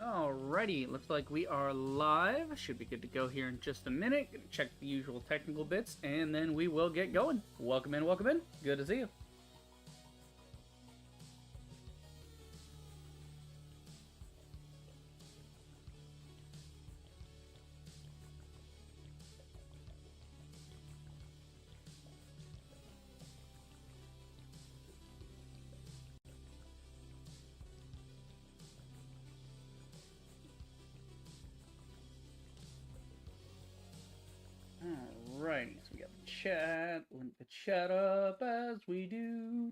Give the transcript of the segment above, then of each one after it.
Alrighty, looks like we are live. Should be good to go here in just a minute. Gonna check the usual technical bits, and then we will get going. Welcome in, welcome in. Good to see you. Alrighty, so we got the chat. Link the chat up as we do.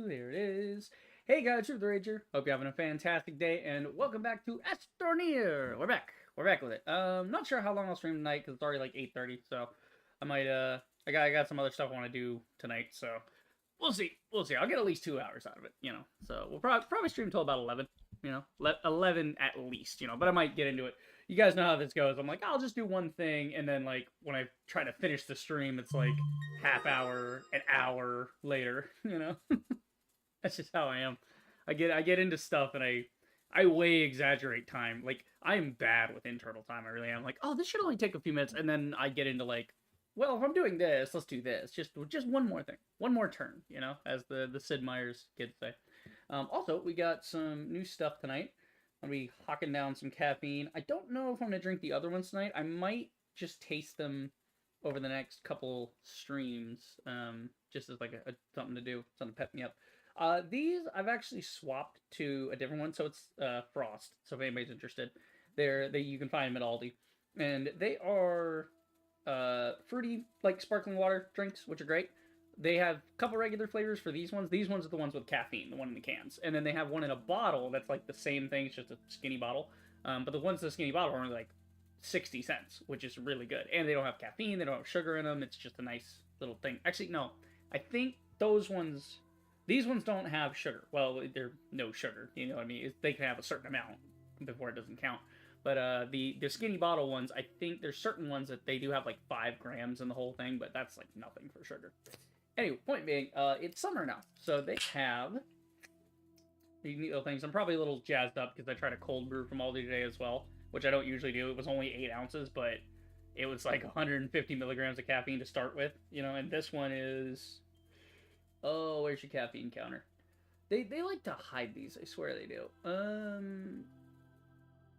There it is. Hey guys, Truth the Rager. Hope you're having a fantastic day, and welcome back to Astroneer. We're back. We're back with it. Not sure how long I'll stream tonight because it's already like 8:30. So I might I got some other stuff I want to do tonight. So we'll see. We'll see. I'll get at least 2 hours out of it. So we'll probably stream until about 11. 11 at least. But I might get into it. You guys know how this goes. I'm like, I'll just do one thing, and then like when I try to finish the stream, it's like half hour, an hour later. That's just how I am. I get into stuff and I way exaggerate time. Like I'm bad with internal time. I really am. Like, oh, this should only take a few minutes, and then I get into like, well, if I'm doing this, let's do this. Just one more thing, one more turn. As the Sid Meier's kids say. Also, we got some new stuff tonight. I'm going to be hawking down some caffeine. I don't know if I'm going to drink the other ones tonight. I might just taste them over the next couple streams, just as like a something to do, something to pep me up. These I've actually swapped to a different one, so it's Frost. So if anybody's interested, you can find them at Aldi, and they are fruity, like sparkling water drinks, which are great. They have a couple regular flavors for these ones. These ones are the ones with caffeine, the one in the cans. And then they have one in a bottle that's like the same thing, it's just a skinny bottle. But the ones in the skinny bottle are only like 60 cents, which is really good. And they don't have caffeine, they don't have sugar in them. It's just a nice little thing. Actually, no. I think these ones don't have sugar. Well, they're no sugar, you know what I mean? They can have a certain amount before it doesn't count. But the skinny bottle ones, I think there's certain ones that they do have like 5 grams in the whole thing, but that's like nothing for sugar. Anyway, point being, it's summer now, so they have these neat little things. I'm probably a little jazzed up because I tried a cold brew from Aldi today as well, which I don't usually do. It was only 8 ounces, but it was like 150 milligrams of caffeine to start with, and this one is... Oh, where's your caffeine counter? They like to hide these, I swear they do.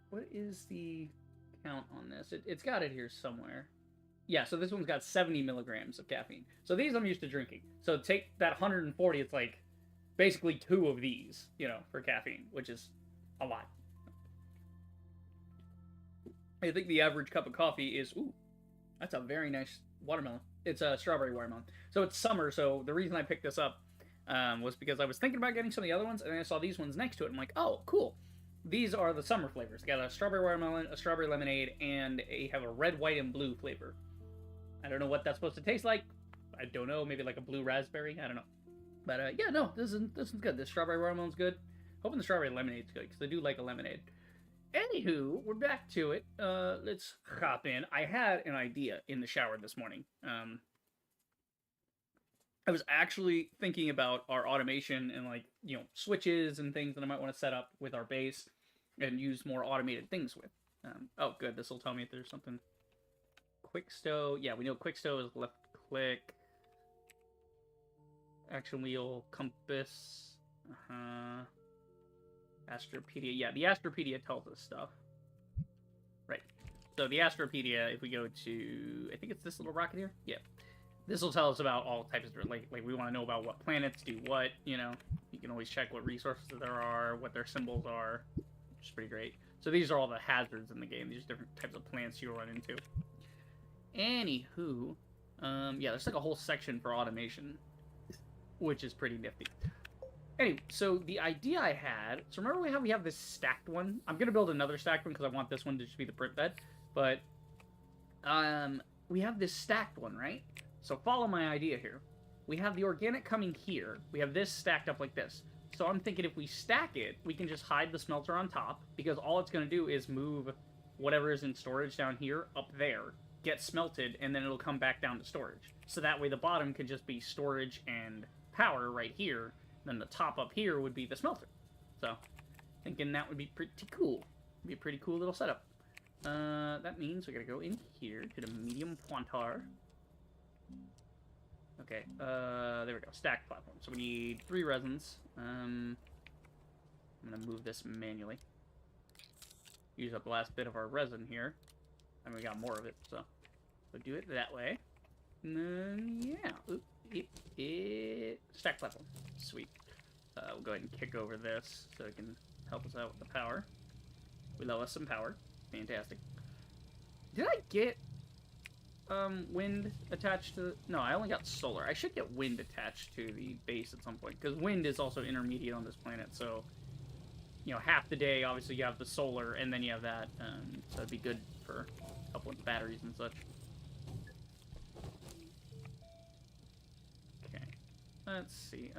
What is the count on this? It's got it here somewhere. Yeah, so this one's got 70 milligrams of caffeine. So these I'm used to drinking. So take that 140, it's like basically 2 of these, for caffeine, which is a lot. I think the average cup of coffee is, ooh, that's a very nice watermelon. It's a strawberry watermelon. So it's summer, so the reason I picked this up was because I was thinking about getting some of the other ones, and then I saw these ones next to it. I'm like, oh, cool. These are the summer flavors. They got a strawberry watermelon, a strawberry lemonade, and they have a red, white, and blue flavor. I don't know what that's supposed to taste like. I don't know. Maybe like a blue raspberry. I don't know. But yeah, no, this is good. The strawberry watermelon's good. Hoping the strawberry lemonade's good because I do like a lemonade. Anywho, we're back to it. Let's hop in. I had an idea in the shower this morning. I was actually thinking about our automation and like switches and things that I might want to set up with our base and use more automated things with. Oh, good. This will tell me if there's something. Quick stow. Yeah, we know quick stow is left click. Action wheel, compass. Astropedia. Yeah, the Astropedia tells us stuff. Right. So the Astropedia, if we go to, I think it's this little rocket here. Yeah. This will tell us about all types of, like we want to know about what planets do what, You can always check what resources there are, what their symbols are, which is pretty great. So these are all the hazards in the game. These are different types of plants you'll run into. Anywho, yeah, there's like a whole section for automation, which is pretty nifty. Anyway, so the idea I had, so remember we have this stacked one? I'm going to build another stacked one because I want this one to just be the print bed, but we have this stacked one, right? So follow my idea here. We have the organic coming here. We have this stacked up like this. So I'm thinking if we stack it, we can just hide the smelter on top because all it's going to do is move whatever is in storage down here up there, get smelted, and then it'll come back down to storage. So that way the bottom can just be storage and power right here. Then the top up here would be the smelter. So Thinking that would be pretty cool. Be a pretty cool little setup. That means we gotta go in here, get a medium pointar. Okay, there we go. Stacked platform. So we need 3 resins. I'm gonna move this manually. Use up the last bit of our resin here. And we got more of it, so we'll do it that way. And then, yeah. Oop, stacked platform. Sweet. We'll go ahead and kick over this so it can help us out with the power. We love us some power. Fantastic. Did I get wind attached to... No, I only got solar. I should get wind attached to the base at some point, because wind is also intermediate on this planet, so... You know, half the day, obviously, you have the solar, and then you have that, so it'd be good for help with batteries and such. Okay. Let's see.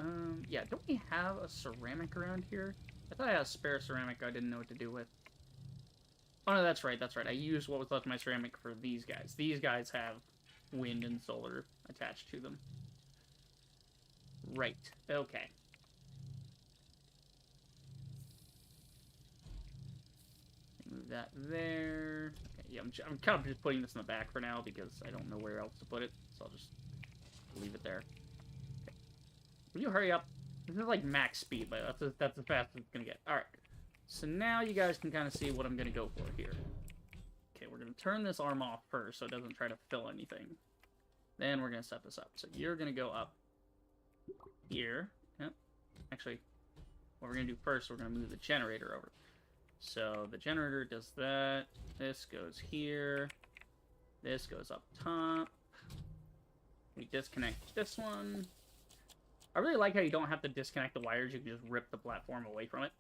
Yeah, don't we have a ceramic around here? I thought I had a spare ceramic I didn't know what to do with. Oh, no, that's right, that's right. I used what was left of my ceramic for these guys. These guys have wind and solar attached to them. Right. Okay. Move that there. Okay, yeah, I'm kind of just putting this in the back for now because I don't know where else to put it, so I'll just leave it there. Okay. Will you hurry up? This is like max speed, but that's as fast as it's gonna get. Alright. So now you guys can kind of see what I'm gonna go for here. Okay, we're gonna turn this arm off first so it doesn't try to fill anything. Then we're gonna set this up. So you're gonna go up here. Yep. Actually, what we're gonna do first, we're gonna move the generator over. So the generator does that. This goes here. This goes up top. We disconnect this one. I really like how you don't have to disconnect the wires. You can just rip the platform away from it.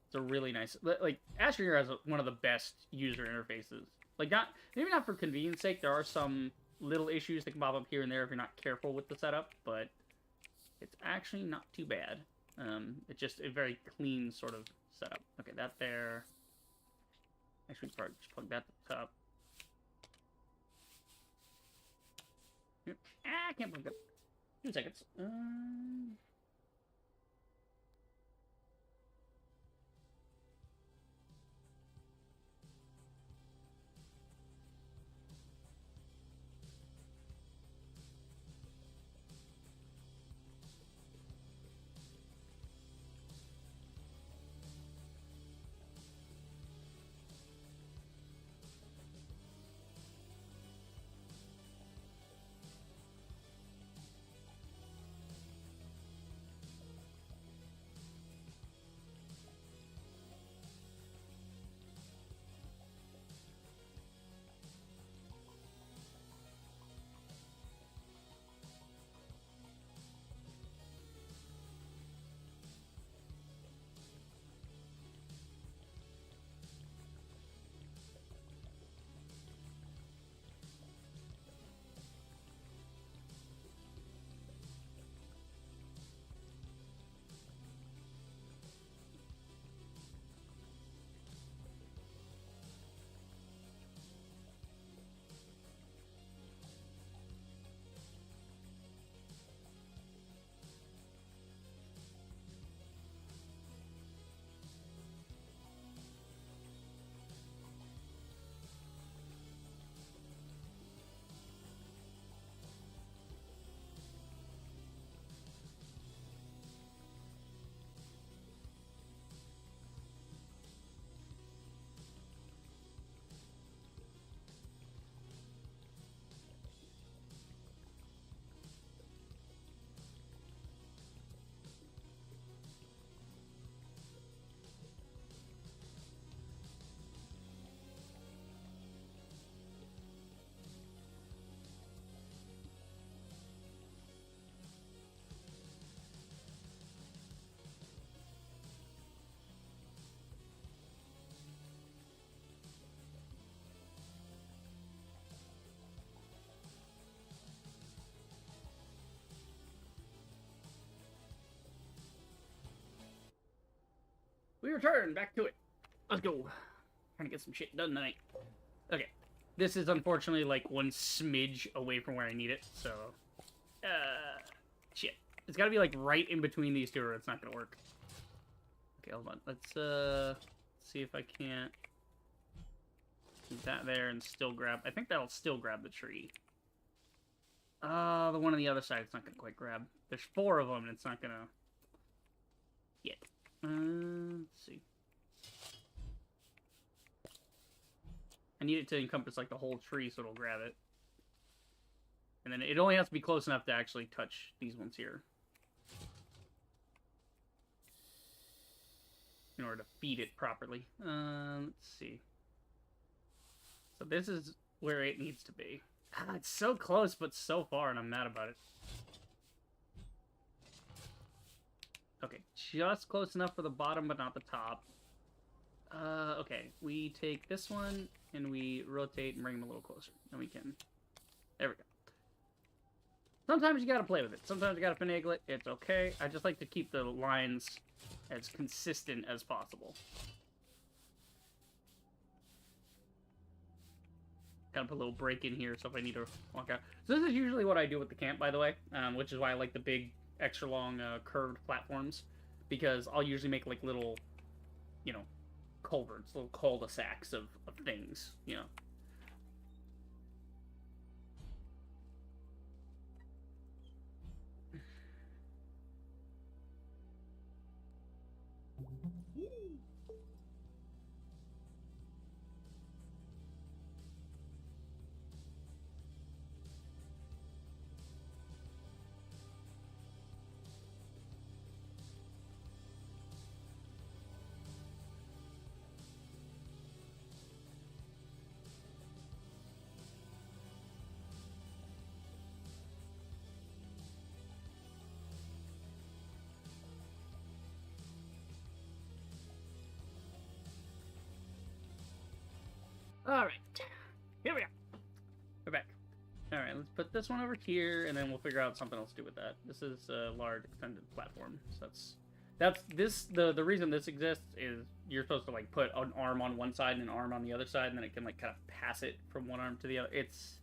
It's a really nice... Like, Astroneer has one of the best user interfaces. Like, maybe not for convenience sake. There are some little issues that can pop up here and there if you're not careful with the setup, but it's actually not too bad. It's just a very clean sort of setup. Okay, that there. Actually, probably just plug that to the top. Yep. Ah, I can't plug that. 2 seconds. We return back to it. Let's go. Trying to get some shit done tonight. Okay. This is unfortunately like one smidge away from where I need it, so... shit. It's gotta be like right in between these two or it's not gonna work. Okay, hold on. Let's see if I can't do that there and still grab. I think that'll still grab the tree. The one on the other side, it's not gonna quite grab. There's 4 of them, and it's not gonna get. Let's see. I need it to encompass like the whole tree, so it'll grab it. And then it only has to be close enough to actually touch these ones here, in order to feed it properly. Let's see. So this is where it needs to be. God, it's so close, but so far, and I'm mad about it. Okay, just close enough for the bottom, but not the top. Okay, we take this one, and we rotate and bring them a little closer. And we can... There we go. Sometimes you gotta play with it. Sometimes you gotta finagle it. It's okay. I just like to keep the lines as consistent as possible. Gotta put a little break in here, so if I need to walk out. So this is usually what I do with the camp, by the way, which is why I like the big, extra long, curved platforms, because I'll usually make, like, little, you know, culverts, little cul-de-sacs of things, you know. Alright, here we go. We're back. Alright, let's put this one over here, and then we'll figure out something else to do with that. This is a large extended platform, so the reason this exists is you're supposed to, like, put an arm on one side and an arm on the other side, and then it can, like, kind of pass it from one arm to the other. It's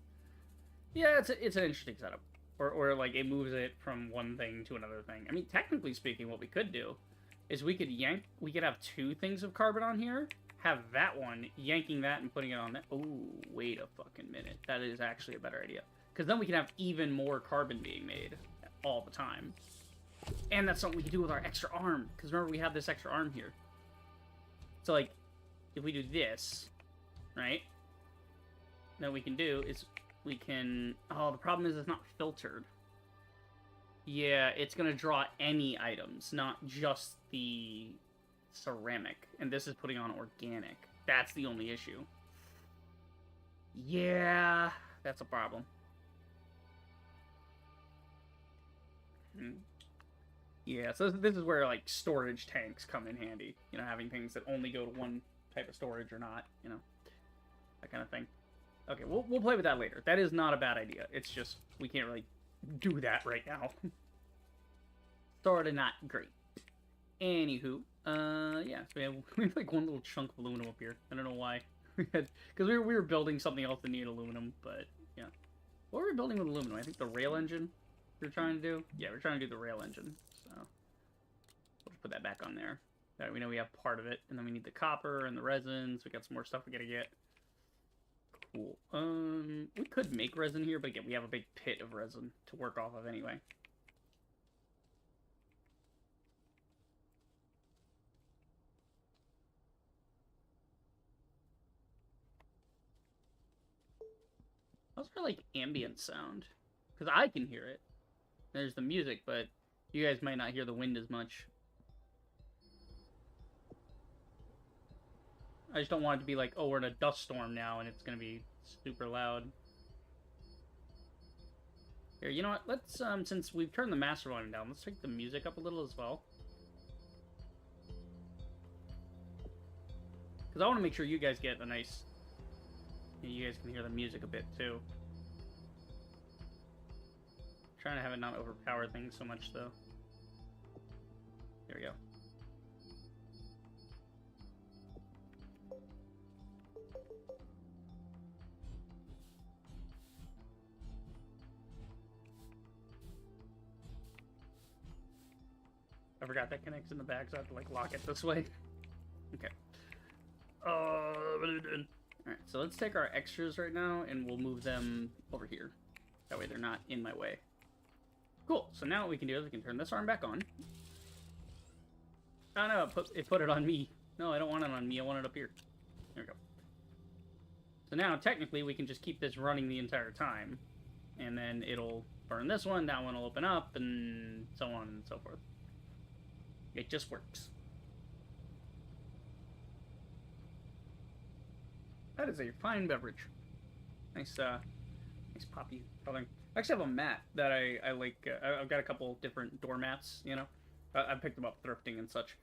an interesting setup. Or like, it moves it from one thing to another thing. I mean, technically speaking, what we could do is we could have 2 things of carbon on here, have that one, yanking that and putting it on that. Ooh, wait a fucking minute. That is actually a better idea. Because then we can have even more carbon being made all the time. And that's something we can do with our extra arm. Because remember, we have this extra arm here. So, like, if we do this, right? Then what we can do is we can... Oh, the problem is it's not filtered. Yeah, it's going to draw any items, not just the ceramic. And this is putting on organic. That's the only issue. Yeah, that's a problem. Yeah, so this is where, like, storage tanks come in handy. You know, having things that only go to one type of storage or not, you know. That kind of thing. Okay, we'll play with that later. That is not a bad idea. It's just, we can't really do that right now. Sorta not great. Anywho, yeah, so we have like one little chunk of aluminum up here. I don't know why. Because we were building something else that needed aluminum, but, yeah. What were we building with aluminum? I think the rail engine we're trying to do? Yeah, we're trying to do the rail engine, so we'll just put that back on there. That we know we have part of it, and then we need the copper and the resins. We got some more stuff we gotta get. Cool. We could make resin here, but again, we have a big pit of resin to work off of anyway. How's for, like, ambient sound? Because I can hear it. There's the music, but you guys might not hear the wind as much. I just don't want it to be like, oh, we're in a dust storm now, and it's going to be super loud. Here, you know what? Let's, since we've turned the master volume down, let's take the music up a little as well. Because I want to make sure you guys get a nice... You guys can hear the music a bit, too. Trying to have it not overpower things so much, though. There we go. I forgot that connects in the back, so I have to, like, lock it this way. Okay. What are we doing? Alright, so let's take our extras right now, and we'll move them over here. That way they're not in my way. Cool, so now what we can do is we can turn this arm back on. Oh no, it put it on me. No, I don't want it on me, I want it up here. There we go. So now, technically, we can just keep this running the entire time. And then it'll burn this one, that one will open up, and so on and so forth. It just works. That is a fine beverage. Nice, nice poppy coloring. I actually have a mat that I like. I've got a couple different doormats, you know. I picked them up thrifting and such.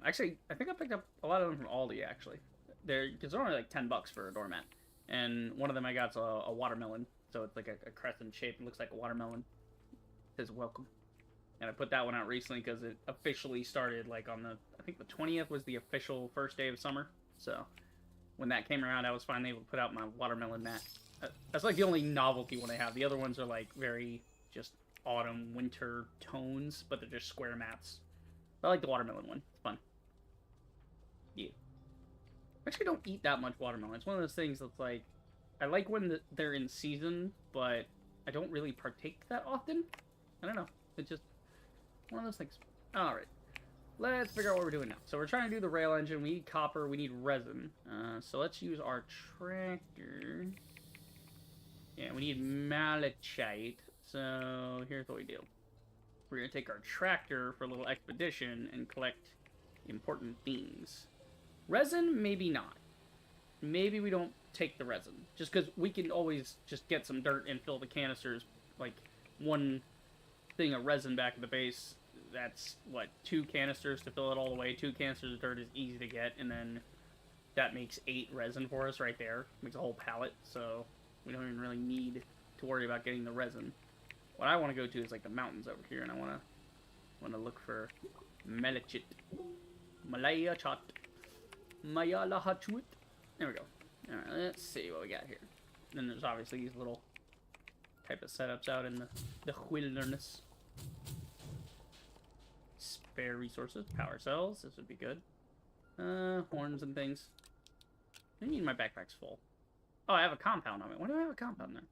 Actually, I think I picked up a lot of them from Aldi, actually. Because they're only like $10 for a doormat. And one of them I got's a watermelon. So it's like a crescent shape. It looks like a watermelon. It says welcome. And I put that one out recently because it officially started like on the, I think the 20th was the official first day of summer. So when that came around, I was finally able to put out my watermelon mat. That's like the only novelty one I have. The other ones are like very just autumn, winter tones, but they're just square mats. I like the watermelon one. It's fun. Yeah. I actually don't eat that much watermelon. It's one of those things that's like, I like when they're in season, but I don't really partake that often. I don't know. It's just one of those things. Alright. Let's figure out what we're doing now. So we're trying to do the rail engine. We need copper. We need resin. So let's use our tractor. Yeah, we need malachite. So here's what we do. We're going to take our tractor for a little expedition and collect important things. Resin, maybe not. Maybe we don't take the resin. Just because we can always just get some dirt and fill the canisters. Like, one thing of resin back at the base. That's, what, 2 canisters to fill it all the way. 2 canisters of dirt is easy to get. And then that makes 8 resin for us right there. Makes a whole pallet. So we don't even really need to worry about getting the resin. What I want to go to is, like, the mountains over here. And I want to look for malachite. Malachite. Mayalahachut. There we go. Alright, let's see what we got here. Then there's obviously these little type of setups out in the wilderness. Spare resources, power cells, this would be good. Horns and things. I need my backpack's full. Oh, I have a compound on it. Why do I have a compound there?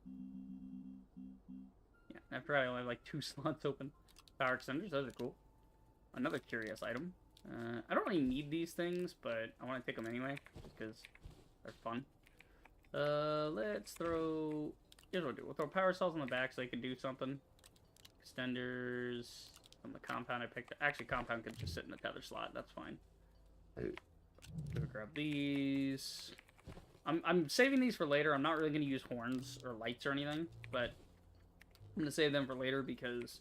Yeah, after I only have like 2 slots open. Power extenders, those are cool. Another curious item. I don't really need these things, but I want to take them anyway, just because they're fun. Let's throw... Here's what we'll do. We'll throw power cells on the back so they can do something. Extenders from the compound I picked. Actually, compound could just sit in the tether slot. That's fine. Grab these. I'm saving these for later. I'm not really going to use horns or lights or anything, but I'm going to save them for later because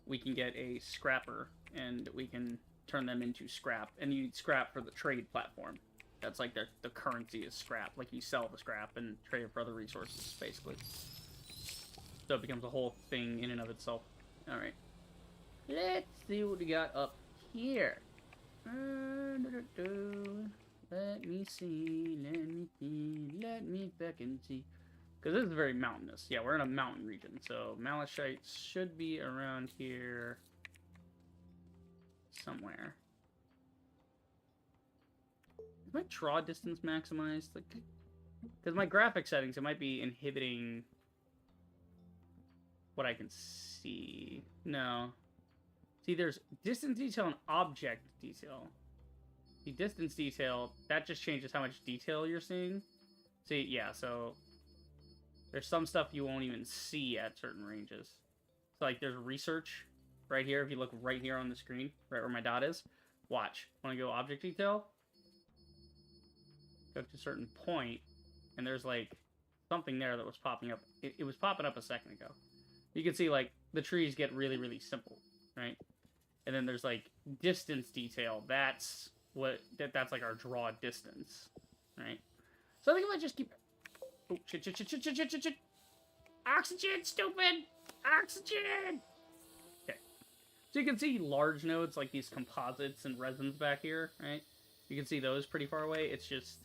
we can get a scrapper and we can turn them into scrap. And you need scrap for the trade platform. That's like the currency is scrap. Like you sell the scrap and trade it for other resources, basically. So it becomes a whole thing in and of itself. Alright. Let's see what we got up here. Let me see. Let me back and see. Because this is very mountainous. Yeah, we're in a mountain region. So malachite should be around here somewhere. Is my draw distance maximized? Like, because my graphic settings, it might be inhibiting what I can see. No. See, there's distance detail and object detail. The distance detail, that just changes how much detail you're seeing. See, yeah, so there's some stuff you won't even see at certain ranges. So, like, there's research right here. If you look right here on the screen, right where my dot is, watch. Want to go object detail? Go to a certain point, and there's, like, something there that was popping up. It was popping up a second ago. You can see, like, the trees get really, really simple, right? And then there's, like, distance detail. That's like our draw distance, right? So I think if I just keep... Oh, shit. Oxygen, stupid! Oxygen! Okay. So you can see large nodes, like these composites and resins back here, right? You can see those pretty far away. It's just...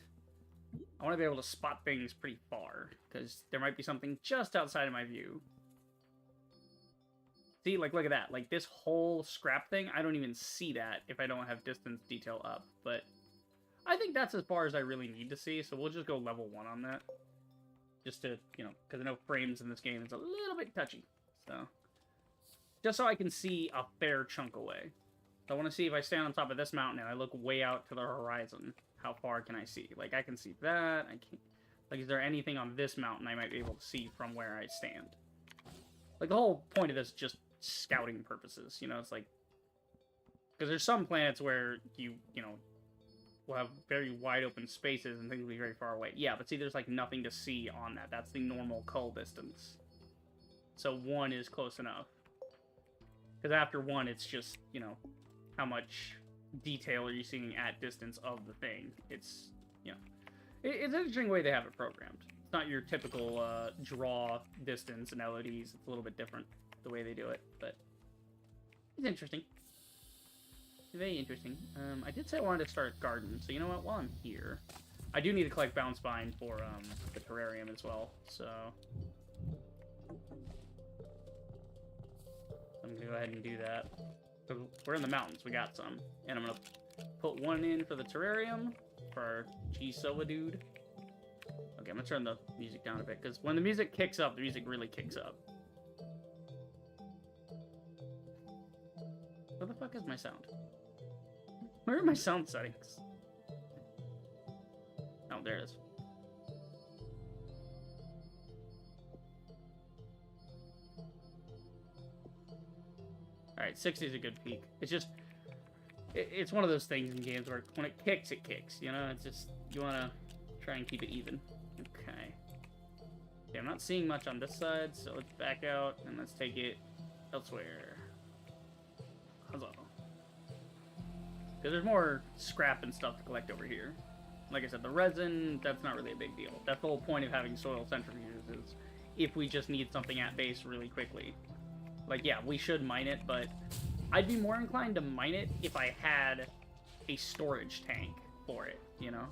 I want to be able to spot things pretty far, because there might be something just outside of my view. See, like, look at that. Like, this whole scrap thing, I don't even see that if I don't have distance detail up. But I think that's as far as I really need to see, so we'll just go level 1 on that. Just to, you know, because I know frames in this game is a little bit touchy. So, just so I can see a fair chunk away. So I want to see if I stand on top of this mountain and I look way out to the horizon, how far can I see? Like, I can see that, I can't... Like, is there anything on this mountain I might be able to see from where I stand? Like, the whole point of this is just scouting purposes, you know, it's like... Because there's some planets where you know, will have very wide open spaces and things will be very far away. Yeah, but see, there's, like, nothing to see on that. That's the normal cull distance. So 1 is close enough. Because after 1, it's just, you know, how much detail are you seeing at distance of the thing. It's, you know... It's an interesting way they have it programmed. It's not your typical draw distance and LODs. It's a little bit different the way they do it, but it's interesting. Very interesting. I did say I wanted to start a garden, so you know what? While I'm here, I do need to collect bounce vine for the terrarium as well, so I'm gonna go ahead and do that. So we're in the mountains, we got some, and I'm gonna put 1 in for the terrarium for our G-Soa dude. Okay, I'm gonna turn the music down a bit, because when the music kicks up, the music really kicks up. Where the fuck is my sound? Where are my sound settings? Oh, there it is. Alright, 60 is a good peak. It's just... It's one of those things in games where when it kicks, you know? It's just... You want to try and keep it even. Okay. Okay, I'm not seeing much on this side, so let's back out and let's take it elsewhere. Huzzah. Because there's more scrap and stuff to collect over here. Like I said, the resin, that's not really a big deal. That's the whole point of having soil centrifuges, is if we just need something at base really quickly. Like, yeah, we should mine it, but I'd be more inclined to mine it if I had a storage tank for it, you know?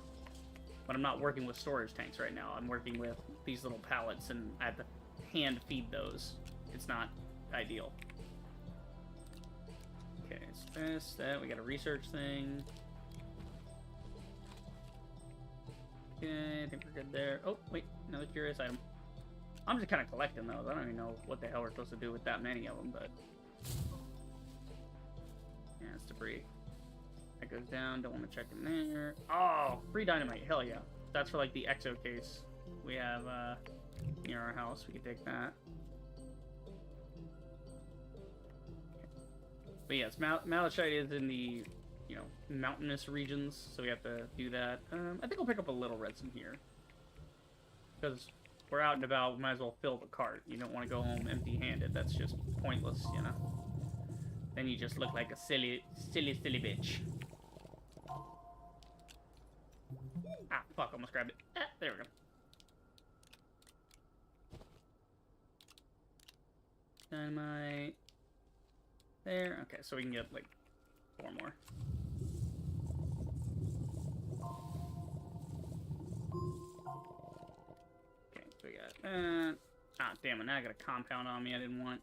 But I'm not working with storage tanks right now. I'm working with these little pallets, and I have to hand feed those. It's not ideal. Okay, it's that. We got a research thing. Okay, I think we're good there. Oh, wait, another curious item. I'm just kind of collecting those. I don't even know what the hell we're supposed to do with that many of them, but... Yeah, it's debris. That goes down. Don't want to check in there. Oh, free dynamite. Hell yeah. That's for, like, the exo case we have near our house. We can take that. But yes, malachite is in the, you know, mountainous regions, so we have to do that. I think I'll pick up a little resin here. Because we're out and about, we might as well fill the cart. You don't want to go home empty-handed. That's just pointless, you know? Then you just look like a silly bitch. Ah, fuck, almost grabbed it. Ah, there we go. Dynamite. There. Okay, so we can get, like, 4 more. Okay, so we got ah, damn it, now I got a compound on me I didn't want.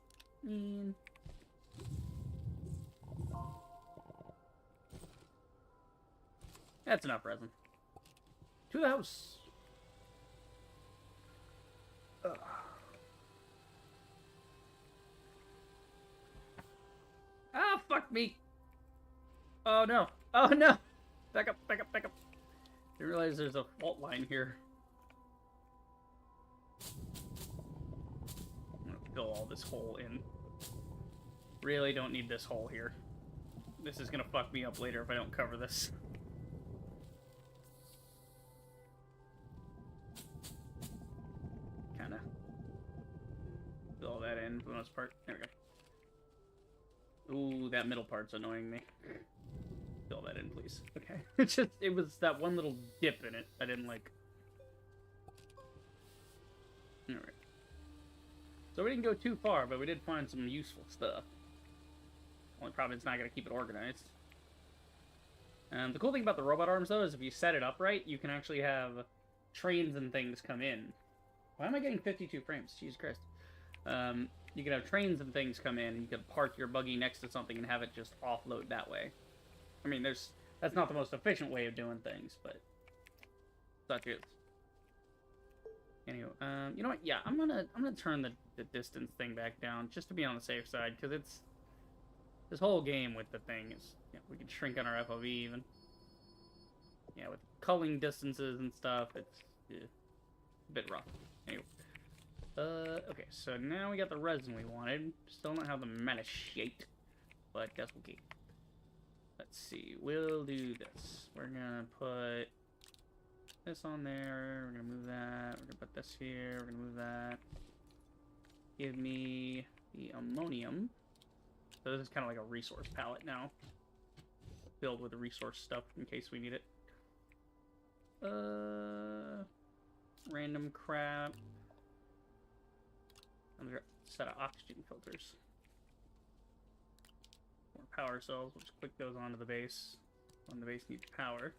That's enough resin. To the house. Ugh. Ah, fuck me. Oh, no. Oh, no. Back up, back up, back up. I realize there's a fault line here. I'm gonna fill all this hole in. Really don't need this hole here. This is gonna fuck me up later if I don't cover this. Kinda fill all that in for the most part. There we go. Ooh, that middle part's annoying me. Fill that in, please. Okay. It was that one little dip in it I didn't like. Alright. So we didn't go too far, but we did find some useful stuff. Only problem is it's not going to keep it organized. The cool thing about the robot arms, though, is if you set it up right, you can actually have trains and things come in. Why am I getting 52 frames? Jesus Christ. You can have trains and things come in, and you can park your buggy next to something and have it just offload that way. I mean, that's not the most efficient way of doing things, but such is. Anyway, you know what? Yeah, I'm gonna turn the distance thing back down just to be on the safe side, because it's this whole game with the thing is, you know, we can shrink on our FOV even. Yeah, with culling distances and stuff, it's a bit rough. Anyway. Okay, so now we got the resin we wanted. Still don't have the meta sheet, but that's okay. Let's see, we'll do this. We're gonna put this on there, we're gonna move that, we're gonna put this here, we're gonna move that. Give me the ammonium. So this is kind of like a resource palette now. Filled with the resource stuff in case we need it. Random crap. Another set of oxygen filters. More power cells, which quick goes onto the base. When the base needs power.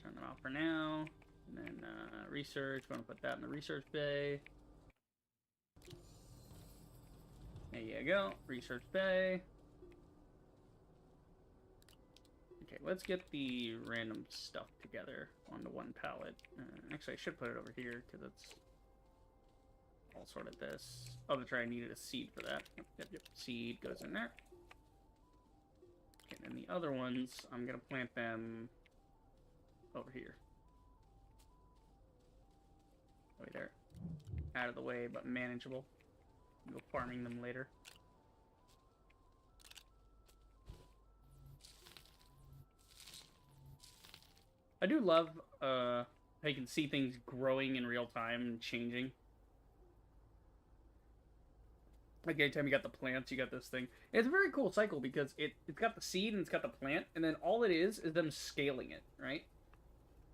Turn that off for now. And then research, we're going to put that in the research bay. There you go, research bay. Okay, let's get the random stuff together onto one pallet. Actually, I should put it over here, because it's all sort of this. Oh, that's right, I needed a seed for that. Yep. Seed goes in there. Okay, and then the other ones, I'm going to plant them over here. Over there. Out of the way, but manageable. We'll go farming them later. I do love how you can see things growing in real time and changing. Like anytime you got the plants, you got this thing. It's a very cool cycle because it's got the seed and it's got the plant, and then all it is them scaling it, right?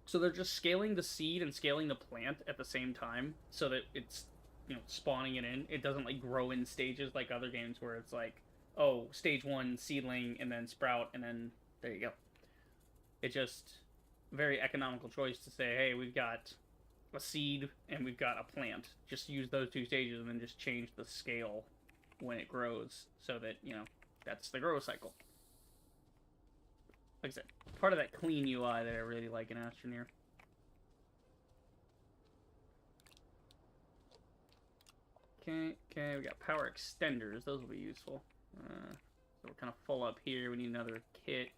So they're just scaling the seed and scaling the plant at the same time so that it's, you know, spawning it in. It doesn't like grow in stages like other games where it's like, oh, stage 1 seedling and then sprout and then there you go. It just very economical choice to say, hey, we've got a seed and we've got a plant. Just use those 2 stages and then just change the scale when it grows so that, you know, that's the growth cycle. Like I said, part of that clean UI that I really like in Astroneer. Okay, we got power extenders. Those will be useful. So we're kind of full up here. We need another kit.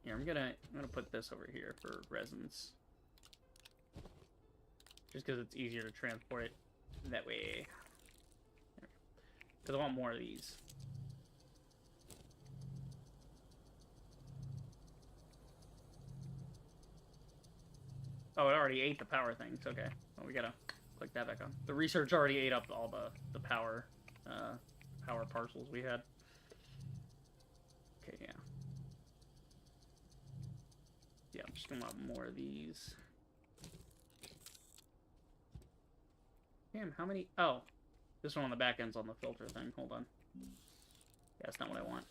Yeah, I'm gonna put this over here for resins. Just because it's easier to transport it that way. Because I want more of these. Oh, it already ate the power things. Okay. Well, we gotta click that back on. The research already ate up all the power power parcels we had. Okay, yeah. Yeah, I'm just gonna want more of these. Damn, how many? Oh, this one on the back end's on the filter thing. Hold on. Yeah, that's not what I want.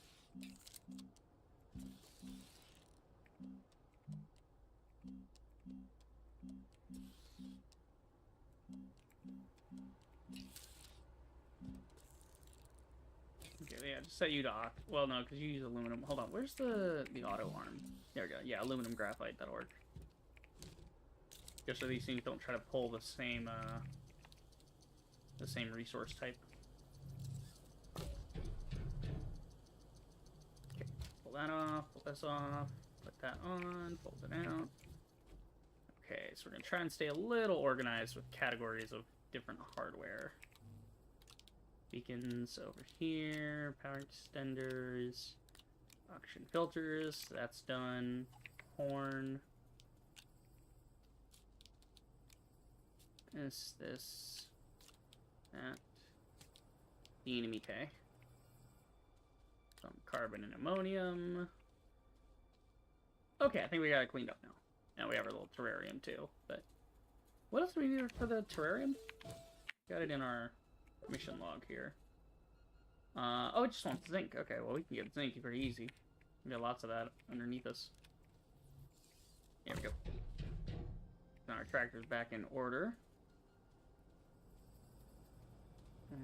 Okay, yeah, just set you to well, no, because you use aluminum. Hold on, where's the auto arm? There we go. Yeah, aluminum graphite. That'll work. Just so these things don't try to pull the same resource type. Okay, pull that off. Pull this off. Put that on. Fold it out. Okay, so we're gonna try and stay a little organized with categories of different hardware. Beacons over here, power extenders, oxygen filters, that's done. Horn. This, that. The enemy K. Some carbon and ammonium. Okay, I think we got it cleaned up now. Now we have our little terrarium too, but what else do we need for the terrarium? Got it in our mission log here. Oh, it just wants zinc. Okay, well, we can get zinc very easy. We got lots of that underneath us. There we go. Now our tractor's back in order. I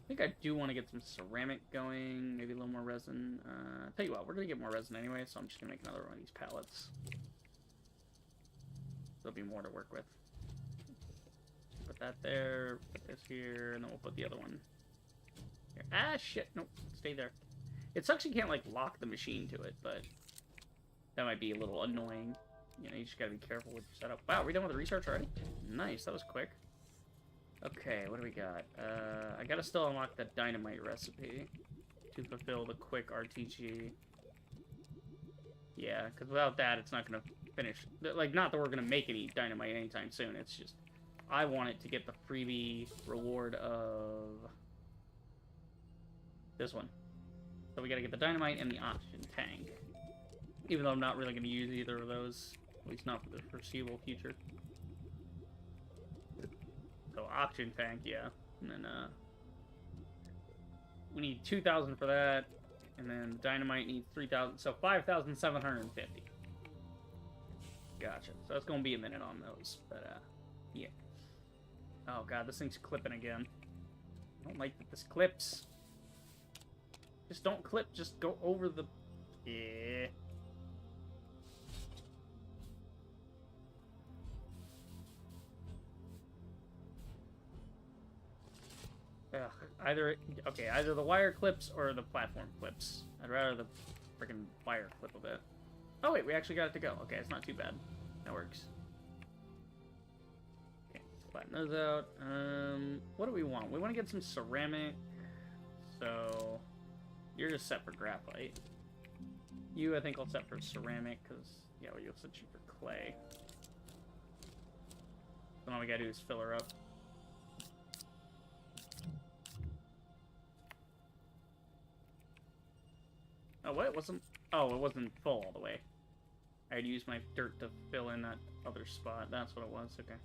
think I do want to get some ceramic going, maybe a little more resin. Tell you what, we're going to get more resin anyway, so I'm just going to make another one of these pallets. There'll be more to work with. Put that there, put this here, and then we'll put the other one here. Ah, shit, nope, stay there. It sucks you can't, like, lock the machine to it, but that might be a little annoying. You know, you just gotta be careful with your setup. Wow, are we done with the research already? Nice, that was quick. Okay, what do we got? I gotta still unlock the dynamite recipe to fulfill the quick RTG. Yeah, because without that, it's not gonna finish. Like, not that we're gonna make any dynamite anytime soon, it's just I want it to get the freebie reward of this one. So we gotta get the dynamite and the oxygen tank. Even though I'm not really gonna use either of those, at least not for the foreseeable future. So oxygen tank, yeah. And then we need 2,000 for that. And then dynamite needs 3,000, so 5,750. Gotcha. So it's gonna be a minute on those, but yeah. Oh god, this thing's clipping again. I don't like that this clips. Just don't clip. Just go over the. Yeah. Ugh, either the wire clips or the platform clips. I'd rather the freaking wire clip a bit. Oh wait, we actually got it to go. Okay, it's not too bad. That works. Okay, flatten those out. What do we want? We want to get some ceramic. So you're just set for graphite. You, I think, I'll set for ceramic because yeah, well, you'll set you for clay. Then all we gotta do is fill her up. Oh, what? It wasn't... Oh, it wasn't full all the way. I had used my dirt to fill in that other spot. That's what it was. Okay.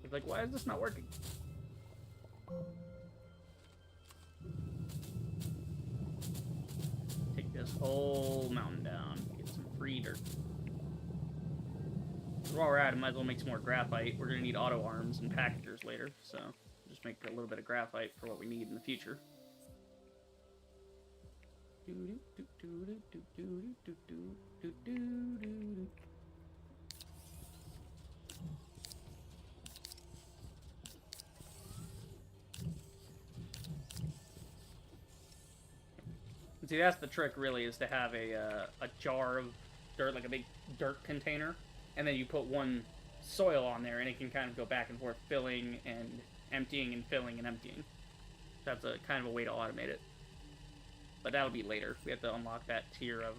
It's like, why is this not working? Take this whole mountain down. Get some free dirt. While we're at it, might as well make some more graphite. We're going to need auto arms and packagers later, so just make a little bit of graphite for what we need in the future. See, that's the trick, really, is to have a jar of dirt, like a big dirt container, and then you put one soil on there, and it can kind of go back and forth, filling and emptying and filling and emptying. That's a kind of a way to automate it. But that'll be later. We have to unlock that tier of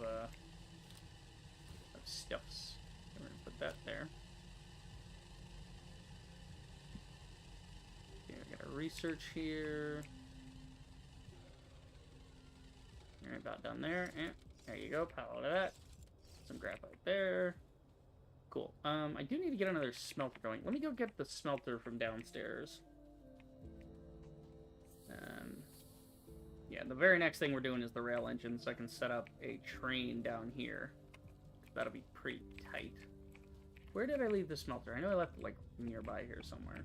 stuffs. We're gonna put that there. Okay, we got our research here. You're about done there. And there you go. Pile of that. Some graphite there. Cool. I do need to get another smelter going. Let me go get the smelter from downstairs. Yeah, the very next thing we're doing is the rail engine, so I can set up a train down here. That'll be pretty tight. Where did I leave the smelter? I know I left it, like, nearby here somewhere.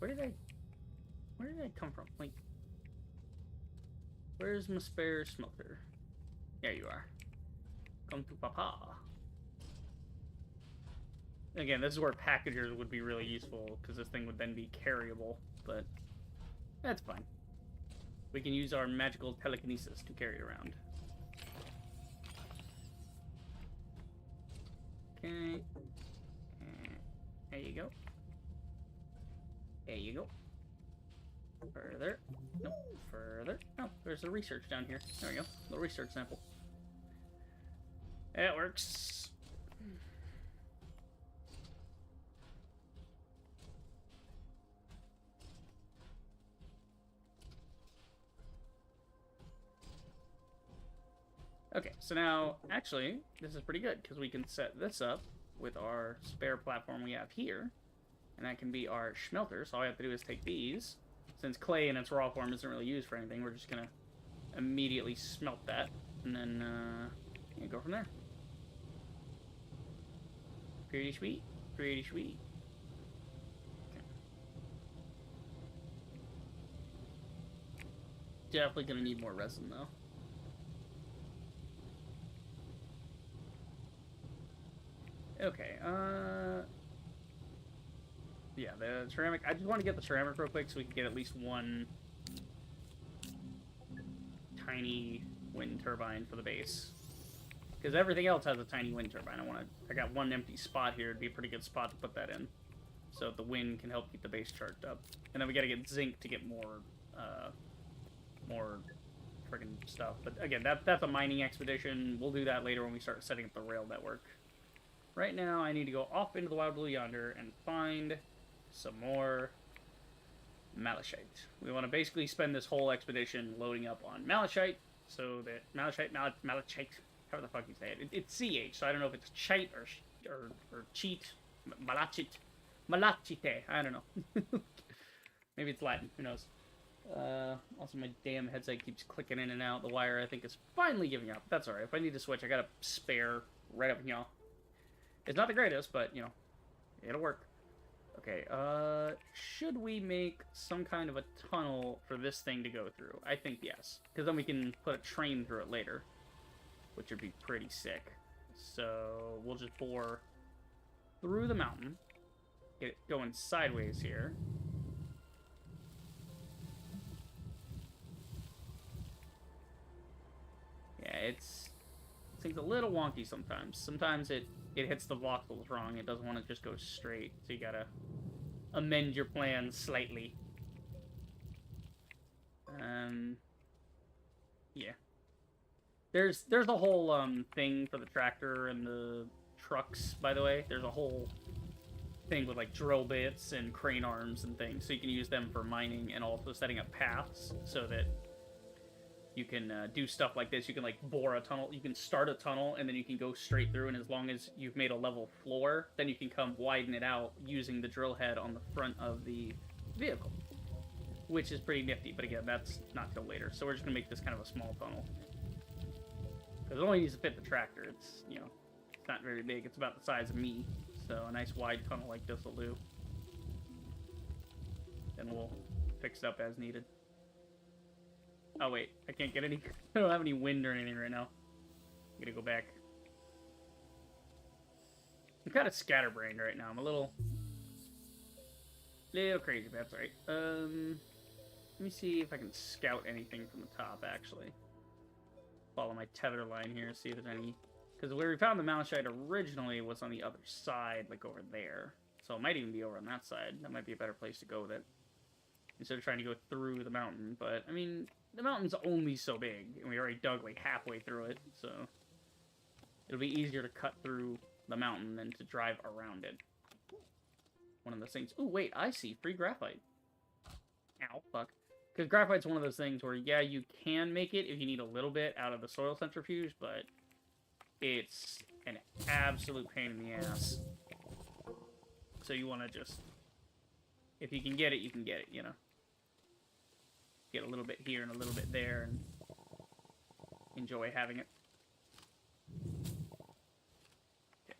Where did I come from? Like, where's my spare smelter? There you are. Come to Papa. Again, this is where packagers would be really useful, because this thing would then be carryable, but that's fine. We can use our magical telekinesis to carry it around. Okay. There you go. There you go. Further. Nope. Further. Oh, there's a research down here. There we go. The research sample. That works. Okay, so now, actually, this is pretty good, because we can set this up with our spare platform we have here, and that can be our smelter, so all we have to do is take these. Since clay in its raw form isn't really used for anything, we're just going to immediately smelt that. And then, yeah, go from there. Pretty sweet. Pretty sweet. Okay. Definitely gonna need more resin, though. Okay, yeah, the ceramic. I just want to get the ceramic real quick so we can get at least one tiny wind turbine for the base. Because everything else has a tiny wind turbine. I got one empty spot here. It'd be a pretty good spot to put that in. So the wind can help keep the base charged up. And then we gotta get zinc to get more friggin' stuff. But again, that's a mining expedition. We'll do that later when we start setting up the rail network. Right now, I need to go off into the wild blue yonder and find some more malachite. We want to basically spend this whole expedition loading up on malachite, so that malachite, however the fuck you say it. It's CH, so I don't know if it's chite or cheat, malachite, I don't know. Maybe it's Latin, who knows. Also, my damn headset keeps clicking in and out. The wire, I think, is finally giving up. That's alright. If I need to switch, I got a spare right up here. It's not the greatest, but, you know, it'll work. Okay, should we make some kind of a tunnel for this thing to go through? I think yes. Because then we can put a train through it later, which would be pretty sick. So, we'll just bore through the mountain, get it going sideways here. Yeah, this thing's a little wonky sometimes. Sometimes it hits the voxels wrong. It doesn't want to just go straight, so you gotta amend your plans slightly. Yeah. There's a whole thing for the tractor and the trucks, by the way. There's a whole thing with like drill bits and crane arms and things, so you can use them for mining and also setting up paths so that you can do stuff like this. You can like bore a tunnel. You can start a tunnel and then you can go straight through. And as long as you've made a level floor, then you can come widen it out using the drill head on the front of the vehicle, which is pretty nifty. But again, that's not till later. So we're just gonna make this kind of a small tunnel because it only needs to fit the tractor. It's, you know, it's not very big. It's about the size of me. So a nice wide tunnel like this will do. Then we'll fix it up as needed. Oh, wait. I can't get any... I don't have any wind or anything right now. I'm gonna go back. I'm kind of scatterbrained right now. I'm a little crazy, but that's right. Let me see if I can scout anything from the top, actually. Follow my tether line here, see if there's any... Because where we found the malachite originally was on the other side, like over there. So it might even be over on that side. That might be a better place to go with it, instead of trying to go through the mountain. But, I mean... The mountain's only so big, and we already dug like halfway through it, so it'll be easier to cut through the mountain than to drive around it. One of those things. Ooh, wait, I see. Free graphite. Ow, fuck. Because graphite's one of those things where, yeah, you can make it if you need a little bit out of the soil centrifuge, but it's an absolute pain in the ass. So you want to just... If you can get it, you can get it, you know? Get a little bit here and a little bit there and enjoy having it. Okay.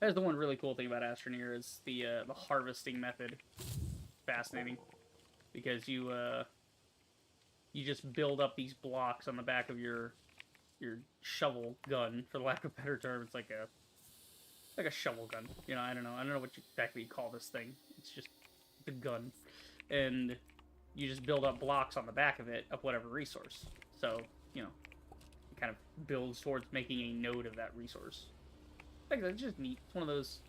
That's the one really cool thing about Astroneer is the harvesting method. Fascinating, because you just build up these blocks on the back of your shovel gun, for the lack of a better term. It's like a shovel gun. You know, I don't know what exactly you call this thing. It's just the gun, and you just build up blocks on the back of it of whatever resource. So, you know, it kind of builds towards making a node of that resource. Like, that's just neat. It's one of those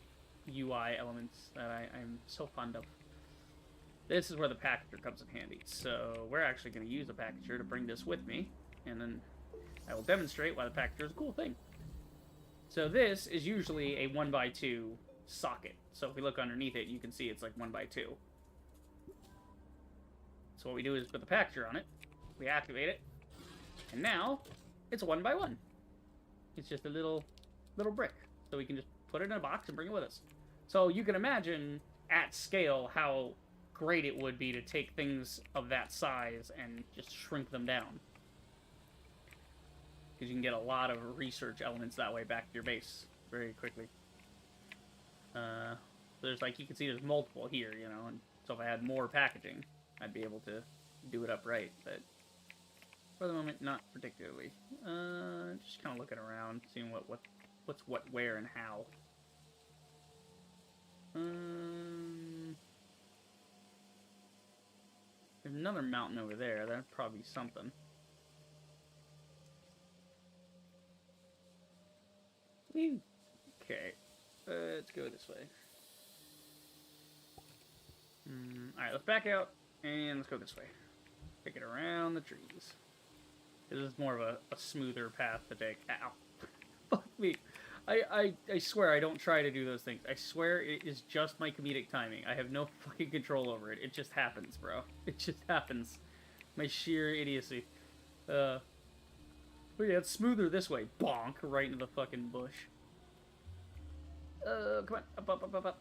UI elements that I'm so fond of. This is where the packager comes in handy. So we're actually going to use a packager to bring this with me, and then I will demonstrate why the packager is a cool thing. So this is usually a 1x2 socket. So if we look underneath it, you can see it's like 1x2. So what we do is put the packager on it, we activate it, and now it's a 1x1. It's just a little brick. So we can just put it in a box and bring it with us. So you can imagine at scale how great it would be to take things of that size and just shrink them down. because you can get a lot of research elements that way back to your base very quickly. There's like, you can see there's multiple here, you know, and so if I had more packaging, I'd be able to do it up right, but for the moment, not particularly. Just kind of looking around, seeing what's what, where, and how. There's another mountain over there. That'd probably be something. Okay, let's go this way. Alright, let's back out, and let's go this way. Take it around the trees. This is more of a smoother path to take. Ow. Fuck me. I swear I don't try to do those things. I swear it is just my comedic timing. I have no fucking control over it. It just happens, bro. It just happens. My sheer idiocy. But yeah, it's smoother this way. Bonk, right into the fucking bush. Come on. Up.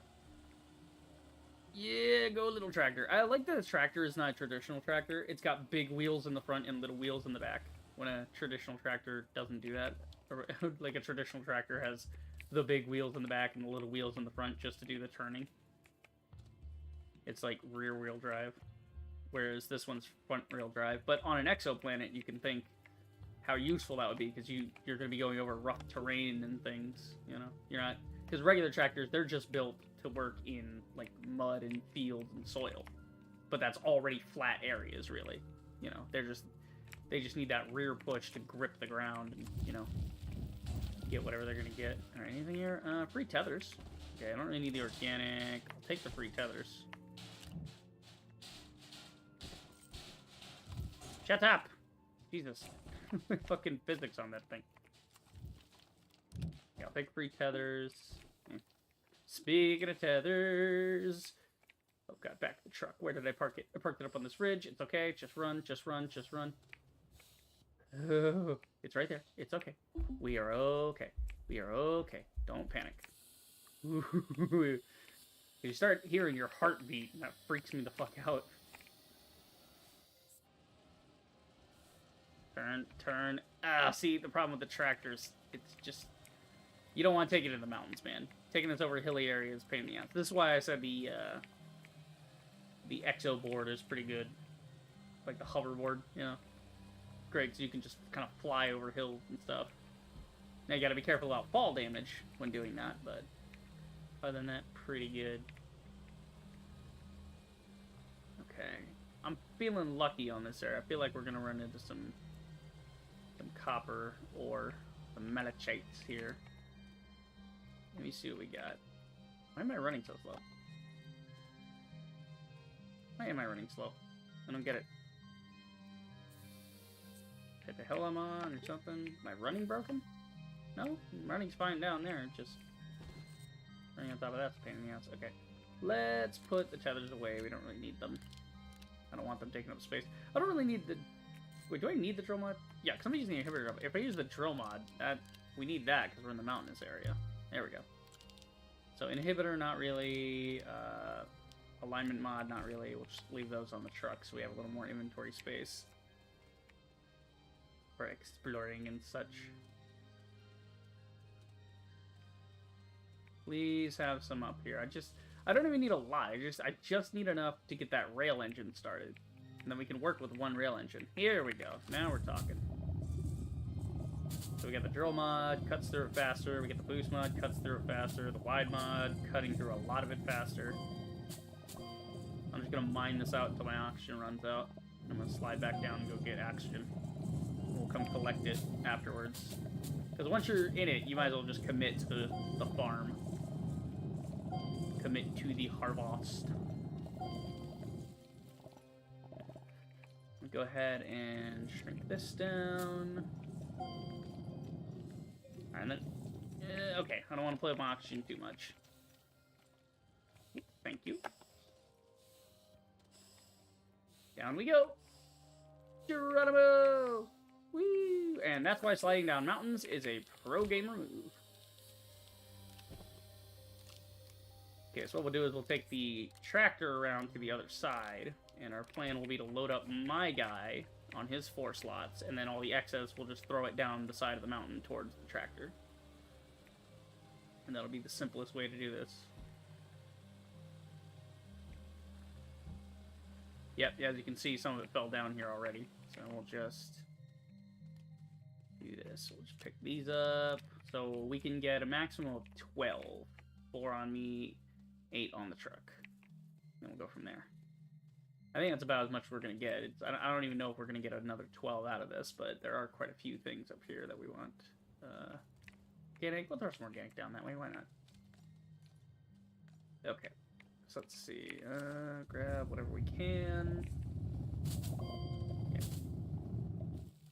Yeah, go little tractor. I like that this tractor is not a traditional tractor. It's got big wheels in the front and little wheels in the back. When a traditional tractor doesn't do that. Or, like a traditional tractor has the big wheels in the back and the little wheels in the front just to do the turning. It's like rear wheel drive. Whereas this one's front wheel drive. But on an exoplanet, you can think how useful that would be, because you're going to be going over rough terrain and things, you know? You're not... Because regular tractors, they're just built to work in, like, mud and fields and soil. But that's already flat areas, really. You know, they just need that rear push to grip the ground and, you know, get whatever they're going to get. Alright, anything here? Free tethers. Okay, I don't really need the organic. I'll take the free tethers. Shut up! Jesus. Fucking physics on that thing. Yeah, I'll take free tethers. Speaking of tethers... Oh god, back to the truck. Where did I park it? I parked it up on this ridge. It's okay. Just run. Oh, it's right there. It's okay. We are okay. We are okay. Don't panic. You start hearing your heartbeat, and that freaks me the fuck out. Turn. Ah, see, the problem with the tractors, it's just... You don't want to take it in the mountains, man. Taking this over hilly areas is a pain in the ass. This is why I said the exo board is pretty good. Like the hoverboard, you know. Great, so you can just kind of fly over hills and stuff. Now you gotta be careful about fall damage when doing that, but other than that, pretty good. Okay. I'm feeling lucky on this area. I feel like we're gonna run into some copper or some malachites here. Let me see what we got. Why am I running so slow? Why am I running slow? I don't get it. What the hell am I on or something? Am I running broken? No? Running's fine down there. Just running on top of that's a pain in the ass. Okay. Let's put the tethers away. We don't really need them. I don't want them taking up space. I don't really need the... Wait, do I need the drill mod? Yeah, because I'm using the inhibitor. If I use the drill mod, we need that because we're in the mountainous area. There we go. So inhibitor, not really. Alignment mod, not really. We'll just leave those on the truck so we have a little more inventory space for exploring and such. Please have some up here. I don't even need a lot. I just need enough to get that rail engine started. And then we can work with one rail engine. Here we go. Now we're talking. So we got the drill mod, cuts through it faster. We get the boost mod, cuts through it faster. The wide mod, cutting through a lot of it faster. I'm just gonna mine this out until my oxygen runs out. I'm gonna slide back down and go get oxygen. We'll come collect it afterwards. Because once you're in it, you might as well just commit to the farm. Commit to the harvest. Go ahead and shrink this down. Alright, and then... okay, I don't want to play with my oxygen too much. Thank you. Down we go! Geronimo! Woo! And that's why sliding down mountains is a pro gamer move. Okay, so what we'll do is we'll take the tractor around to the other side, and our plan will be to load up my guy on his 4 slots, and then all the excess we'll just throw it down the side of the mountain towards the tractor. And that'll be the simplest way to do this. Yep, as you can see, some of it fell down here already. So we'll just do this. We'll just pick these up. So we can get a maximum of 12. 4 on me, 8 on the truck. And we'll go from there. I think that's about as much we're going to get. I don't even know if we're going to get another 12 out of this, but there are quite a few things up here that we want. Organic, we'll throw some organic down that way, why not? Okay, so let's see. Grab whatever we can. Yeah.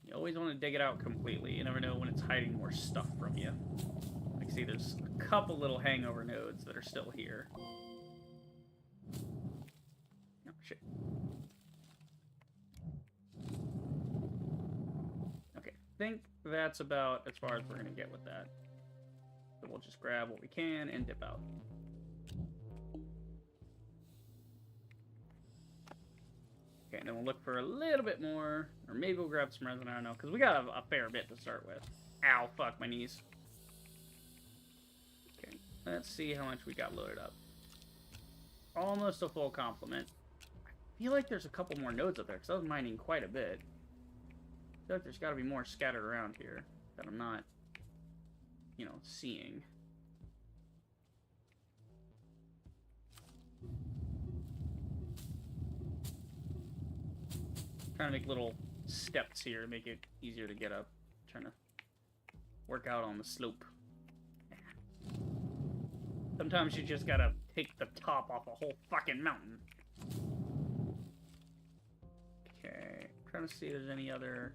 You always want to dig it out completely. You never know when it's hiding more stuff from you. Like, see, there's a couple little hangover nodes that are still here. Oh, shit. Okay, I think that's about as far as we're going to get with that. So we'll just grab what we can and dip out. Okay, and then we'll look for a little bit more, or maybe we'll grab some resin, I don't know, because we got a fair bit to start with. Ow, fuck, my knees. Okay, let's see how much we got loaded up. Almost a full complement. I feel like there's a couple more nodes up there, because I was mining quite a bit. I feel like there's got to be more scattered around here that I'm not, you know, seeing. Trying to make little steps here to make it easier to get up. Trying to work out on the slope. Sometimes you just gotta take the top off a whole fucking mountain. Okay, I'm trying to see if there's any other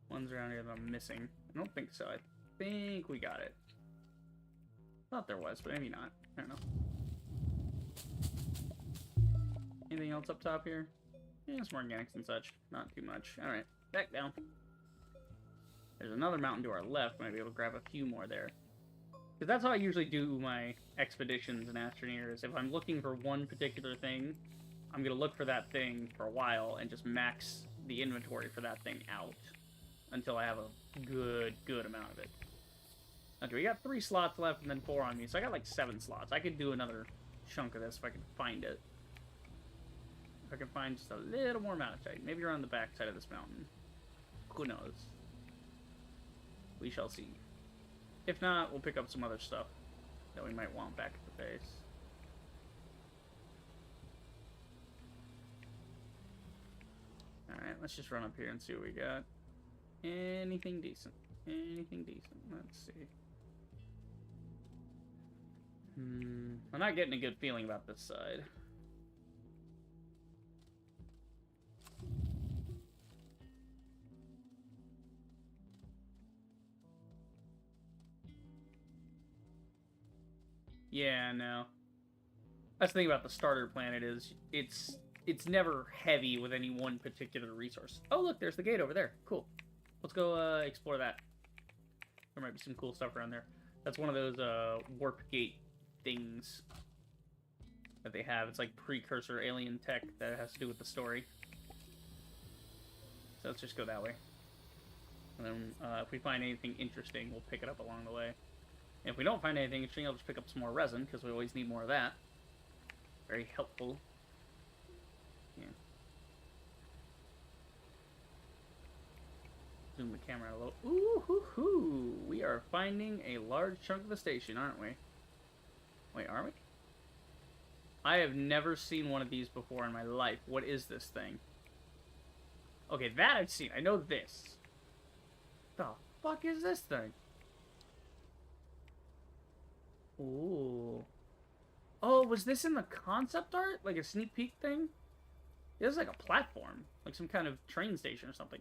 ones around here that I'm missing. I don't think so. I think we got it. Thought there was, but maybe not. I don't know. Anything else up top here? Yeah, some organics and such. Not too much. Alright, back down. There's another mountain to our left. Might be able to grab a few more there. Because that's how I usually do my expeditions in Astroneer, is if I'm looking for one particular thing, I'm going to look for that thing for a while and just max the inventory for that thing out until I have a good amount of it. Okay, we got 3 slots left and then 4 on me, so I got like 7 slots. I could do another chunk of this if I could find it. If I can find just a little more malachite. Maybe around the back side of this mountain. Who knows? We shall see. If not, we'll pick up some other stuff that we might want back at the base. Alright, let's just run up here and see what we got. Anything decent. Anything decent. Let's see. I'm not getting a good feeling about this side. Yeah, no. That's the thing about the starter planet is it's never heavy with any one particular resource. Oh, look, there's the gate over there. Cool. Let's go explore that. There might be some cool stuff around there. That's one of those warp gate things that they have. It's like precursor alien tech that has to do with the story. So let's just go that way. And then if we find anything interesting, we'll pick it up along the way. And if we don't find anything interesting, I'll just pick up some more resin, because we always need more of that. Very helpful. Yeah. Zoom the camera a little. Ooh, hoo, hoo. We are finding a large chunk of the station, aren't we? Wait, are we? I have never seen one of these before in my life. What is this thing? Okay, that I've seen. I know this. The fuck is this thing? Ooh. Oh, was this in the concept art? Like a sneak peek thing? This is like a platform. Like some kind of train station or something.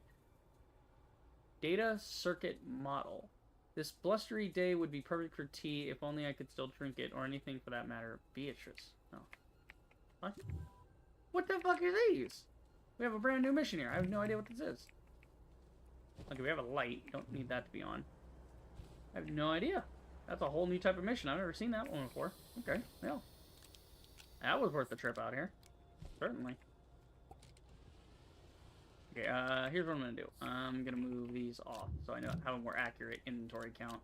Data circuit model. This blustery day would be perfect for tea if only I could still drink it, or anything for that matter. Beatrice. Oh. What? What the fuck are these? We have a brand new mission here. I have no idea what this is. Okay, we have a light. Don't need that to be on. I have no idea. That's a whole new type of mission. I've never seen that one before. Okay, yeah. That was worth the trip out here. Certainly. Okay, here's what I'm gonna do. I'm gonna move these off so I know have a more accurate inventory count.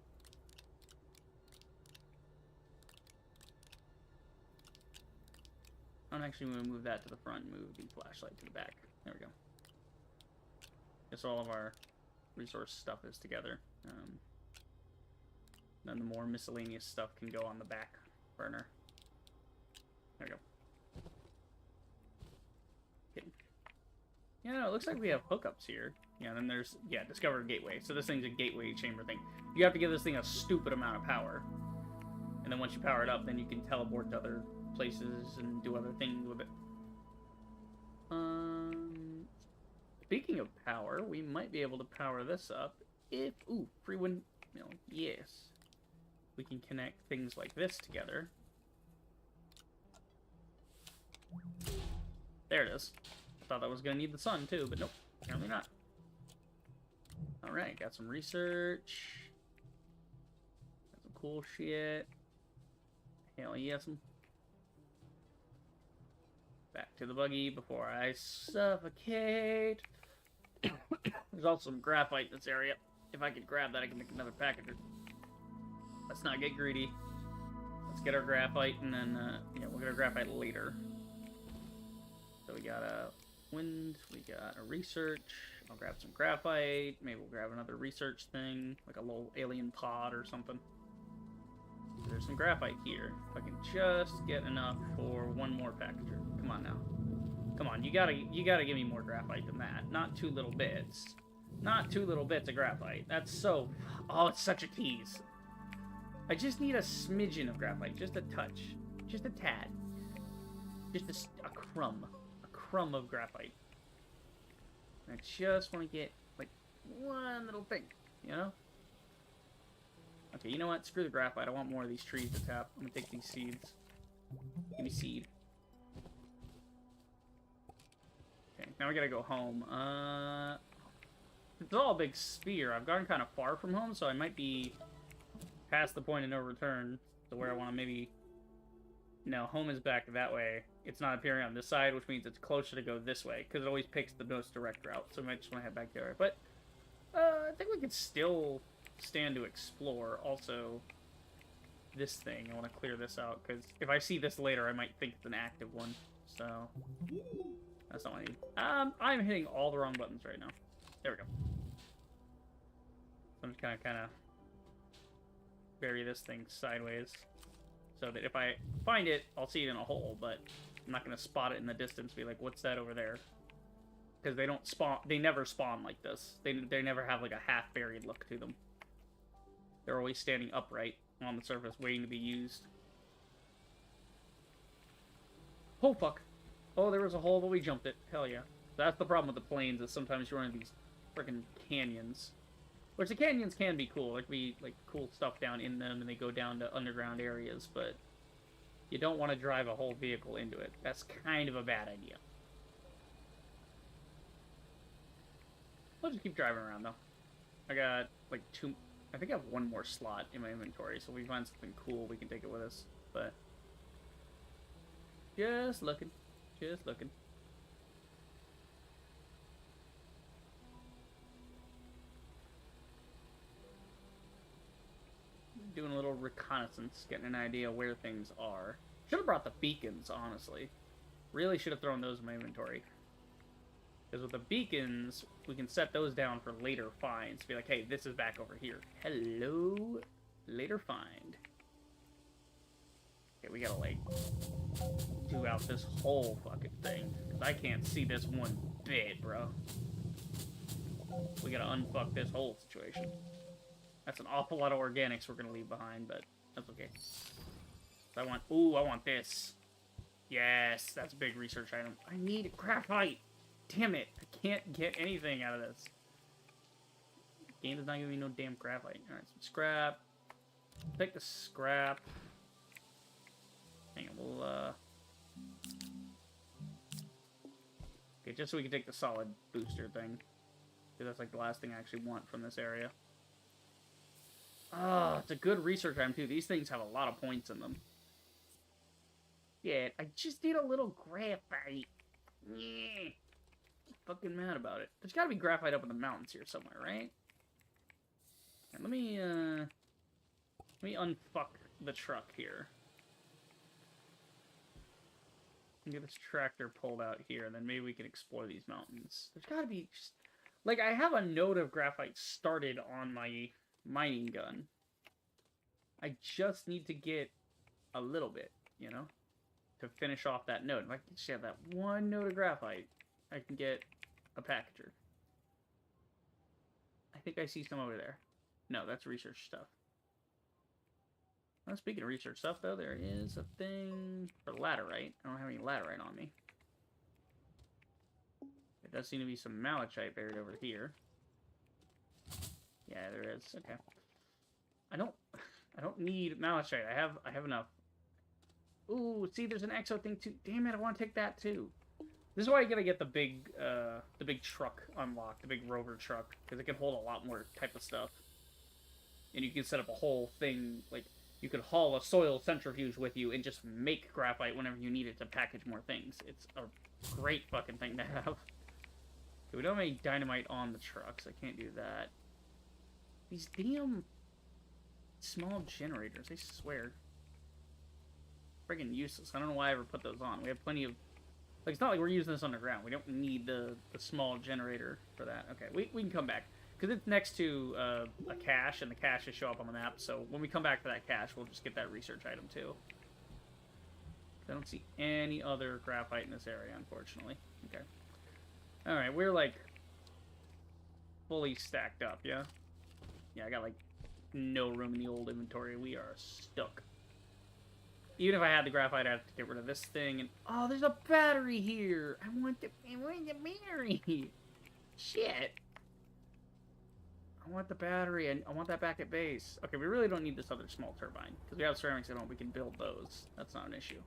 I'm actually gonna move that to the front and move the flashlight to the back. There we go. Just all of our resource stuff is together. Then the more miscellaneous stuff can go on the back burner. There we go. Kidding. Yeah, no, it looks like we have hookups here. Yeah, then there's, yeah, discover gateway. So this thing's a gateway chamber thing. You have to give this thing a stupid amount of power. And then once you power it up, then you can teleport to other places and do other things with it. Speaking of power, we might be able to power this up if, ooh, free wind, you know, yes. We can connect things like this together. There it is. I thought that was going to need the sun too, but nope, apparently not. Alright, got some research. Got some cool shit. Hell yes. Back to the buggy before I suffocate. There's also some graphite in this area. If I could grab that, I can make another packager. Let's not get greedy. Let's get our graphite, and then, yeah, we'll get our graphite later. So we got a wind, we got a research. I'll grab some graphite. Maybe we'll grab another research thing, like a little alien pod or something. There's some graphite here. If I can just get enough for one more packager. Come on now. Come on, you gotta give me more graphite than that. Not 2 little bits. Not 2 little bits of graphite. That's so... Oh, it's such a tease. I just need a smidgen of graphite. Just a touch. Just a tad. Just a crumb. A crumb of graphite. I just want to get, like, one little thing. You know? Okay, you know what? Screw the graphite. I want more of these trees to tap. I'm gonna take these seeds. Give me seed. Okay, now we gotta go home. It's all a big sphere. I've gone kind of far from home, so I might be past the point of no return to where I want to maybe... No, home is back that way. It's not appearing on this side, which means it's closer to go this way, because it always picks the most direct route, so I might just want to head back there. But, I think we could still stand to explore. Also, this thing, I want to clear this out, because if I see this later, I might think it's an active one, so... That's not what I need. I'm hitting all the wrong buttons right now. There we go. I'm just kind of bury this thing sideways, so that if I find it, I'll see it in a hole, but I'm not going to spot it in the distance, be like, what's that over there? Because they don't spawn, they never spawn like this. They never have like a half-buried look to them. They're always standing upright on the surface, waiting to be used. Oh, fuck. Oh, there was a hole, but we jumped it. Hell yeah. That's the problem with the plains, is sometimes you run into these freaking canyons. Which the canyons can be cool. There can be, like, cool stuff down in them, and they go down to underground areas, but you don't want to drive a whole vehicle into it. That's kind of a bad idea. I'll just keep driving around, though. I got, like, I think I have 1 more slot in my inventory, so if we find something cool, we can take it with us. But just looking. Just looking. Doing a little reconnaissance, getting an idea where things are. Should have brought the beacons, honestly. Really should have thrown those in my inventory. Because with the beacons, we can set those down for later finds. Be like, hey, this is back over here. Hello, later find. Okay, we gotta, like, do out this whole fucking thing. Because I can't see this one bit, bro. We gotta unfuck this whole situation. That's an awful lot of organics we're gonna leave behind, but that's okay. I want this. Yes, that's a big research item. I need graphite. Damn it. I can't get anything out of this. Game does not give me no damn graphite. Alright, some scrap. Take the scrap. Hang on, we'll, okay, just so we can take the solid booster thing. Because that's, like, the last thing I actually want from this area. Oh, it's a good research item, too. These things have a lot of points in them. Yeah, I just need a little graphite. Yeah. fucking mad about it. There's gotta be graphite up in the mountains here somewhere, right? And let me unfuck the truck here. And get this tractor pulled out here, and then maybe we can explore these mountains. There's gotta be just... Like, I have a node of graphite started on my mining gun. I just need to get a little bit, you know? To finish off that node. If I can just have that one node of graphite, I can get a packager. I think I see some over there. No, that's research stuff. Well, speaking of research stuff, though, there is a thing for laterite. I don't have any laterite on me. There does seem to be some malachite buried over here. Yeah, there is. Okay. I don't need malachite. I have enough. Ooh, see, there's an exo thing too. Damn it, I want to take that too. This is why you gotta get the big truck unlocked, the big rover truck, because it can hold a lot more type of stuff. And you can set up a whole thing, like, you could haul a soil centrifuge with you and just make graphite whenever you need it to package more things. It's a great fucking thing to have. Okay, we don't have any dynamite on the trucks. I can't do that. These damn small generators, I swear. Friggin' useless. I don't know why I ever put those on. We have plenty of... Like, it's not like we're using this underground. We don't need the small generator for that. Okay, we can come back. Because it's next to a cache, and the caches show up on the map. So when we come back for that cache, we'll just get that research item, too. I don't see any other graphite in this area, unfortunately. Okay. Alright, we're, like, fully stacked up, yeah? Yeah, I got, like, no room in the old inventory. We are stuck. Even if I had the graphite, I'd have to get rid of this thing. And oh, there's a battery here. I want the battery. Shit. I want the battery, and I want that back at base. Okay, we really don't need this other small turbine because we have ceramics at home. We can build those. That's not an issue.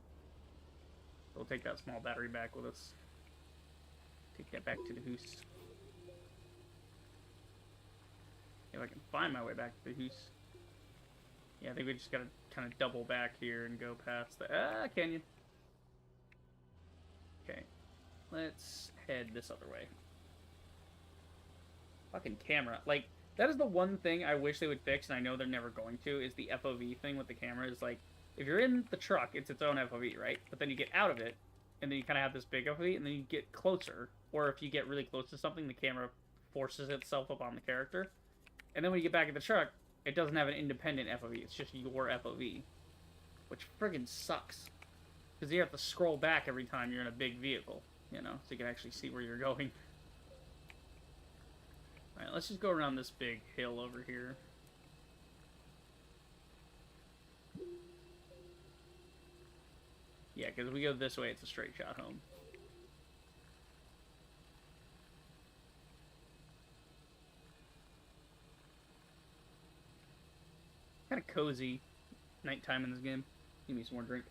We'll take that small battery back with us. Take that back to the house. If I can find my way back to the house. Yeah, I think we just gotta kind of double back here and go past the... canyon. Okay. Let's head this other way. Fucking camera. Like, that is the one thing I wish they would fix, and I know they're never going to, is the FOV thing with the camera. Is like, if you're in the truck, it's its own FOV, right? But then you get out of it, and then you kind of have this big FOV, and then you get closer. Or if you get really close to something, the camera forces itself up on the character. And then when you get back in the truck, it doesn't have an independent FOV. It's just your FOV. Which friggin' sucks. Because you have to scroll back every time you're in a big vehicle. You know, so you can actually see where you're going. Alright, let's just go around this big hill over here. Yeah, because if we go this way, it's a straight shot home. Kind of cozy nighttime in this game. Give me some more drink.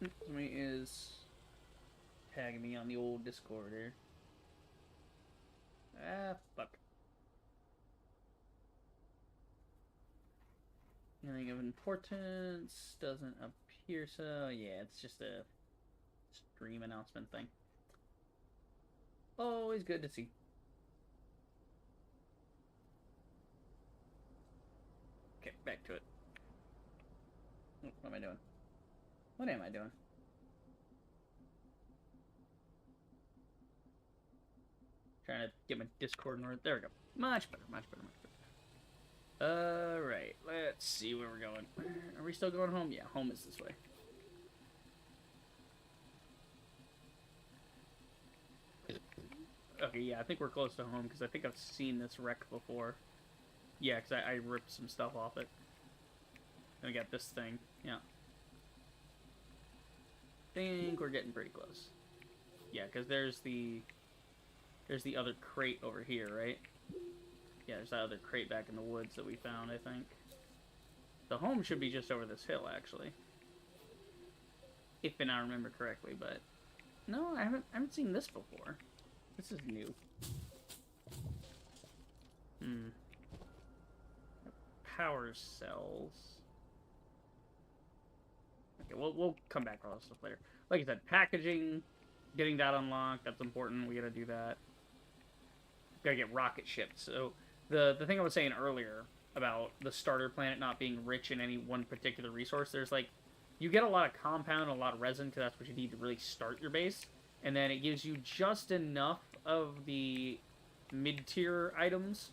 Okay. Somebody is tagging me on the old Discord here. Ah, fuck. Anything of importance doesn't appear so. Yeah, it's just a stream announcement thing. Always good to see. Okay, back to it. What am I doing? What am I doing? Trying to get my Discord in order. There we go. Much better, much better, much better. Alright, let's see where we're going. Are we still going home? Yeah, home is this way. Okay, yeah, I think we're close to home, because I think I've seen this wreck before. Yeah, because I ripped some stuff off it. And we got this thing, yeah. Think we're getting pretty close. Yeah, because there's the other crate over here, right? Yeah, there's that other crate back in the woods that we found, I think. The home should be just over this hill, actually. If I remember correctly, but... No, I haven't seen this before. This is new. Power cells. Okay, we'll come back to all this stuff later. Like I said, packaging, getting that unlocked, that's important. We gotta do that. Gotta get rocket shipped. So the thing I was saying earlier about the starter planet not being rich in any one particular resource, there's like, you get a lot of compound, a lot of resin, because that's what you need to really start your base. And then it gives you just enough of the mid-tier items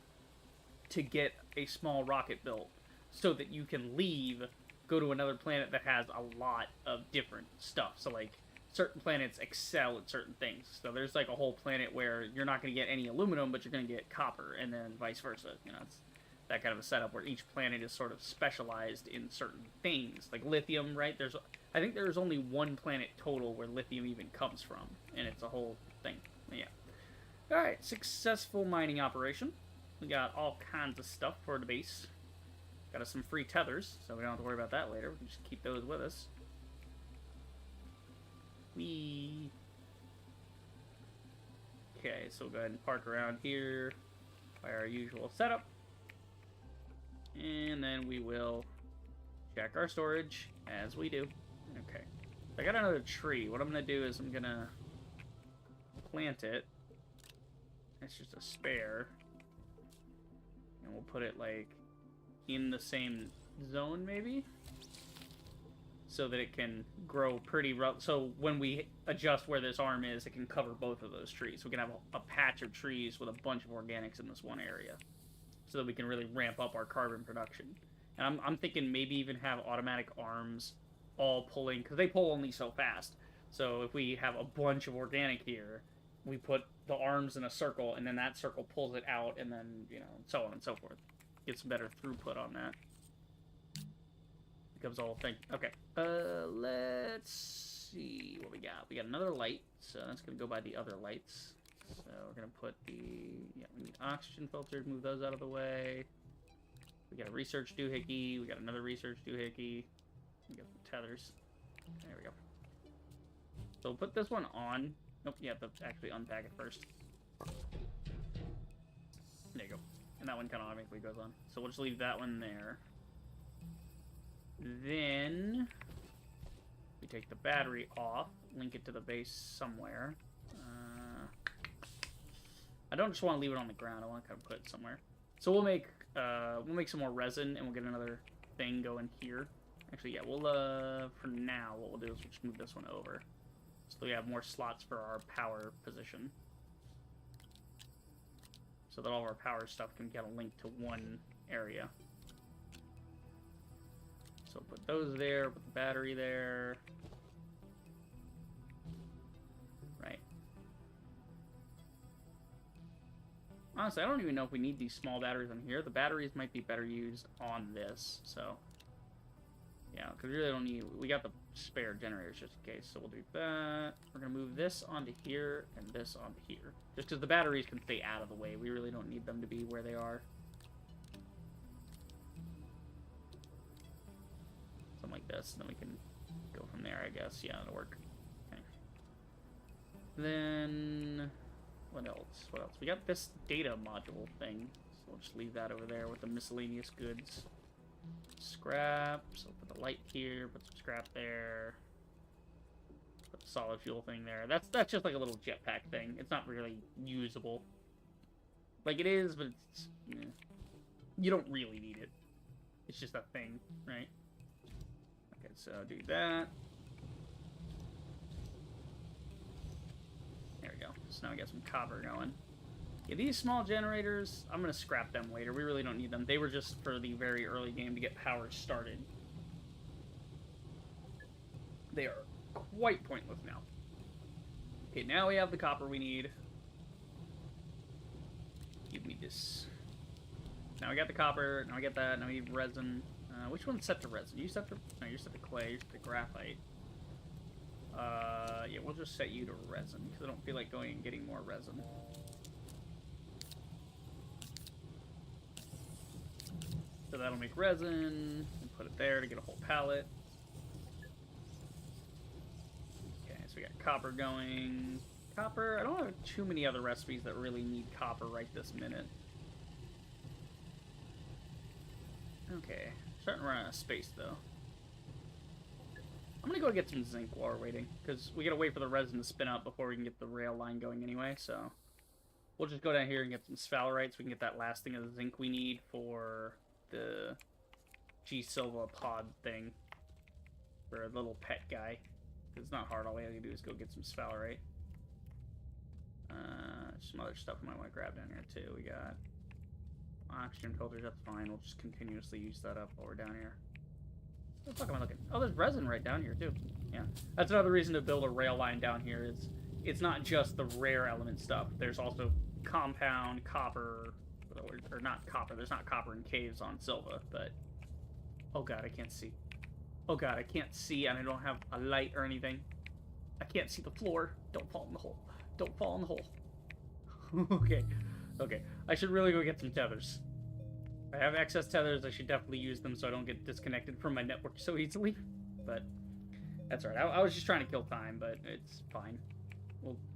to get a small rocket built so that you can leave, go to another planet that has a lot of different stuff. So, like, certain planets excel at certain things. So there's, like, a whole planet where you're not going to get any aluminum, but you're going to get copper, and then vice versa. You know, it's that kind of a setup where each planet is sort of specialized in certain things. Like lithium, right? I think there's only one planet total where lithium even comes from, and it's a whole thing. Yeah. Alright, successful mining operation. We got all kinds of stuff for the base. Got us some free tethers, so we don't have to worry about that later. We can just keep those with us. Whee! Okay, so we'll go ahead and park around here by our usual setup. And then we will check our storage, as we do. Okay. I got another tree. What I'm going to do is I'm going to plant it. It's just a spare. And we'll put it, like, in the same zone, maybe? So that it can grow pretty rough. So when we adjust where this arm is, it can cover both of those trees. We can have a patch of trees with a bunch of organics in this one area, so that we can really ramp up our carbon production. And I'm thinking maybe even have automatic arms all pulling, because they pull only so fast. So if we have a bunch of organic here, we put the arms in a circle, and then that circle pulls it out, and then, you know, so on and so forth. Get some better throughput on that. Becomes a whole thing. Okay, let's see what we got. We got another light, so that's going to go by the other lights. So we're going to put we need oxygen filters, move those out of the way. We got a research doohickey, we got another research doohickey. We got some tethers. There we go. So we'll put this one on. Nope, you have to actually unpack it first. There you go. And that one kind of automatically goes on. So we'll just leave that one there. Then we take the battery off, link it to the base somewhere. I don't just want to leave it on the ground. I want to kind of put it somewhere. So we'll make some more resin, and we'll get another thing going here. Actually, yeah, we'll for now what we'll do is we'll just move this one over, so we have more slots for our power position, so that all of our power stuff can get a link to one area. So put those there, put the battery there. Right. Honestly, I don't even know if we need these small batteries on here. The batteries might be better used on this, so yeah, because we really don't need... We got the spare generators just in case, so we'll do that. We're going to move this onto here and this onto here, just because the batteries can stay out of the way. We really don't need them to be where they are. Something like this, and then we can go from there, I guess. Yeah, it'll work. Okay. Then... What else? What else? We got this data module thing, so we'll just leave that over there with the miscellaneous goods. Scrap, so put the light here, put some scrap there. Put the solid fuel thing there. That's just like a little jetpack thing. It's not really usable. Like, it is, but it's... You don't really need it. It's just a thing, right? Okay, so do that. There we go. So now we got some copper going. Yeah, these small generators, I'm going to scrap them later. We really don't need them. They were just for the very early game to get power started. They are quite pointless now. Okay, now we have the copper we need. Give me this. Now we got the copper. Now we get that. Now we need resin. Which one's set to resin? You set to... No, you're set to clay. You're set to graphite. Yeah, we'll just set you to resin, because I don't feel like going and getting more resin. So that'll make resin, and put it there to get a whole pallet. Okay, so we got copper going. Copper, I don't have too many other recipes that really need copper right this minute. Okay, starting to run out of space though. I'm gonna go get some zinc while we're waiting, because we gotta wait for the resin to spin up before we can get the rail line going anyway, so... We'll just go down here and get some sphalerite so we can get that last thing of the zinc we need for the G Silva pod thing. For a little pet guy. It's not hard, all we have to do is go get some sphalerite. Some other stuff we might want to grab down here too. We got oxygen filters, that's fine. We'll just continuously use that up while we're down here. Where the fuck am I looking? Oh, there's resin right down here too. Yeah. That's another reason to build a rail line down here is it's not just the rare element stuff. There's also compound, copper, or not copper. There's not copper in caves on Silva, but... Oh god, I can't see. Oh god, I can't see, and I don't have a light or anything. I can't see the floor. Don't fall in the hole. Don't fall in the hole. Okay. Okay. I should really go get some tethers. I have excess tethers. I should definitely use them so I don't get disconnected from my network so easily. But that's alright. I was just trying to kill time, but it's fine.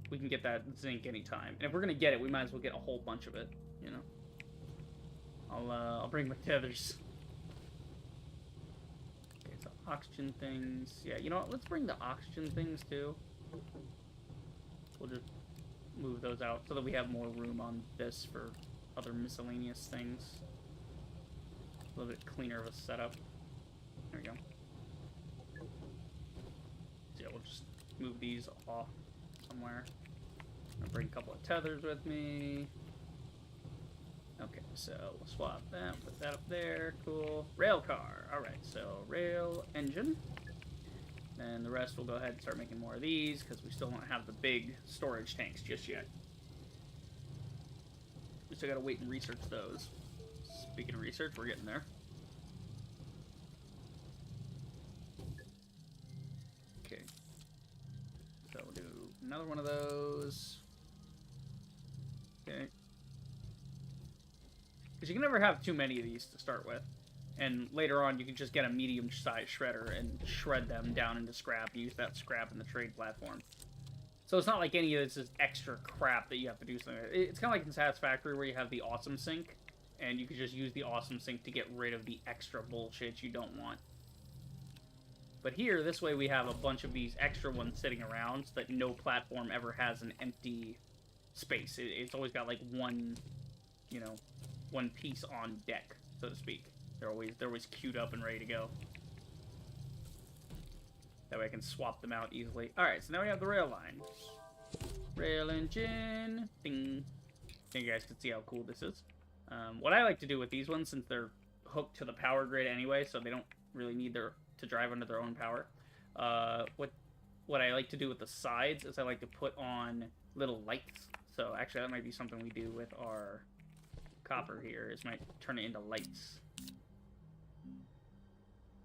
We can get that zinc anytime. And if we're going to get it, we might as well get a whole bunch of it, you know. I'll bring my tethers. Okay, so oxygen things. Yeah, you know what? Let's bring the oxygen things, too. We'll just move those out so that we have more room on this for other miscellaneous things. A little bit cleaner of a setup. There we go. So yeah, we'll just move these off somewhere. I'll bring a couple of tethers with me. Okay, so we'll swap that, put that up there. Cool. Rail car. Alright, so rail engine. And the rest we'll go ahead and start making more of these because we still don't have the big storage tanks just yet. We still gotta wait and research those. Speaking of research, we're getting there. Okay. So we'll do another one of those. Okay. Because you can never have too many of these to start with. And later on, you can just get a medium-sized shredder and shred them down into scrap. Use that scrap in the trade platform. So it's not like any of this is extra crap that you have to do something. It's kind of like in Satisfactory where you have the awesome sink. And you can just use the awesome sink to get rid of the extra bullshit you don't want. But here, this way we have a bunch of these extra ones sitting around so that no platform ever has an empty space. It's always got like one, you know, one piece on deck, so to speak. They're always queued up and ready to go. That way I can swap them out easily. Alright, so now we have the rail line. Rail engine. Ding. I think you guys can see how cool this is. What I like to do with these ones, since they're hooked to the power grid anyway, so they don't really need to drive under their own power. What I like to do with the sides is I like to put on little lights. So actually that might be something we do with our copper here, is might turn it into lights.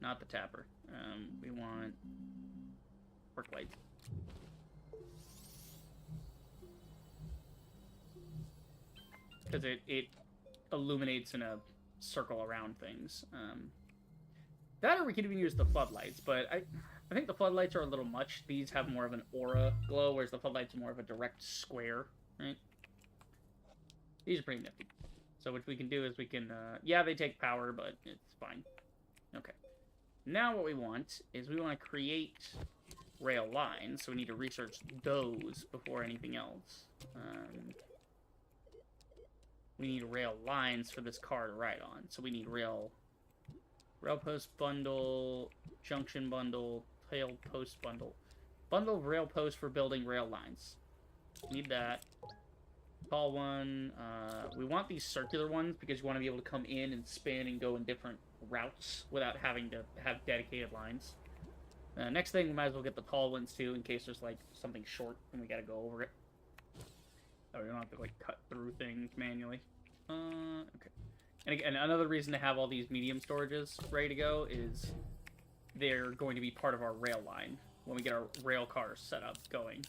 Not the tapper. We want work lights. Because it illuminates in a circle around things. That or we could even use the floodlights, but I think the floodlights are a little much. These have more of an aura glow, whereas the floodlights are more of a direct square, right? These are pretty nifty. So what we can do is we can, yeah, they take power, but it's fine. Okay. Now what we want is we want to create rail lines, so we need to research those before anything else. We need rail lines for this car to ride on. So we need rail post bundle, junction bundle, tail post bundle. Bundle of rail posts for building rail lines. Need that. Tall one. We want these circular ones because you want to be able to come in and spin and go in different routes without having to have dedicated lines. Next thing, we might as well get the tall ones too, in case there's like something short and we gotta go over it. So we don't have to like cut through things manually. Okay. And again, another reason to have all these medium storages ready to go is they're going to be part of our rail line when we get our rail cars set up going.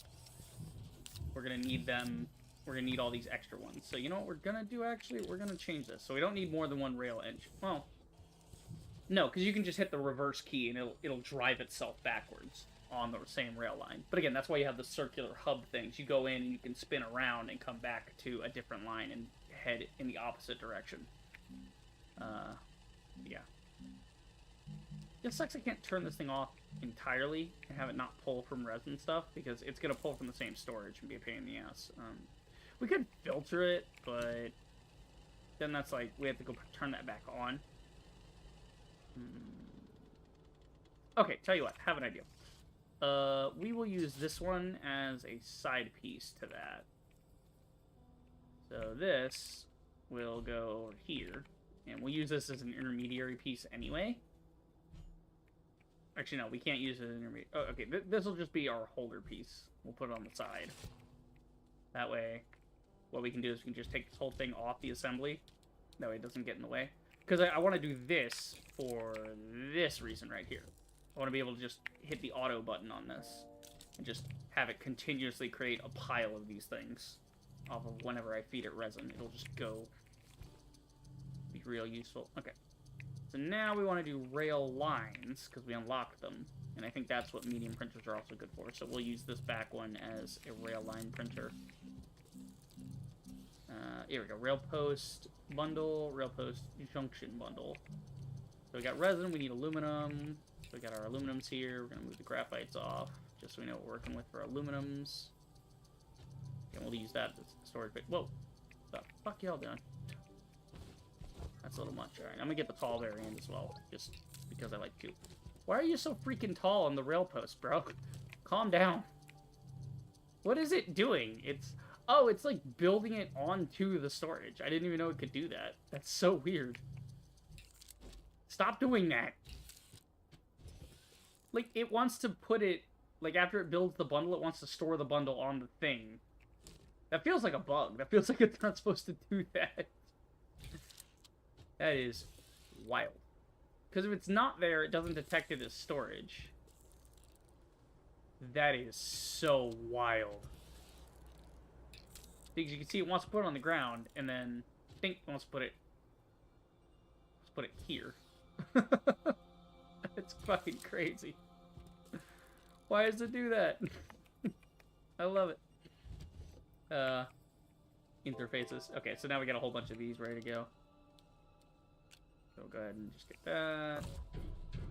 We're gonna need them. We're gonna need all these extra ones. So you know what we're gonna do actually? We're gonna change this. So we don't need more than one rail engine. Well, no, because you can just hit the reverse key and it'll drive itself backwards on the same rail line. But again, that's why you have the circular hub things. You go in and you can spin around and come back to a different line and head in the opposite direction. Yeah. It sucks I can't turn this thing off entirely and have it not pull from resin stuff, because it's going to pull from the same storage and be a pain in the ass. We could filter it, but then that's like, we have to go turn that back on. Okay, tell you what, have an idea. We will use this one as a side piece to that. So this will go over here, and we'll use this as an intermediary piece anyway. Actually, no, we can't use it as an intermediate. Oh, okay, this will just be our holder piece. We'll put it on the side. That way, what we can do is we can just take this whole thing off the assembly. That way it doesn't get in the way. Because I want to do this for this reason right here. I want to be able to just hit the auto button on this and just have it continuously create a pile of these things off of whenever I feed it resin. It'll just go. Be real useful. Okay. So now we want to do rail lines, because we unlocked them. And I think that's what medium printers are also good for. So we'll use this back one as a rail line printer. Here we go. Rail post bundle, rail post junction bundle. So we got resin, we need aluminum. So we got our aluminums here. We're going to move the graphites off, just so we know what we're working with for aluminums. And we'll use that as storage. Whoa! What the fuck y'all doing? That's a little much. Alright, I'm gonna get the tall variant as well, just because I like to. Why are you so freaking tall on the rail post, bro? Calm down. What is it doing? Oh, it's like building it onto the storage. I didn't even know it could do that. That's so weird. Stop doing that. Like, it wants to put it, like, after it builds the bundle, it wants to store the bundle on the thing. That feels like a bug. That feels like it's not supposed to do that. That is wild. Because if it's not there, it doesn't detect it as storage. That is so wild. Because you can see it wants to put it on the ground, and then I think it wants to put it... Let's put it here. It's fucking crazy. Why does it do that? I love it. Interfaces. Okay, so now we got a whole bunch of these ready to go. So we'll go ahead and just get that.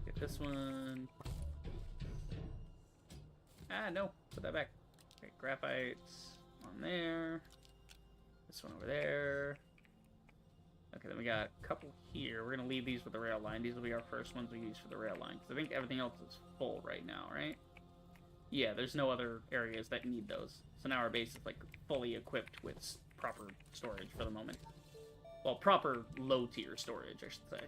Get this one. Ah, no. Put that back. Okay, graphites on there. This one over there. Okay, then we got a couple here. We're going to leave these with the rail line. These will be our first ones we use for the rail line. Because I think everything else is full right now, right? Yeah, there's no other areas that need those. So now our base is, like, fully equipped with proper storage for the moment. Well, proper low-tier storage, I should say.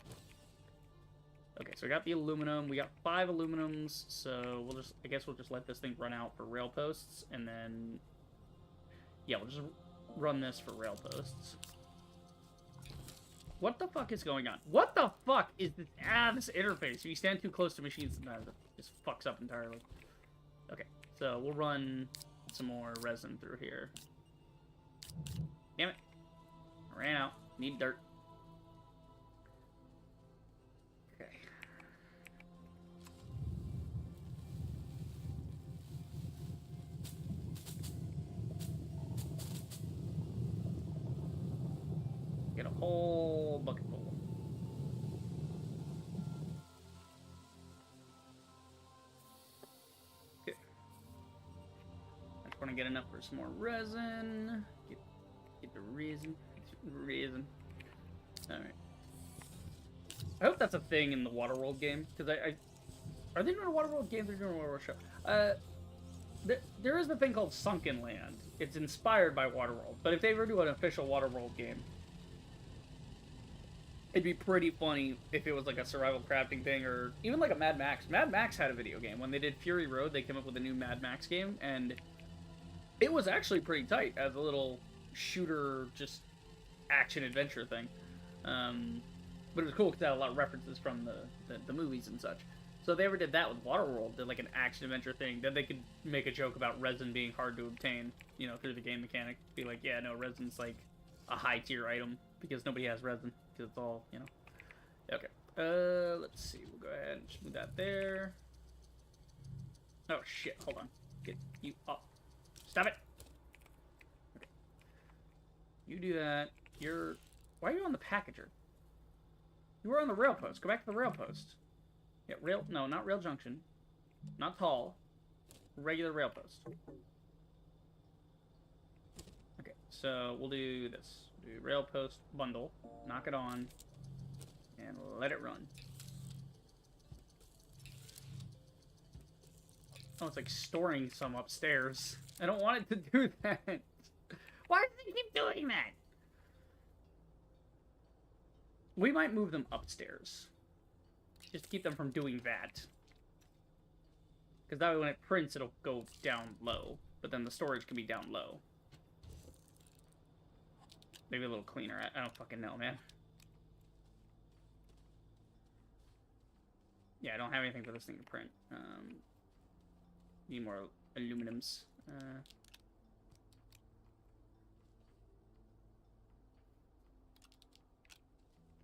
Okay, so we got the aluminum. We got 5 aluminums, so we'll just... I guess we'll just let this thing run out for rail posts, and then... Yeah, we'll just run this for rail posts. What the fuck is going on? What the fuck is this? This interface. If you stand too close to machines, sometimes it just fucks up entirely. Okay, so we'll run some more resin through here. Damn it. I ran out. Need dirt. Okay. Get a whole bucket full. Okay. I just want to get enough for some more resin. Get the resin. Resin. Alright. I hope that's a thing in the Waterworld game, because are they doing a Waterworld game? They're doing a Waterworld show. There is the thing called Sunken Land. It's inspired by Waterworld, but if they ever do an official Waterworld game, it'd be pretty funny if it was like a survival crafting thing, or even like a Mad Max. Mad Max had a video game. When they did Fury Road, they came up with a new Mad Max game, and it was actually pretty tight as a little shooter, just action-adventure thing. But it was cool because it had a lot of references from the movies and such. So they ever did that with Waterworld, did like an action-adventure thing, then they could make a joke about resin being hard to obtain, you know, through the game mechanic. Be like, yeah, no, resin's like a high-tier item because nobody has resin, because it's all, you know. Okay, let's see, we'll go ahead and just move that there. Oh, shit, hold on. Get you up. Stop it! Okay. You do that. Why are you on the packager? You were on the rail post. Go back to the rail post. Yeah, rail, no, not rail junction. Not tall. Regular rail post. Okay, so we'll do this. Do rail post bundle. Knock it on. And let it run. Oh, it's like storing some upstairs. I don't want it to do that. Why do they keep doing that? We might move them upstairs. Just to keep them from doing that. Because that way when it prints, it'll go down low. But then the storage can be down low. Maybe a little cleaner. I don't fucking know, man. Yeah, I don't have anything for this thing to print. Need more aluminums.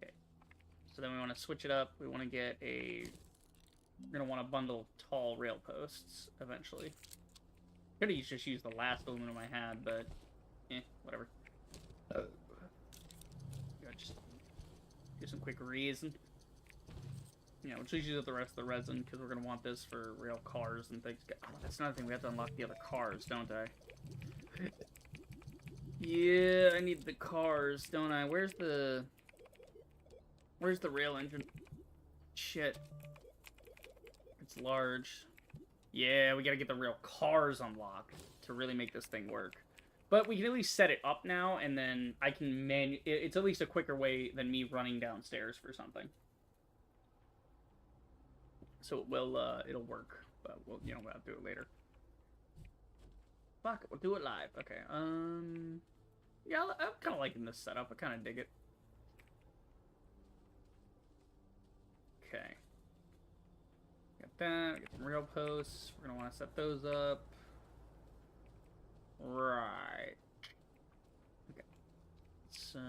Okay. So then we want to switch it up. We want to get a... We're going to want to bundle tall rail posts eventually. Could have just used the last aluminum I had, but... whatever. Just do some quick resin. Yeah, we'll just use up the rest of the resin, because we're going to want this for rail cars and things. Oh, that's another thing. We have to unlock the other cars, don't I? Yeah, I need the cars, don't I? Where's the rail engine? Shit. It's large. Yeah, we got to get the rail cars unlocked to really make this thing work. But we can at least set it up now, and then I can it's at least a quicker way than me running downstairs for something. So it will, it'll work, but we'll, we'll have to do it later. Fuck it, we'll do it live. Okay, yeah, I'm kind of liking this setup. I kind of dig it. Okay. Got that, get some rail posts. We're gonna want to set those up. Right. Okay. So...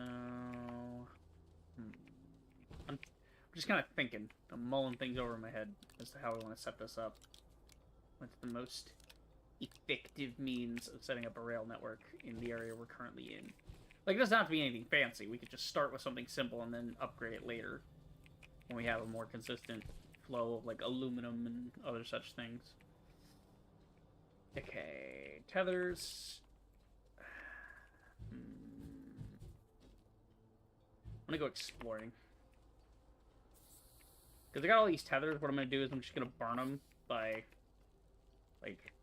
I'm just kind of thinking. I'm mulling things over in my head as to how I want to set this up. What's the most effective means of setting up a rail network in the area we're currently in? Like, it doesn't have to be anything fancy. We could just start with something simple and then upgrade it later. When we have a more consistent flow of, like, aluminum and other such things. Okay, tethers. I'm gonna go exploring. Because I got all these tethers, what I'm gonna do is I'm just gonna burn them by, like,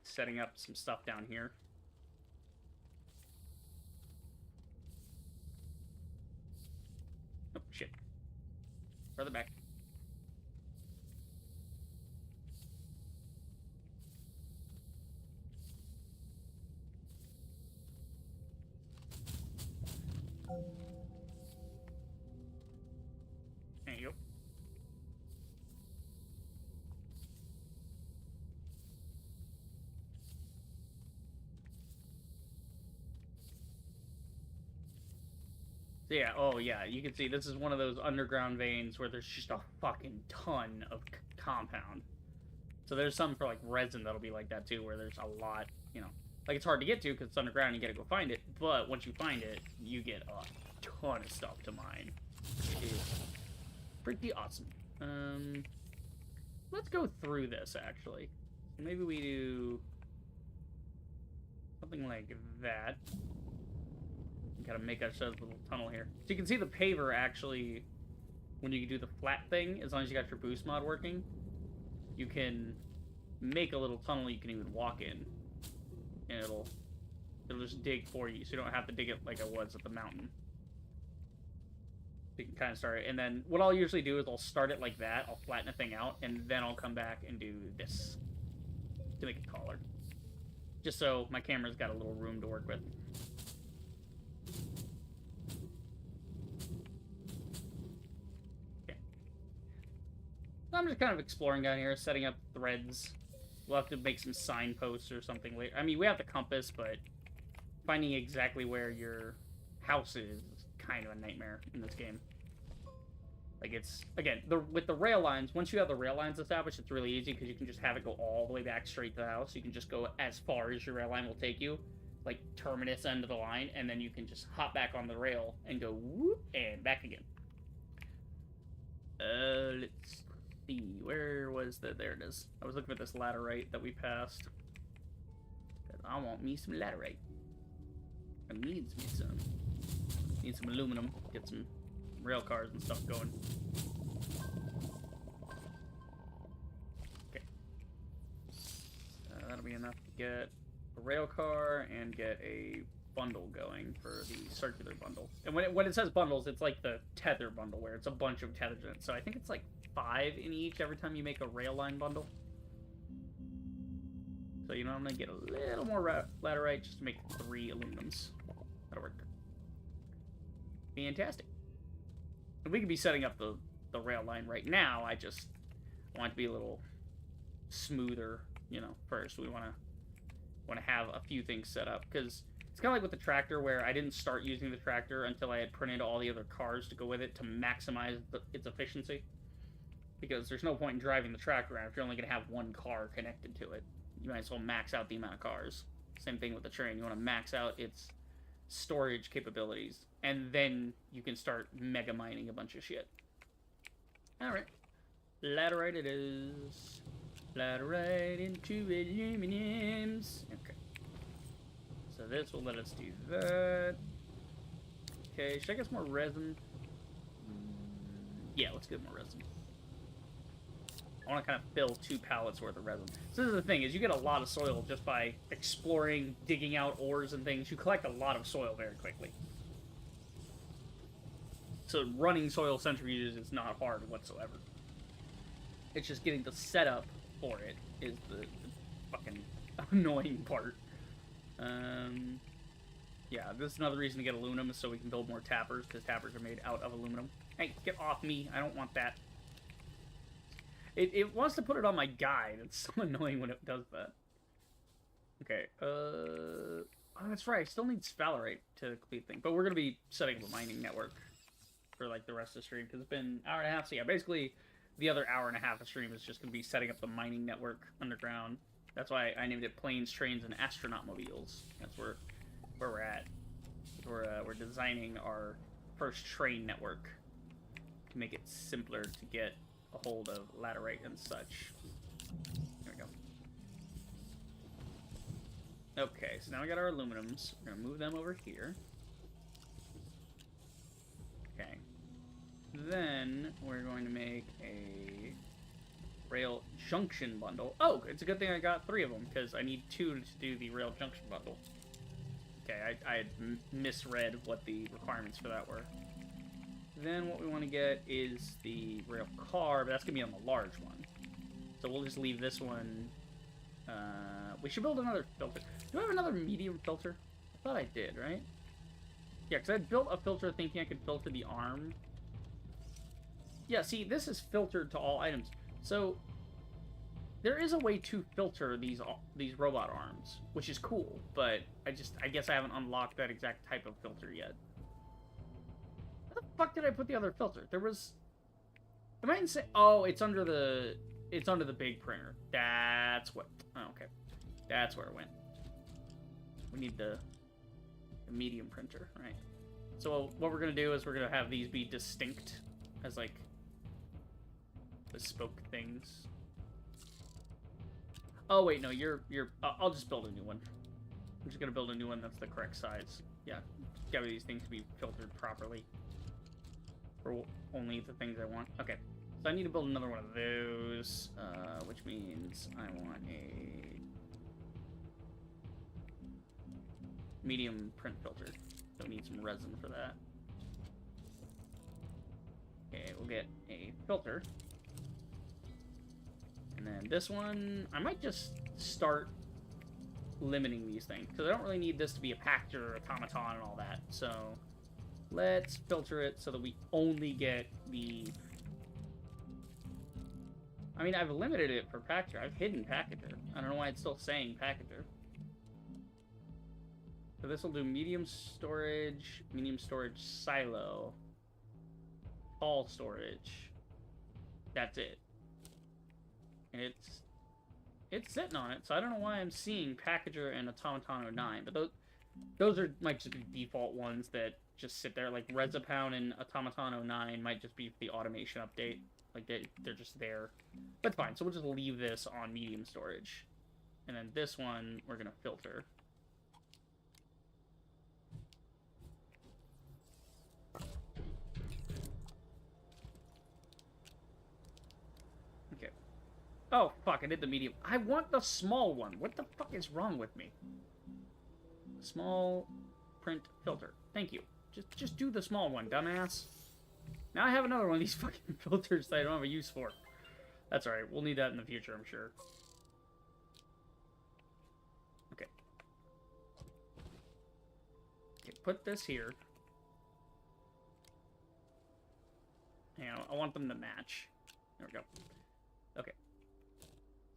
setting up some stuff down here. Oh, shit. Further back. There you go. So yeah, oh yeah, you can see this is one of those underground veins where there's just a fucking ton of compound. So there's some for like resin that'll be like that too, where there's a lot, like it's hard to get to because it's underground and you gotta go find it, but once you find it, you get a ton of stuff to mine. It is pretty awesome. Let's go through this actually. Maybe we do something like that. Gotta make ourselves a little tunnel here. So you can see the paver actually, when you do the flat thing, as long as you got your boost mod working, you can make a little tunnel you can even walk in. And it'll just dig for you, so you don't have to dig it like I was at the mountain. You can kind of start it, and then what I'll usually do is I'll start it like that, I'll flatten the thing out, and then I'll come back and do this to make it taller. Just so my camera's got a little room to work with. I'm just kind of exploring down here, setting up threads. We'll have to make some signposts or something later. I mean, we have the compass, but finding exactly where your house is kind of a nightmare in this game. Like, it's, again, with the rail lines, once you have the rail lines established, it's really easy because you can just have it go all the way back straight to the house. You can just go as far as your rail line will take you, like terminus end of the line, and then you can just hop back on the rail and go whoop, and back again. Let's see. Where was the... There it is. I was looking at this laterite that we passed. I want me some laterite. I needs me some. Need some aluminum. Get some rail cars and stuff going. Okay. That'll be enough to get a rail car and get a bundle going for the circular bundle. And when it says bundles, it's like the tether bundle where it's a bunch of tethers in it. So I think it's like 5 in each every time you make a rail line bundle. So you know I'm gonna get a little more laterite just to make 3 aluminums. That'll work. Fantastic. And we could be setting up the rail line right now. I just want it to be a little smoother, you know, first. We want to have a few things set up, because it's kind of like with the tractor, where I didn't start using the tractor until I had printed all the other cars to go with it to maximize its efficiency. Because there's no point in driving the tractor around if you're only going to have one car connected to it. You might as well max out the amount of cars. Same thing with the train. You want to max out its storage capabilities, and then you can start mega mining a bunch of shit. Alright. Laterite it is. Laterite into aluminums. Okay. So this will let us do that. Okay, should I get some more resin? Yeah, let's get more resin. I want to kind of fill 2 pallets worth of resin. So this is the thing, is you get a lot of soil just by exploring, digging out ores and things. You collect a lot of soil very quickly. So running soil centrifuges is not hard whatsoever. It's just getting the setup for it is the fucking annoying part. Yeah, this is another reason to get aluminum, is so we can build more tappers, because tappers are made out of aluminum. Hey, get off me. I don't want that. It wants to put it on my guide. It's so annoying when it does that. Okay, oh, that's right. I still need sphalerite to complete thing. But we're going to be setting up a mining network for, like, the rest of the stream, because it's been an hour and a half. So, yeah, basically, the other hour and a half of stream is just going to be setting up the mining network underground. That's why I named it Planes, Trains, and Astronautmobiles. That's where we're at. We're designing our first train network to make it simpler to get a hold of laterite and such. There we go. Okay, so now we got our aluminums. We're gonna move them over here. Okay. Then we're going to make a rail junction bundle. Oh, it's a good thing I got 3 of them, because I need 2 to do the rail junction bundle. Okay, I had misread what the requirements for that were. Then what we want to get is the rail car, but that's going to be on the large one. So we'll just leave this one. We should build another filter. Do I have another medium filter? I thought I did, right? Yeah, because I built a filter thinking I could filter the arm. Yeah, see, this is filtered to all items. So there is a way to filter these robot arms, which is cool, but I guess I haven't unlocked that exact type of filter yet. Where the fuck did I put the other filter? There was... Am I insane? Oh, it's under the big printer. That's what... Oh, okay. That's where it went. We need the medium printer, right? So what we're going to do is we're going to have these be distinct as, like, bespoke things. Oh, wait, no, you're... I'll just build a new one. I'm just going to build a new one that's the correct size. Yeah, gather these things to be filtered properly. For only the things I want. Okay, so I need to build another one of those, which means I want a medium print filter. So we need some resin for that. Okay, we'll get a filter. And then this one, I might just start limiting these things, because I don't really need this to be a pactor, automaton, and all that. So let's filter it so that we only get the... I mean, I've limited it for pactor. I've hidden packager. I don't know why it's still saying packager. So this will do medium storage silo, tall storage. That's it. And it's sitting on it, so I don't know why I'm seeing packager and automaton 09, but those, Those might just be default ones that just sit there, like Rezipound and Automaton 09 might just be the automation update. Like, they're just there. That's fine, so we'll just leave this on medium storage. And then this one, we're going to filter. Okay. Oh, fuck, I did the medium. I want the small one. What the fuck is wrong with me? Small print filter. Thank you. Just do the small one, dumbass. Now I have another one of these fucking filters that I don't have a use for. That's alright. We'll need that in the future, I'm sure. Okay. Okay, put this here. Hang on, I want them to match. There we go. Okay.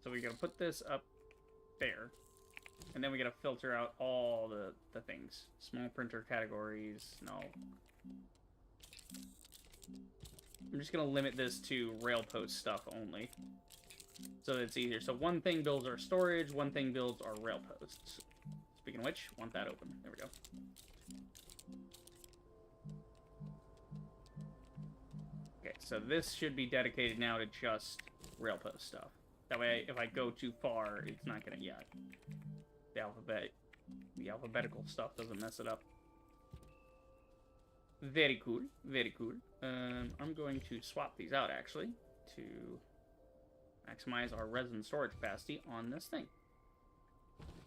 So we gotta put this up there. And then we gotta filter out all the things. Small printer categories, no. I'm just gonna limit this to railpost stuff only. So that it's easier. So one thing builds our storage, one thing builds our railposts. Speaking of which, want that open. There we go. Okay, so this should be dedicated now to just railpost stuff. That way, if I go too far, it's not gonna, yeah. The alphabetical stuff doesn't mess it up. Very cool, very cool. I'm going to swap these out, actually, to maximize our resin storage capacity on this thing.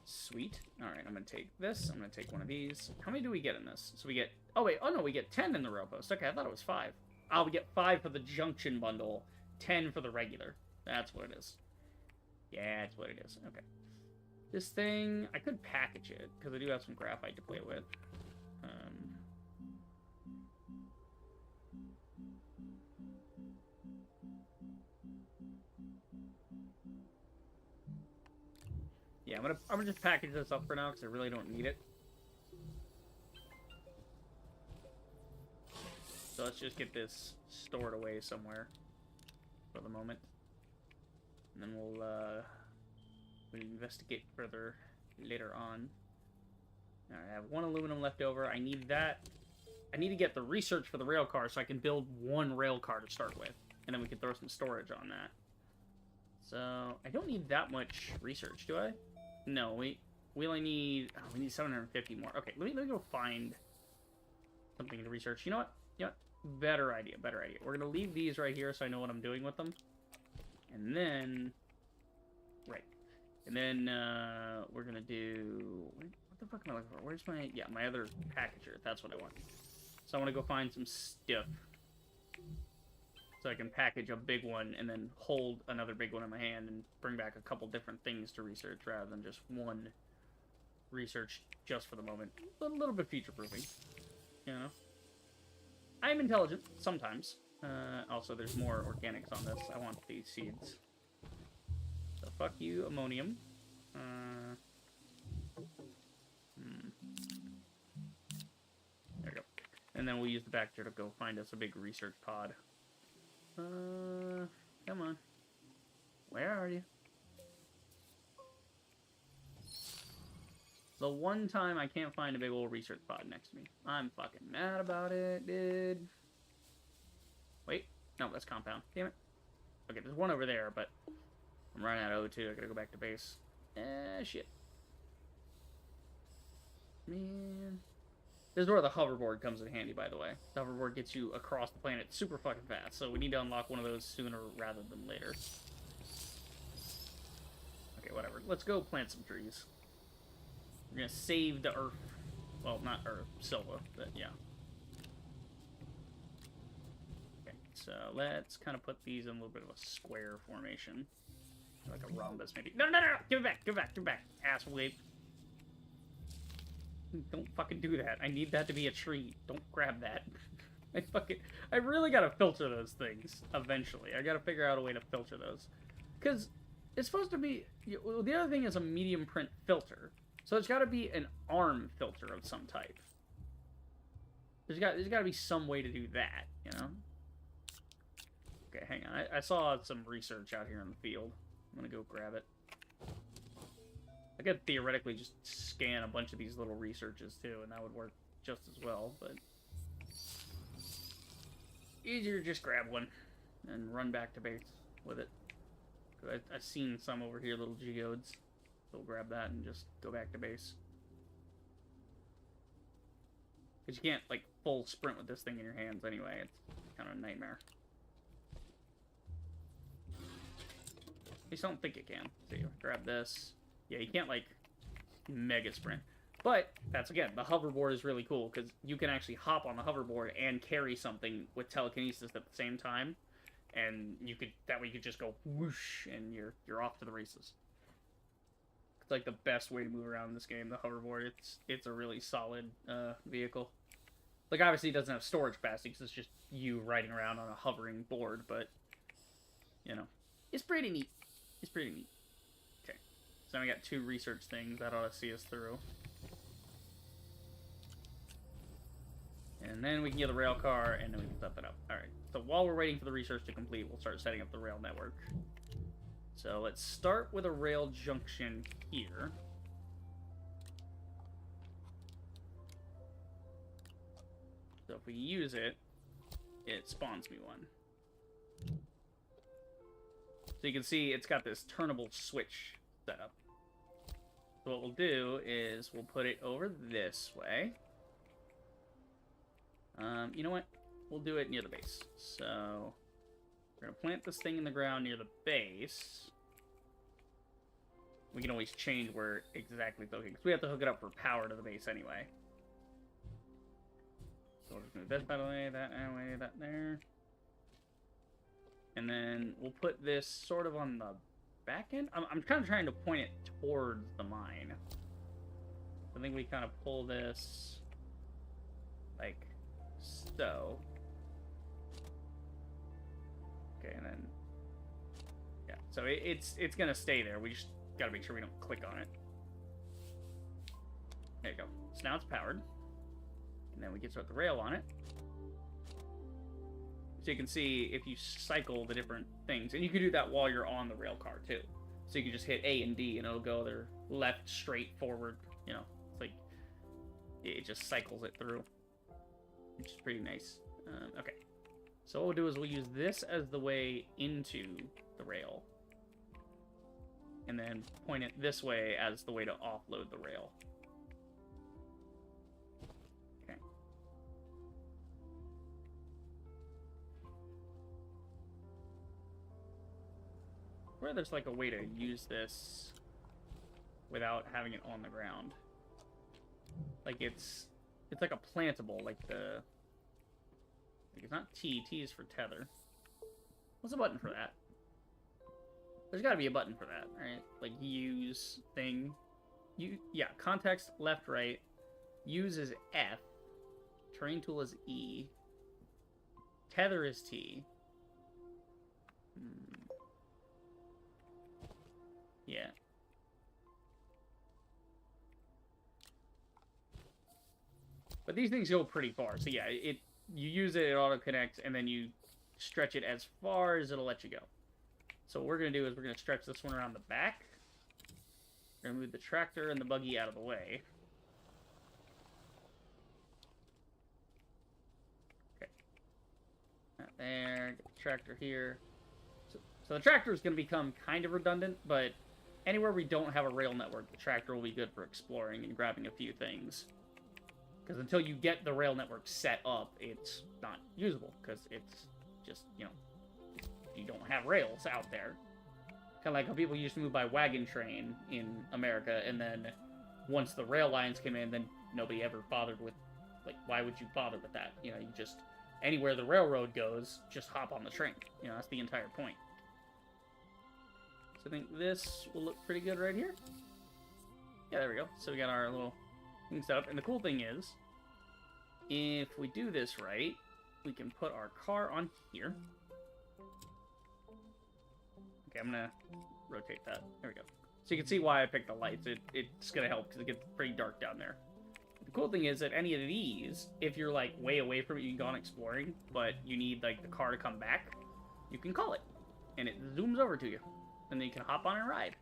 Sweet. Alright, I'm going to take this. I'm going to take one of these. How many do we get in this? So we get... Oh, wait. Oh, no, we get 10 in the railpost. Okay, I thought it was 5. Oh, we get 5 for the junction bundle, 10 for the regular. That's what it is. Yeah, that's what it is. Okay. This thing, I could package it, because I do have some graphite to play with. Yeah, I'm gonna just package this up for now, because I really don't need it. So let's just get this stored away somewhere for the moment. And then we'll investigate further later on. Alright, I have 1 aluminum left over. I need that. I need to get the research for the rail car so I can build 1 rail car to start with. And then we can throw some storage on that. So, I don't need that much research, do I? No, we only need... Oh, we need 750 more. Okay, let me go find something to research. You know what? Better idea, better idea. We're going to leave these right here so I know what I'm doing with them. And then... Right. And then, we're going to do... What the fuck am I looking for? Where's my... Yeah, my other packager. That's what I want. So I want to go find some stuff. So I can package a big one and then hold another big one in my hand and bring back a couple different things to research rather than just one research just for the moment. A little bit future-proofing, you know? I'm intelligent, sometimes. Also, there's more organics on this. I want these seeds. So fuck you, ammonium. There we go. And then we'll use the Bacter to go find us a big research pod. Come on. Where are you? The one time I can't find a big old research pod next to me. I'm fucking mad about it, dude. Wait. No, that's compound. Damn it. Okay, there's one over there, but I'm running out of O2. I gotta go back to base. Shit. Man. This is where the hoverboard comes in handy, by the way. The hoverboard gets you across the planet super fucking fast, so we need to unlock one of those sooner rather than later. Okay, whatever. Let's go plant some trees. We're gonna save the Earth. Well, not Earth, Silva, but yeah. Okay, so let's kind of put these in a little bit of a square formation. Like a rhombus, maybe. No! Give it back! Give it back! Give it back! Asshole. Don't fucking do that. I need that to be a tree. Don't grab that. I really gotta filter those things eventually. I gotta figure out a way to filter those. Because it's supposed to be... Well, the other thing is a medium print filter. So it's gotta be an ARM filter of some type. There's gotta be some way to do that, you know? Okay, hang on. I saw some research out here in the field. I'm gonna go grab it. I could theoretically just scan a bunch of these little researches too, and that would work just as well, but easier to just grab one and run back to base with it. I've seen some over here, little geodes. So we'll grab that and just go back to base. Because you can't, like, full sprint with this thing in your hands anyway. It's kind of a nightmare. I just don't think it can. So you grab this. Yeah, you can't, like, mega sprint. But, that's, again, the hoverboard is really cool, because you can actually hop on the hoverboard and carry something with telekinesis at the same time. And you could, that way you could just go whoosh, and you're off to the races. It's like the best way to move around in this game, the hoverboard. It's a really solid vehicle. Like, obviously it doesn't have storage capacity, because it's just you riding around on a hovering board, but, you know, it's pretty neat. It's pretty neat. Okay, so now we got 2 research things. That ought to see us through. And then we can get the rail car, and then we can set that up. Alright, so while we're waiting for the research to complete, we'll start setting up the rail network. So let's start with a rail junction here. So if we use it, it spawns me one. So you can see it's got this turnable switch set up. So what we'll do is we'll put it over this way. You know what? We'll do it near the base. So we're going to plant this thing in the ground near the base. We can always change where exactly it's located, because we have to hook it up for power to the base anyway. So we'll just move this that way, that there. And then we'll put this sort of on the back end. I'm kind of trying to point it towards the mine. I think we kind of pull this like so. Okay, and then yeah, so it's gonna stay there. We just gotta make sure we don't click on it. There you go. So now it's powered, and then we can start the rail on it. So you can see if you cycle the different things, and you can do that while you're on the rail car too. So you can just hit A and D, and it'll go there left, straight, forward. You know, it's like it just cycles it through, which is pretty nice. Okay, so what we'll do is we'll use this as the way into the rail, and then point it this way as the way to offload the rail. Okay. Where there's like a way to use this without having it on the ground. Like it's like a plantable, like the... It's not T. T is for tether. What's the button for that? There's got to be a button for that, right? Like use thing. Yeah, context left, right. Use is F. Terrain tool is E. Tether is T. Yeah. But these things go pretty far. So yeah, you use it auto connects, and then you stretch it as far as it'll let you go. So what we're going to do is we're going to stretch this one around the back. We're going to move the tractor and the buggy out of the way. Okay. Not there. Get the tractor here. So the tractor is going to become kind of redundant, but anywhere we don't have a rail network, the tractor will be good for exploring and grabbing a few things. Because until you get the rail network set up, it's not usable. Because it's just, you know, you don't have rails out there. Kind of like how people used to move by wagon train in America, and then once the rail lines came in, then nobody ever bothered with, like, why would you bother with that? You know, you just, anywhere the railroad goes, just hop on the train. You know, that's the entire point. So I think this will look pretty good right here. Yeah, there we go. So we got our little thing set up. And the cool thing is, if we do this right, we can put our car on here. Okay, I'm gonna rotate that. There we go. So you can see why I picked the lights. It's gonna help because it gets pretty dark down there. The cool thing is that any of these, if you're like way away from it, you can go on exploring, but you need like the car to come back, you can call it, and it zooms over to you, and then you can hop on and ride,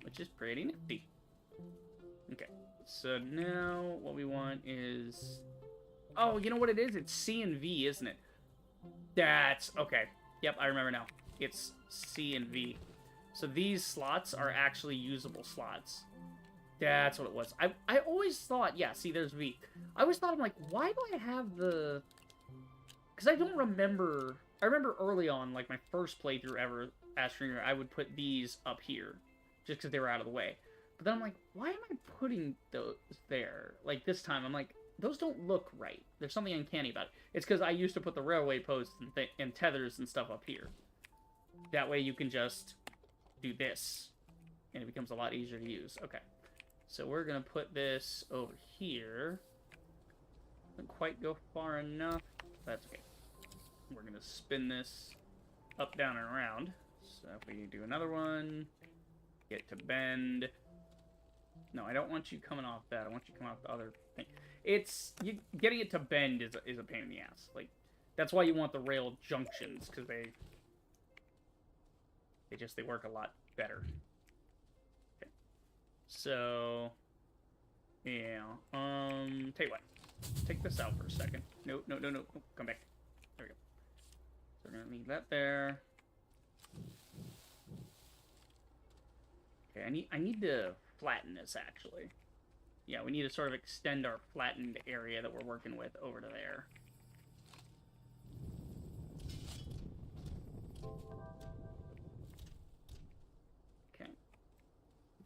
which is pretty nifty. Okay, so now what we want is... Oh, you know what it is? It's C and V, isn't it? That's... Okay. Yep, I remember now. It's C and V. So these slots are actually usable slots. That's what it was. I always thought... Yeah, see, there's V. I always thought, I'm like, why do I have the... Because I don't remember... I remember early on, like, my first playthrough ever, Astroneer, I would put these up here. Just because they were out of the way. But then I'm like, why am I putting those there? Like, this time, I'm like, those don't look right. There's something uncanny about it. It's because I used to put the railway posts and tethers and stuff up here. That way you can just do this. And it becomes a lot easier to use. Okay. So we're going to put this over here. Doesn't quite go far enough. That's okay. We're going to spin this up, down, and around. So if we do another one, get to bend. No, I don't want you coming off that. I want you coming off the other thing. Getting it to bend is a pain in the ass. Like, that's why you want the rail junctions, because they work a lot better. Okay. So, yeah. Tell you what. Take this out for a second. No. Come back. There we go. So we're gonna leave that there. Okay, I need to flatten this, actually. Yeah, we need to sort of extend our flattened area that we're working with over to there. Okay.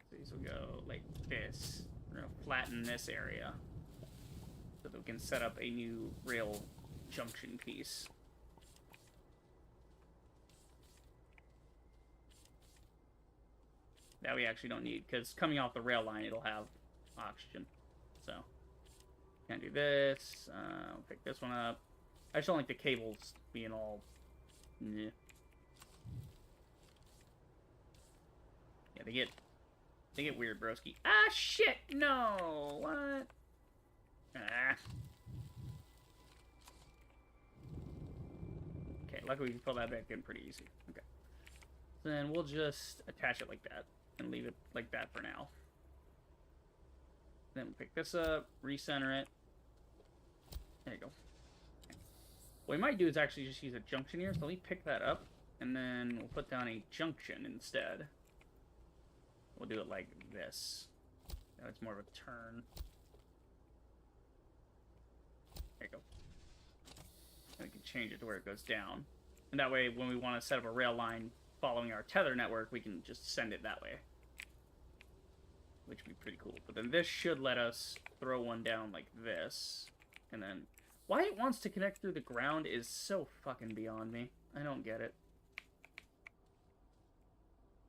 So these will go like this. We're going to flatten this area so that we can set up a new rail junction piece. That we actually don't need, because coming off the rail line, it'll have oxygen. So, can't do this. I'll pick this one up. I just don't like the cables being all... Meh. Yeah, they get weird, broski. Ah, shit! No! What? Ah. Okay, luckily we can pull that back in pretty easy. Okay. Then we'll just attach it like that. And leave it like that for now. Then we'll pick this up, recenter it. There you go. Okay. What we might do is actually just use a junction here. So let me pick that up, and then we'll put down a junction instead. We'll do it like this. Now it's more of a turn. There you go. And we can change it to where it goes down. And that way, when we want to set up a rail line following our tether network, we can just send it that way. Which would be pretty cool. But then this should let us throw one down like this. And then... Why it wants to connect through the ground is so fucking beyond me. I don't get it.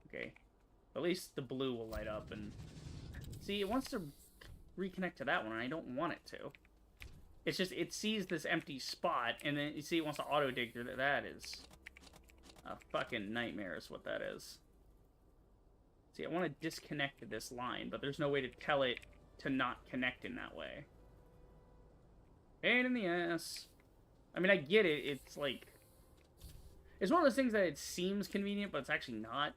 Okay. At least the blue will light up and... See, it wants to reconnect to that one, and I don't want it to. It's just, it sees this empty spot, and then you see it wants to auto-dig through that. That is a fucking nightmare is what that is. See, I want to disconnect this line, but there's no way to tell it to not connect in that way. Pain in the ass. I mean, I get it. It's like... It's one of those things that it seems convenient, but it's actually not.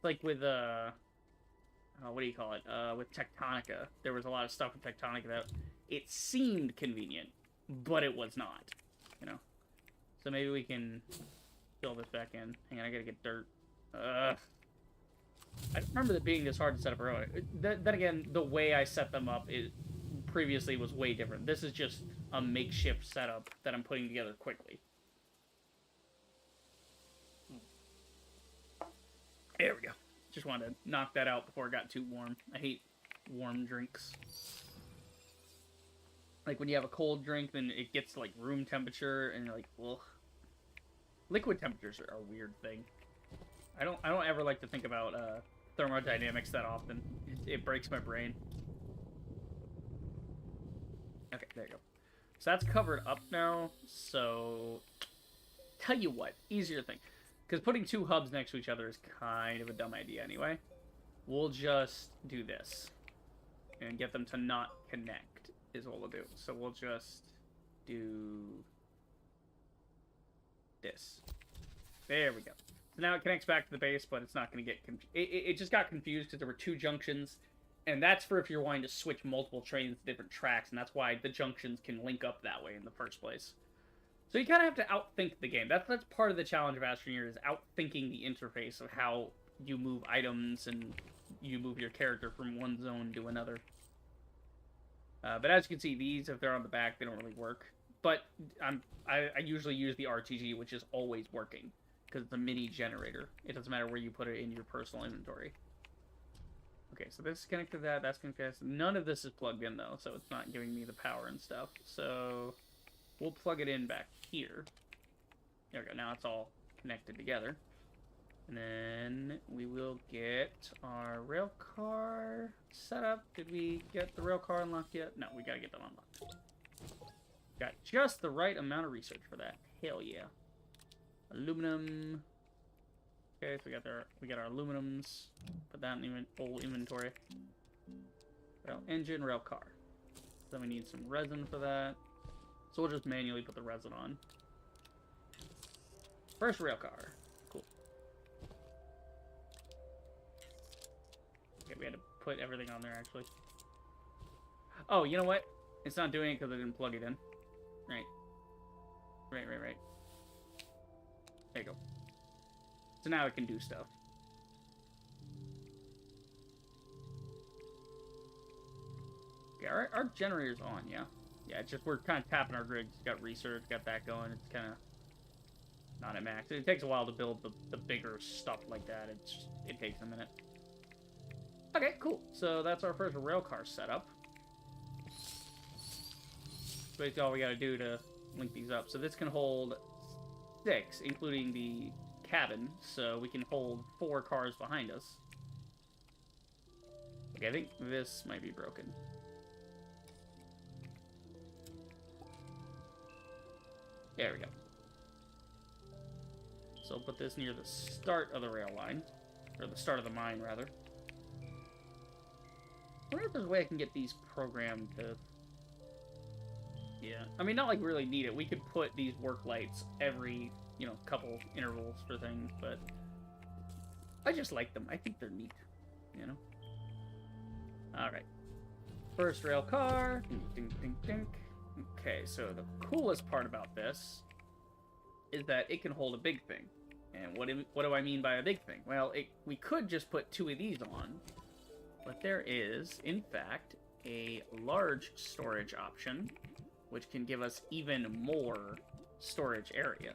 Like with, what do you call it? With Tectonica. There was a lot of stuff with Tectonica that it seemed convenient, but it was not. You know? So maybe we can fill this back in. Hang on, I gotta get dirt. I don't remember it being this hard to set up a road. Then again, the way I set them up previously was way different. This is just a makeshift setup that I'm putting together quickly. There we go. Just wanted to knock that out before it got too warm. I hate warm drinks. Like when you have a cold drink, then it gets to like room temperature, and you're like, ugh. Liquid temperatures are a weird thing. I don't ever like to think about thermodynamics that often. It breaks my brain. Okay, there you go. So that's covered up now. So tell you what, easier thing. Because putting two hubs next to each other is kind of a dumb idea anyway. We'll just do this. And get them to not connect is what we'll do. So we'll just do this. There we go. So now it connects back to the base, but it's not going to get confused. It just got confused because there were two junctions. And that's for if you're wanting to switch multiple trains to different tracks, and that's why the junctions can link up that way in the first place. So you kind of have to outthink the game. That's part of the challenge of Astroneer, is outthinking the interface of how you move items and you move your character from one zone to another. But as you can see, these, if they're on the back, they don't really work. But I usually use the RTG, which is always working, because it's a mini generator. It doesn't matter where you put it in your personal inventory. Okay, so this is connected to that, that's connected to that. None of this is plugged in, though, so it's not giving me the power and stuff. So we'll plug it in back here. There we go, now it's all connected together. And then we will get our rail car set up. Did we get the rail car unlocked yet? No, we gotta get them unlocked. Got just the right amount of research for that. Hell yeah. Aluminum. Okay, so we got our aluminums. Put that in full inventory. Rail engine, rail car. Then we need some resin for that. So we'll just manually put the resin on. First rail car. Cool. Okay, we had to put everything on there, actually. Oh, you know what? It's not doing it because I didn't plug it in. Right. Right. There you go. So now it can do stuff. Yeah, our generator's on, yeah. Yeah, it's just we're kind of tapping our grid. It's got research, got that going. It's kind of not at max. It takes a while to build the bigger stuff like that. It takes a minute. Okay, cool. So that's our first railcar setup. Basically all we gotta do to link these up. So this can hold 6, including the cabin, so we can hold 4 cars behind us. Okay, I think this might be broken. There we go. So I'll put this near the start of the rail line, or the start of the mine, rather. I wonder if there's a way I can get these programmed to... Yeah, I mean, not like we really need it. We could put these work lights every, you know, couple intervals for things, but I just like them. I think they're neat, you know? Alright. First rail car. Ding, ding, ding. Okay, so the coolest part about this is that it can hold a big thing. And what do I mean by a big thing? Well, we could just put 2 of these on, but there is, in fact, a large storage option, which can give us even more storage area.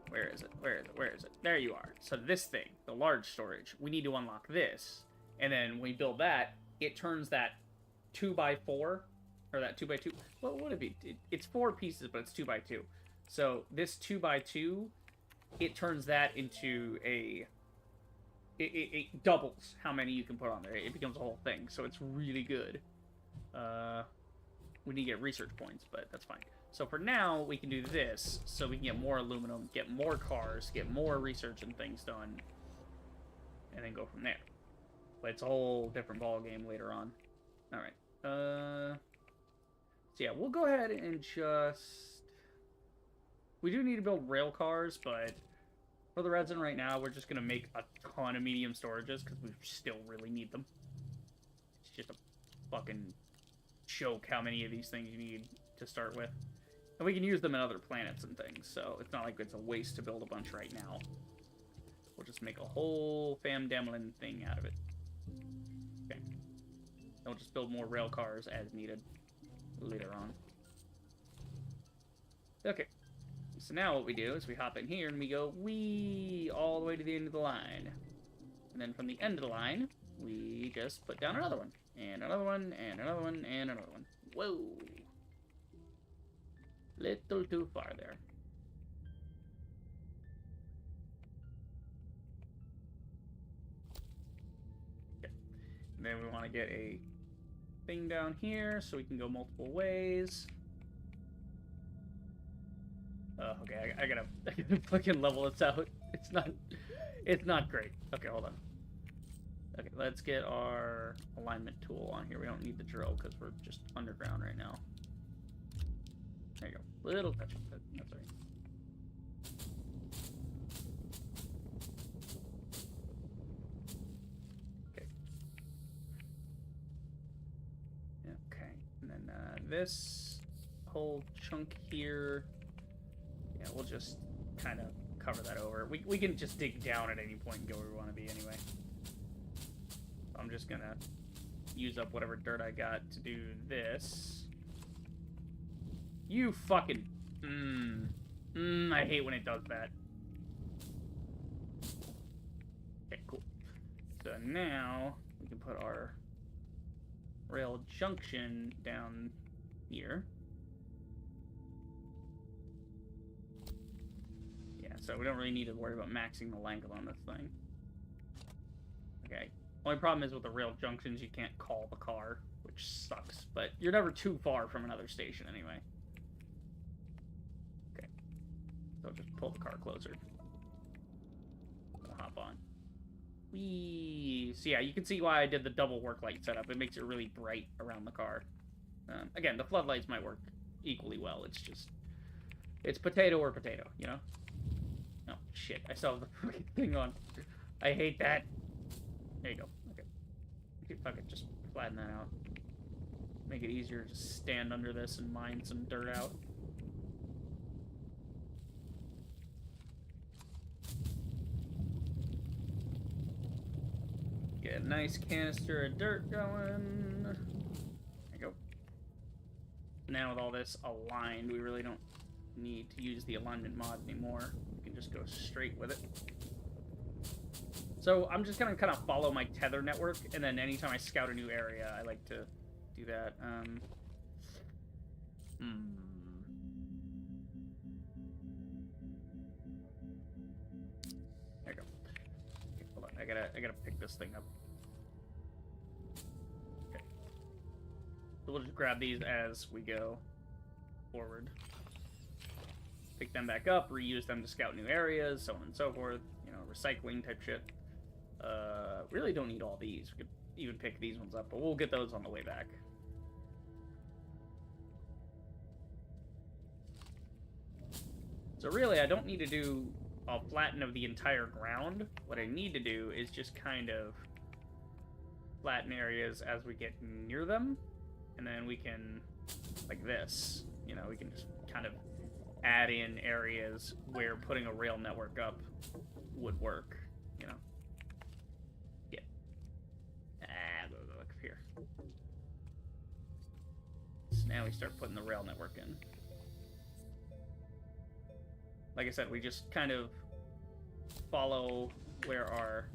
Where is it? Where is it? Where is it? There you are. So this thing, the large storage, we need to unlock this. And then when we build that, it turns that 2x4, or that 2x2, what would it be? It's 4 pieces, but it's 2x2. So this 2x2, it turns that into a... It doubles how many you can put on there. It becomes a whole thing, so it's really good. We need to get research points, but that's fine. So for now, we can do this, so we can get more aluminum, get more cars, get more research and things done, and then go from there. But it's a whole different ball game later on. Alright. So yeah, we'll go ahead and just... We do need to build rail cars, but for the resin right now, we're just going to make a ton of medium storages, because we still really need them. It's just a fucking joke how many of these things you need to start with. And we can use them in other planets and things, so it's not like it's a waste to build a bunch right now. We'll just make a whole fam-damlin thing out of it. Okay. And we'll just build more rail cars as needed later on. Okay. So now what we do is we hop in here and we go wee all the way to the end of the line. And then from the end of the line, we just put down another one. And another one, and another one, and another one. Whoa. Little too far there. Okay. And then we want to get a thing down here so we can go multiple ways. Okay, I gotta fucking level this out. It's not great. Okay, hold on. Okay, let's get our alignment tool on here. We don't need the drill because we're just underground right now. There you go. Little touch of it. That's right. Okay. this whole chunk here, yeah, we'll just kind of cover that over. We can just dig down at any point and go where we want to be anyway. I'm just gonna use up whatever dirt I got to do this. You fucking... I hate when it does that. Okay, cool. So now we can put our rail junction down here. Yeah, so we don't really need to worry about maxing the length on this thing. Okay. Only problem is with the rail junctions, you can't call the car, which sucks. But you're never too far from another station anyway. Okay. So just pull the car closer. We'll hop on. Whee! So yeah, you can see why I did the double work light setup. It makes it really bright around the car. Again, the floodlights might work equally well. It's just... it's potato or potato, you know? Oh, shit. I still have the fucking thing on. I hate that. There you go. Okay. Fuck it, just flatten that out. Make it easier to just stand under this and mine some dirt out. Get a nice canister of dirt going. There you go. Now with all this aligned, we really don't need to use the alignment mod anymore. We can just go straight with it. So I'm just gonna kind of follow my tether network, and then anytime I scout a new area, I like to do that. There you go. Okay, hold on, I gotta pick this thing up. Okay. So we'll just grab these as we go forward. Pick them back up, reuse them to scout new areas, so on and so forth. You know, recycling type shit. Really don't need all these. We could even pick these ones up, but we'll get those on the way back. So really, I don't need to do a flatten of the entire ground. What I need to do is just kind of flatten areas as we get near them, and then we can, like this, you know, we can just kind of add in areas where putting a rail network up would work, you know. Look here. So now we start putting the rail network in. Like I said, we just kind of follow where our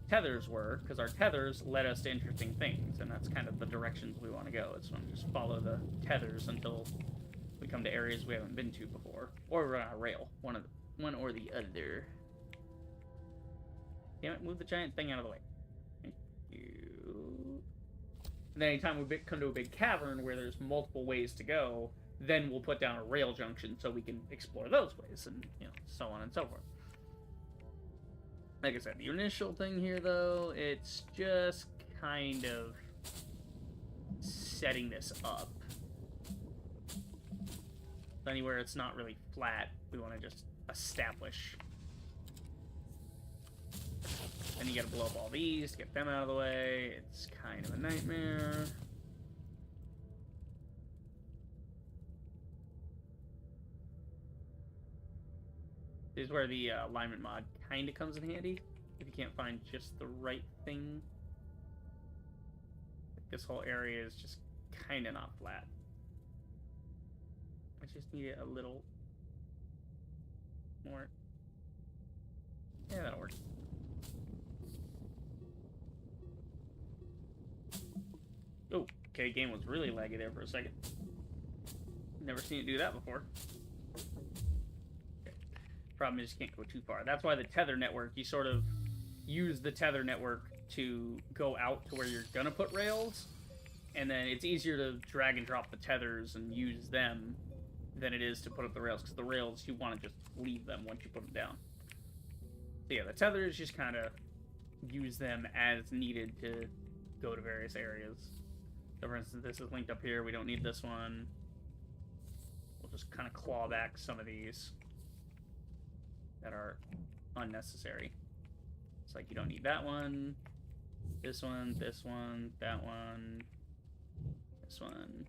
tethers were, because our tethers led us to interesting things, and that's kind of the directions we want to go. It's when we just follow the tethers until we come to areas we haven't been to before, or we're on a rail, one or the other. Damn it! Move the giant thing out of the way. Thank you. And then anytime we come to a big cavern where there's multiple ways to go, then we'll put down a rail junction so we can explore those ways, and you know, so on and so forth. Like I said, the initial thing here, though, it's just kind of setting this up. Anywhere it's not really flat, we want to just establish. Then you gotta blow up all these to get them out of the way. It's kind of a nightmare. This is where the alignment mod kind of comes in handy, if you can't find just the right thing. This whole area is just kind of not flat. I just need it a little more. Yeah, that'll work. Oh, okay, game was really laggy there for a second. Never seen it do that before. Okay. Problem is you can't go too far. That's why the tether network, you sort of use the tether network to go out to where you're gonna put rails, and then it's easier to drag and drop the tethers and use them than it is to put up the rails, because the rails, you want to just leave them once you put them down. So yeah, the tethers, just kind of use them as needed to go to various areas. So for instance, this is linked up here. We don't need this one. We'll just kind of claw back some of these that are unnecessary. It's like you don't need that one, this one, this one, that one, this one,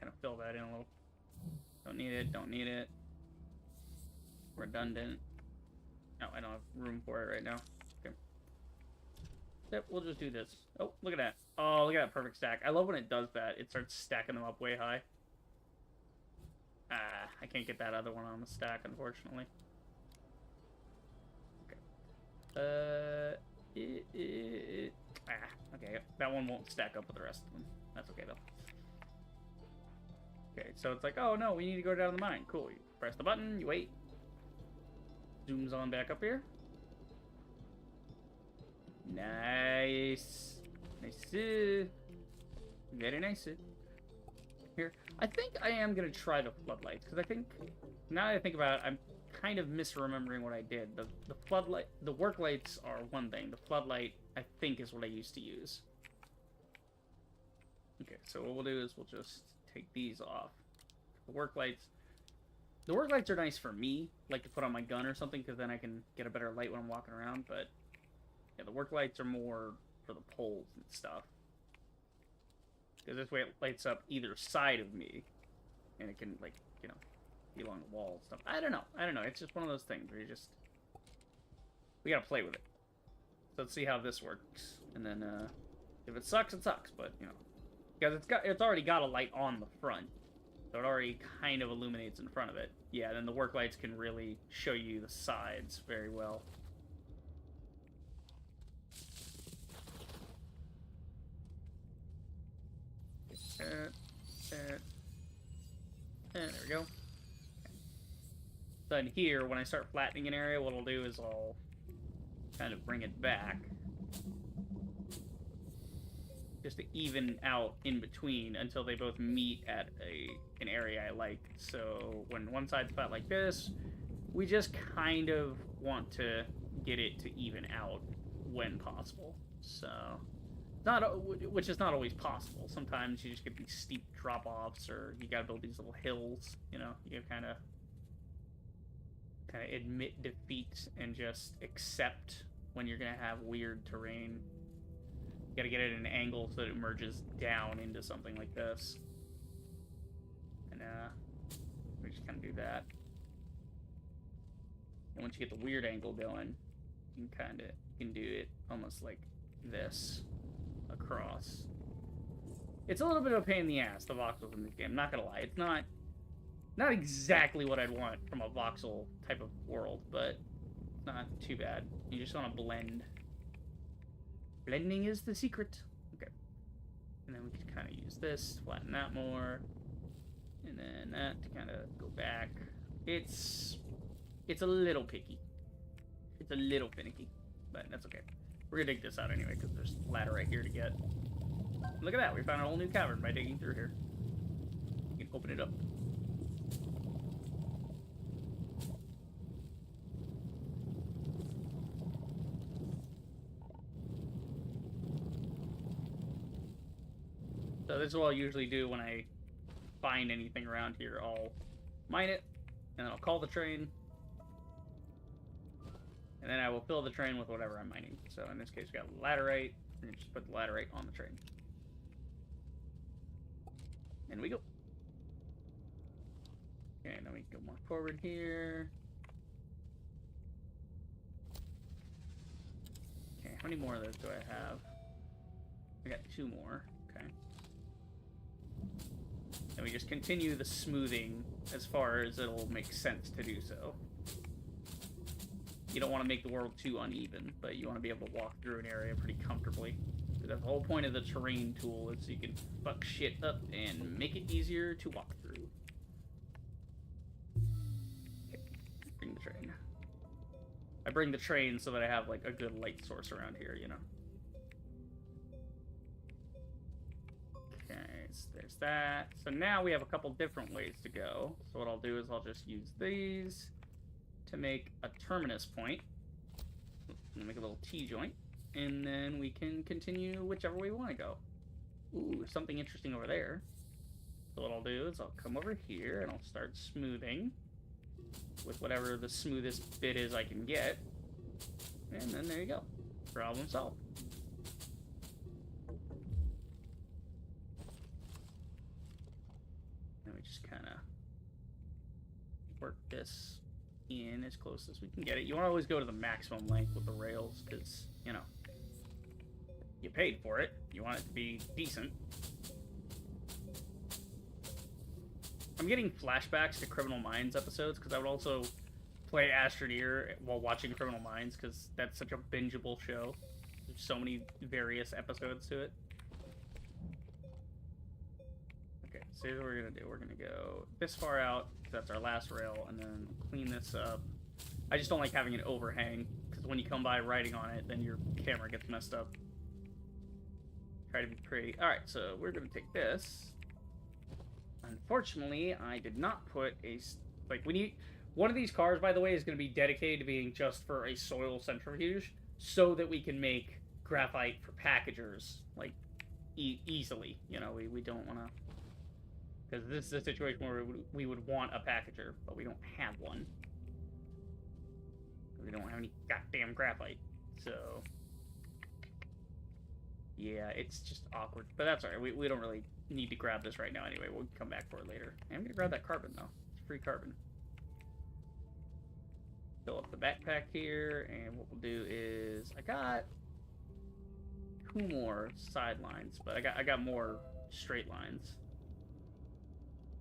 kind of fill that in a little. Don't need it, don't need it. Redundant. No, I don't have room for it right now. Okay. Yep, we'll just do this. Oh, look at that. Oh, look at that perfect stack. I love when it does that. It starts stacking them up way high. Ah, I can't get that other one on the stack, unfortunately. Okay. Okay, that one won't stack up with the rest of them. That's okay, though. Okay, so it's like, oh no, we need to go down the mine. Cool, you press the button, you wait. Zooms on back up here. Nice. Nice. Very nice. Here. I think I am going to try the floodlights, because I think, now that I think about it, I'm kind of misremembering what I did. The floodlight, the work lights are one thing. The floodlight, I think, is what I used to use. Okay, so what we'll do is we'll just take these off. The work lights are nice for me, like to put on my gun or something, because then I can get a better light when I'm walking around, but yeah, the work lights are more for the poles and stuff. Because this way it lights up either side of me, and it can, like, you know, be along the wall and stuff. I don't know. It's just one of those things where you just... we gotta play with it. So let's see how this works. And then, if it sucks, it sucks, but, you know. Because it's already got a light on the front. So it already kind of illuminates in front of it. Yeah, then the work lights can really show you the sides very well. There we go. Then here, when I start flattening an area, what I'll do is I'll kind of bring it back. Just to even out in between until they both meet at an area I like. So when one side's flat like this, we just kind of want to get it to even out when possible. So, which is not always possible. Sometimes you just get these steep drop-offs, or you gotta build these little hills. You know, you kind of admit defeat and just accept when you're gonna have weird terrain. You gotta get it at an angle so that it merges down into something like this. And we just kind of do that. And once you get the weird angle going, you can do it almost like this across. It's a little bit of a pain in the ass, the voxels in this game. Not gonna lie, it's not exactly what I'd want from a voxel type of world, but not too bad. You just want to blend. Blending is the secret. Okay. And then we can kind of use this, flatten that more. And then that to kind of go back. It's a little picky. It's a little finicky. But that's okay. We're going to dig this out anyway, because there's a ladder right here to get. Look at that. We found a whole new cavern by digging through here. You can open it up. So this is what I'll usually do when I find anything around here. I'll mine it, and then I'll call the train, and then I will fill the train with whatever I'm mining. So in this case, we got laterite, and just put the laterite on the train. And we go. Okay, now we go more forward here. Okay, how many more of those do I have? I got 2 more. Okay. And we just continue the smoothing as far as it'll make sense to do so. You don't want to make the world too uneven, but you want to be able to walk through an area pretty comfortably. That's the whole point of the terrain tool, is so you can fuck shit up and make it easier to walk through. Okay, bring the train. I bring the train so that I have like a good light source around here, you know. There's that. So now we have a couple different ways to go. So what I'll do is I'll just use these to make a terminus point. Make a little T-joint. And then we can continue whichever way we want to go. Ooh, something interesting over there. So what I'll do is I'll come over here and I'll start smoothing with whatever the smoothest bit is I can get. And then there you go. Problem solved. we just kind of work this in as close as we can get it. You want to always go to the maximum length with the rails because, you know, you paid for it. You want it to be decent. I'm getting flashbacks to Criminal Minds episodes because I would also play Astroneer while watching Criminal Minds because that's such a bingeable show. There's so many various episodes to it. Okay, so here's what we're going to do. We're going to go this far out because that's our last rail, and then clean this up. I just don't like having an overhang because when you come by writing on it, then your camera gets messed up. Try to be pretty. Alright, so we're going to take this. Unfortunately, I did not put a... Like, we need... One of these cars, by the way, is going to be dedicated to being just for a soil centrifuge so that we can make graphite for packagers, like, easily. You know, we don't want to... Because this is a situation where we would want a packager, but we don't have one. We don't have any goddamn graphite. So... Yeah, it's just awkward. But that's alright. We don't really need to grab this right now anyway. We'll come back for it later. I'm going to grab that carbon, though. It's free carbon. Fill up the backpack here, and what we'll do is... I got 2 more sidelines, but I got more straight lines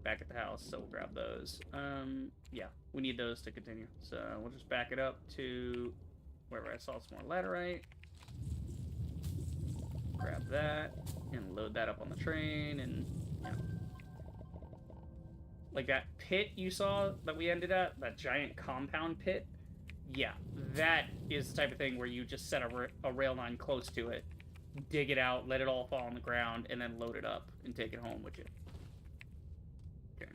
back at the house, so we'll grab those. Yeah, we need those to continue. So we'll just back it up to wherever I saw some more laterite. Grab that and load that up on the train, and yeah. Like that pit you saw that we ended at, that giant compound pit, yeah, that is the type of thing where you just set a rail line close to it, dig it out, let it all fall on the ground, and then load it up and take it home with you. Okay.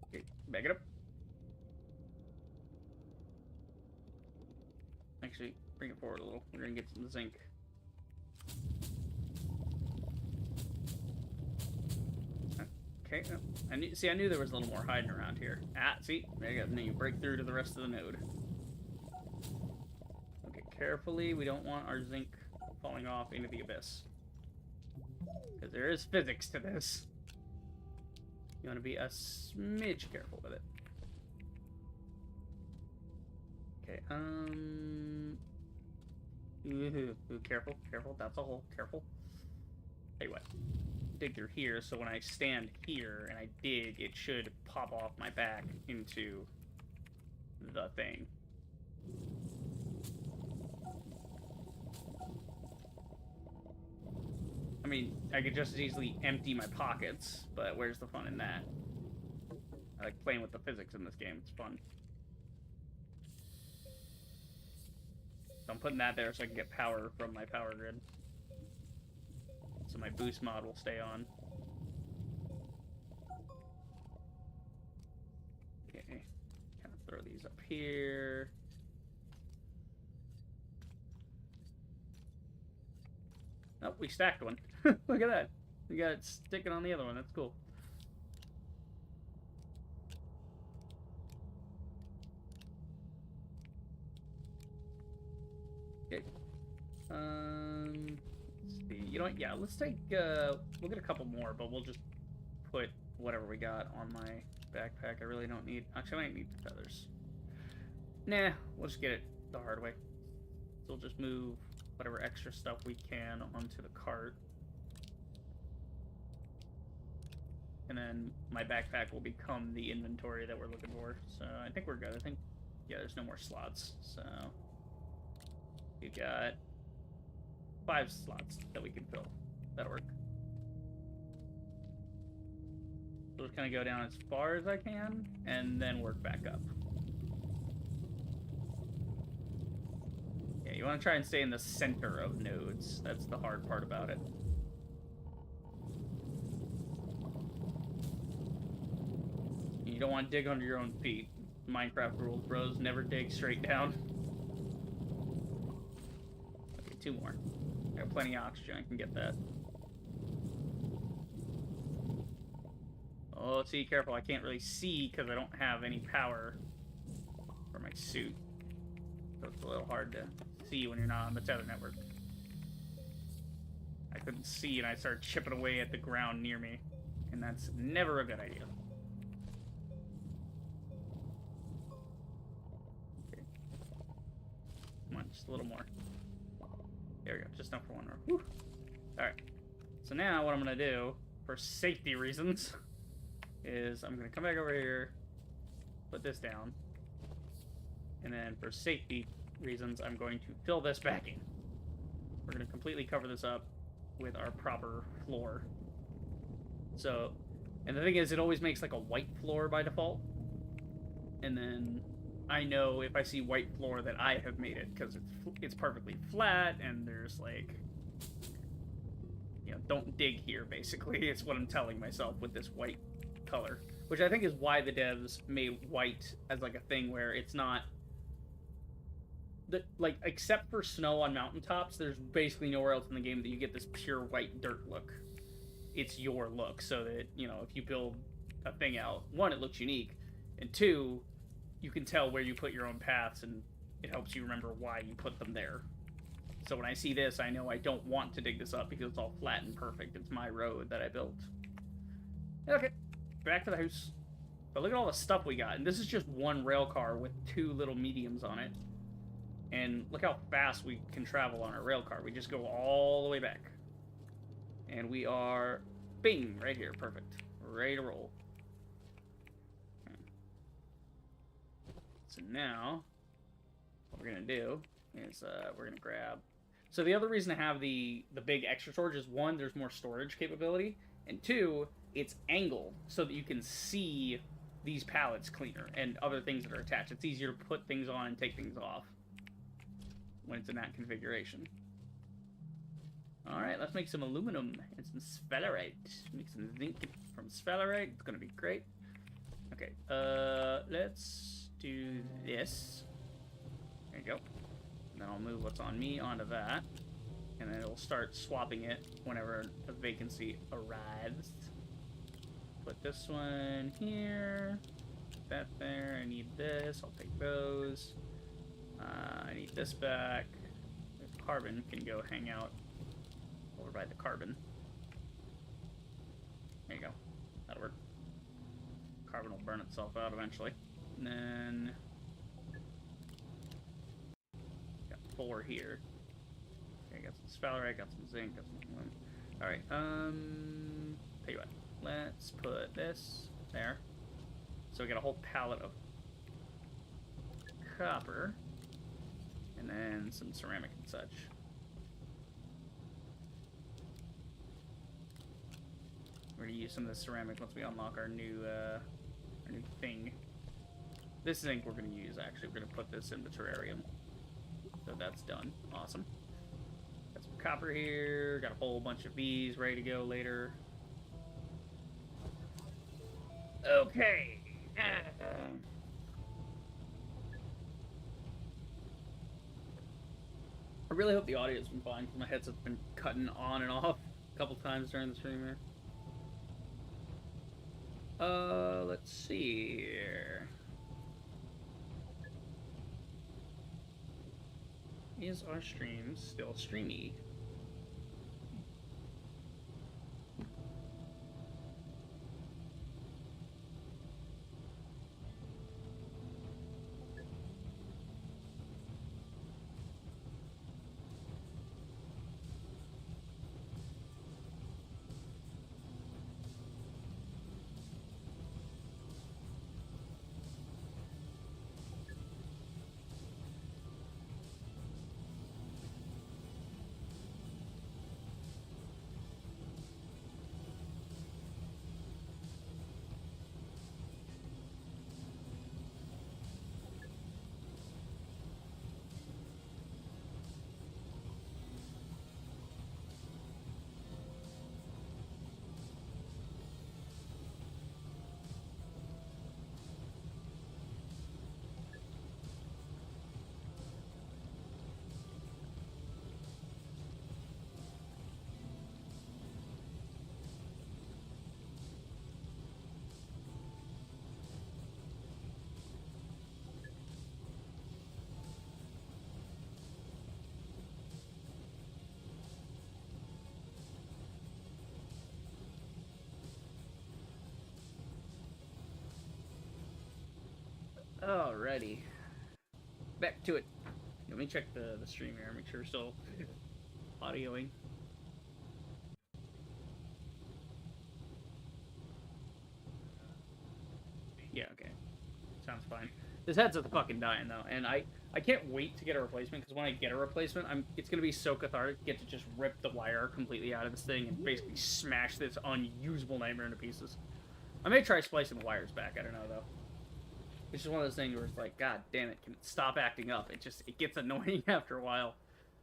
Okay, back it up. Actually, bring it forward a little. We're gonna get some zinc. Okay, I knew there was a little more hiding around here. Ah, see, there you go. Now you break through to the rest of the node. Okay, carefully. We don't want our zinc falling off into the abyss, because there is physics to this. You want to be a smidge careful with it. Okay, ooh, careful, that's a hole, careful. Tell you what, dig through here, so when I stand here and I dig, it should pop off my back into the thing. I mean, I could just as easily empty my pockets, but where's the fun in that? I like playing with the physics in this game, it's fun. I'm putting that there so I can get power from my power grid. So my boost mod will stay on. Okay, kind of throw these up here. Oh, we stacked one. Look at that. We got it sticking on the other one. That's cool. Okay. Let's see. You know what? Yeah, let's take, we'll get a couple more, but we'll just put whatever we got on my backpack. I really don't need, actually I might need the feathers. Nah, we'll just get it the hard way. So we'll just move whatever extra stuff we can onto the cart. And then my backpack will become the inventory that we're looking for. So I think we're good. I think, yeah, there's no more slots. So we got 5 slots that we can fill. That'll work. So just kind of go down as far as I can, and then work back up. Yeah, you want to try and stay in the center of nodes. That's the hard part about it. You don't want to dig under your own feet. Minecraft rules, bros. Never dig straight down. Okay, 2 more. I got plenty of oxygen. I can get that. Oh, see, careful. I can't really see because I don't have any power for my suit. So it's a little hard to see when you're not on the tether network. I couldn't see, and I started chipping away at the ground near me. And that's never a good idea. Okay. Come on, just a little more. There we go, just enough for one more. Alright. So now what I'm going to do, for safety reasons, is I'm going to come back over here, put this down, and then for safety reasons, I'm going to fill this back in. We're going to completely cover this up with our proper floor. So, and the thing is, it always makes like a white floor by default. And then I know if I see white floor that I have made it, because it's perfectly flat, and there's like, you know, don't dig here, basically. It's what I'm telling myself with this white color. Which I think is why the devs made white as like a thing where it's not... like, except for snow on mountaintops, there's basically nowhere else in the game that you get this pure white dirt look. It's your look, so that, you know, if you build a thing out, one, it looks unique, and two, you can tell where you put your own paths, and it helps you remember why you put them there. So when I see this, I know I don't want to dig this up because it's all flat and perfect. It's my road that I built. Okay, back to the house. But look at all the stuff we got, and this is just one rail car with 2 little mediums on it. And look how fast we can travel on our rail car. We just go all the way back. And we are, bing, right here. Perfect. Ready to roll. Okay. So now, what we're going to do is we're going to grab... So the other reason to have the big extra storage is, one, there's more storage capability. And two, it's angled so that you can see these pallets cleaner and other things that are attached. It's easier to put things on and take things off when it's in that configuration. Alright, let's make some aluminum and some sphalerite. Make some zinc from sphalerite. It's gonna be great. Okay, let's do this. There you go. And then I'll move what's on me onto that. And then it'll start swapping it whenever a vacancy arrives. Put this one here. Put that there. I need this. I'll take those. I need this back. The carbon can go hang out over by the carbon. There you go. That'll work. Carbon will burn itself out eventually. And then got 4 here. Okay, got some sphalerite, got some zinc, got some... Alright, tell you what. Let's put this there. So we got a whole pallet of copper. And then some ceramic and such. We're gonna use some of the ceramic once we unlock our new thing. This zinc we're gonna use, actually. We're gonna put this in the terrarium. So that's done. Awesome. Got some copper here. Got a whole bunch of bees ready to go later. Okay. I really hope the audio's been fine, because my headset's been cutting on and off a couple times during the stream here. Let's see here. Is our stream still streamy? Alrighty. Back to it. Let me check the stream here, make sure we're still audioing. Yeah, okay. Sounds fine. This headset's fucking dying though, and I can't wait to get a replacement, because when I get a replacement, it's gonna be so cathartic to get to just rip the wire completely out of this thing and basically smash this unusable nightmare into pieces. I may try splicing the wires back, I don't know though. It's just one of those things where it's like, god damn it, can it stop acting up? It gets annoying after a while.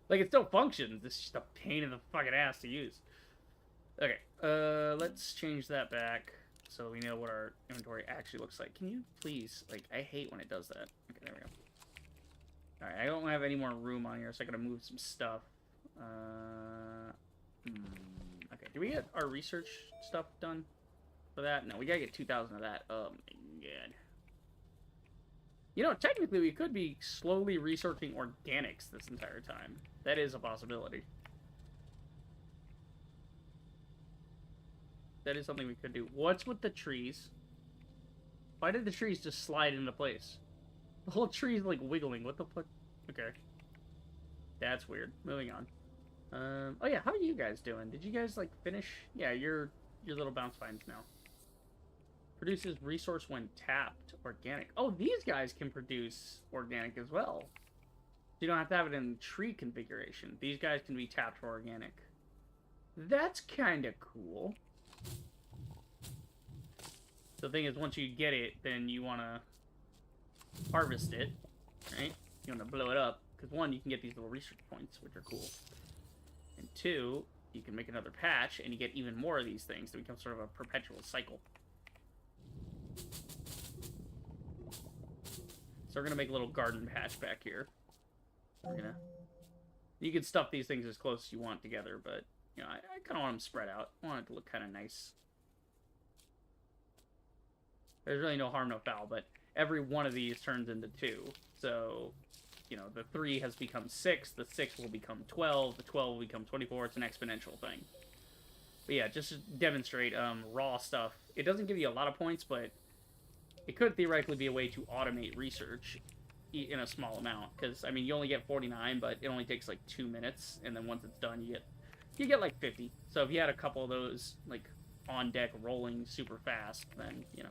Like, it still functions, it's just a pain in the fucking ass to use. Okay, let's change that back so we know what our inventory actually looks like. Can you please, like, I hate when it does that. Okay, there we go. Alright, I don't have any more room on here, so I gotta move some stuff. Okay, do we get our research stuff done for that? No, we gotta get 2,000 of that. Oh my god. You know, technically we could be slowly researching organics this entire time. That is a possibility. That is something we could do. What's with the trees? Why did the trees just slide into place? The whole tree's like wiggling. What the fuck? Okay. That's weird. Moving on. Oh yeah, how are you guys doing? Did you guys like finish? Yeah, your little bounce vines now. Produces resource when tapped. Organic. Oh, these guys can produce organic as well. You don't have to have it in tree configuration. These guys can be tapped for organic. That's kind of cool. The thing is, once you get it, then you want to harvest it, right? You want to blow it up, because one, you can get these little research points, which are cool. And two, you can make another patch, and you get even more of these things to become sort of a perpetual cycle. So we're going to make a little garden patch back here. You can stuff these things as close as you want together, but, you know, I kind of want them spread out. I want it to look kind of nice. There's really no harm, no foul, but every one of these turns into 2. So, you know, the 3 has become 6, the 6 will become 12, the 12 will become 24. It's an exponential thing. But yeah, just to demonstrate raw stuff. It doesn't give you a lot of points, but it could theoretically be a way to automate research in a small amount. Because, I mean, you only get 49, but it only takes like 2 minutes, and then once it's done, you get like 50. So if you had a couple of those, like, on deck rolling super fast, then, you know.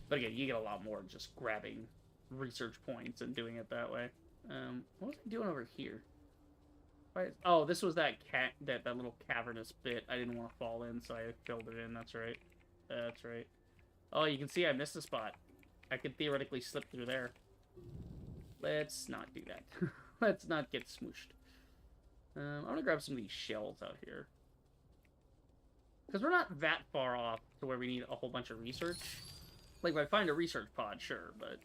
But again, you get a lot more just grabbing research points and doing it that way. What was I doing over here? Oh, this was that little cavernous bit I didn't want to fall in, so I filled it in. That's right. That's right. Oh, you can see I missed a spot. I could theoretically slip through there. Let's not do that. Let's not get smooshed. I'm gonna grab some of these shells out here. Because we're not that far off to where we need a whole bunch of research. Like, if I find a research pod, sure, but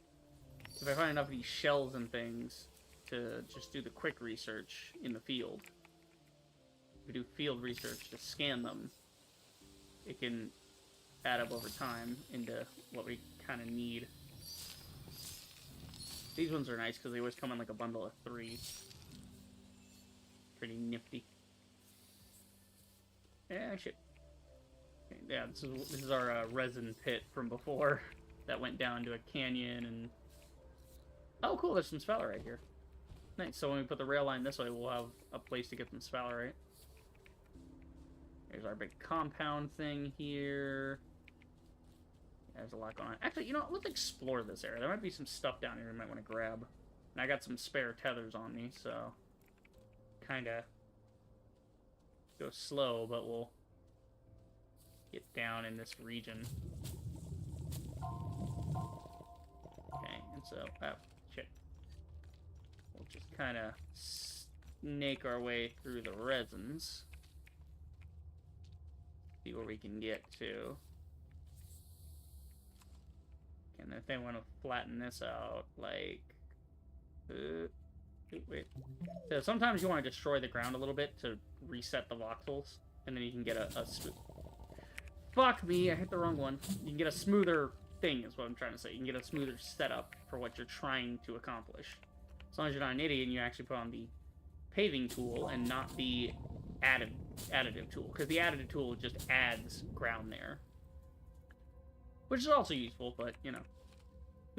if I find enough of these shells and things to just do the quick research in the field, if we do field research to scan them, it can add up over time into what we kind of need. These ones are nice because they always come in like a bundle of 3. Pretty nifty. Yeah, shit. Yeah, this is our resin pit from before that went down to a canyon and... Oh, cool, there's some sphalerite here. Nice, so when we put the rail line this way, we'll have a place to get some sphalerite. There's our big compound thing here. There's a lot going on. Actually, you know what? Let's explore this area. There might be some stuff down here we might want to grab. And I got some spare tethers on me, so... Kinda... Go slow, but we'll... get down in this region. Okay, and so, oh, shit. We'll just kind of snake our way through the resins. See where we can get to. And if they want to flatten this out, like... wait. So sometimes you want to destroy the ground a little bit to reset the voxels, and then you can get a smooth... Fuck me, I hit the wrong one. You can get a smoother thing, is what I'm trying to say. You can get a smoother setup for what you're trying to accomplish. As long as you're not an idiot and you actually put on the paving tool and not the additive tool. Because the additive tool just adds ground there. Which is also useful, but, you know.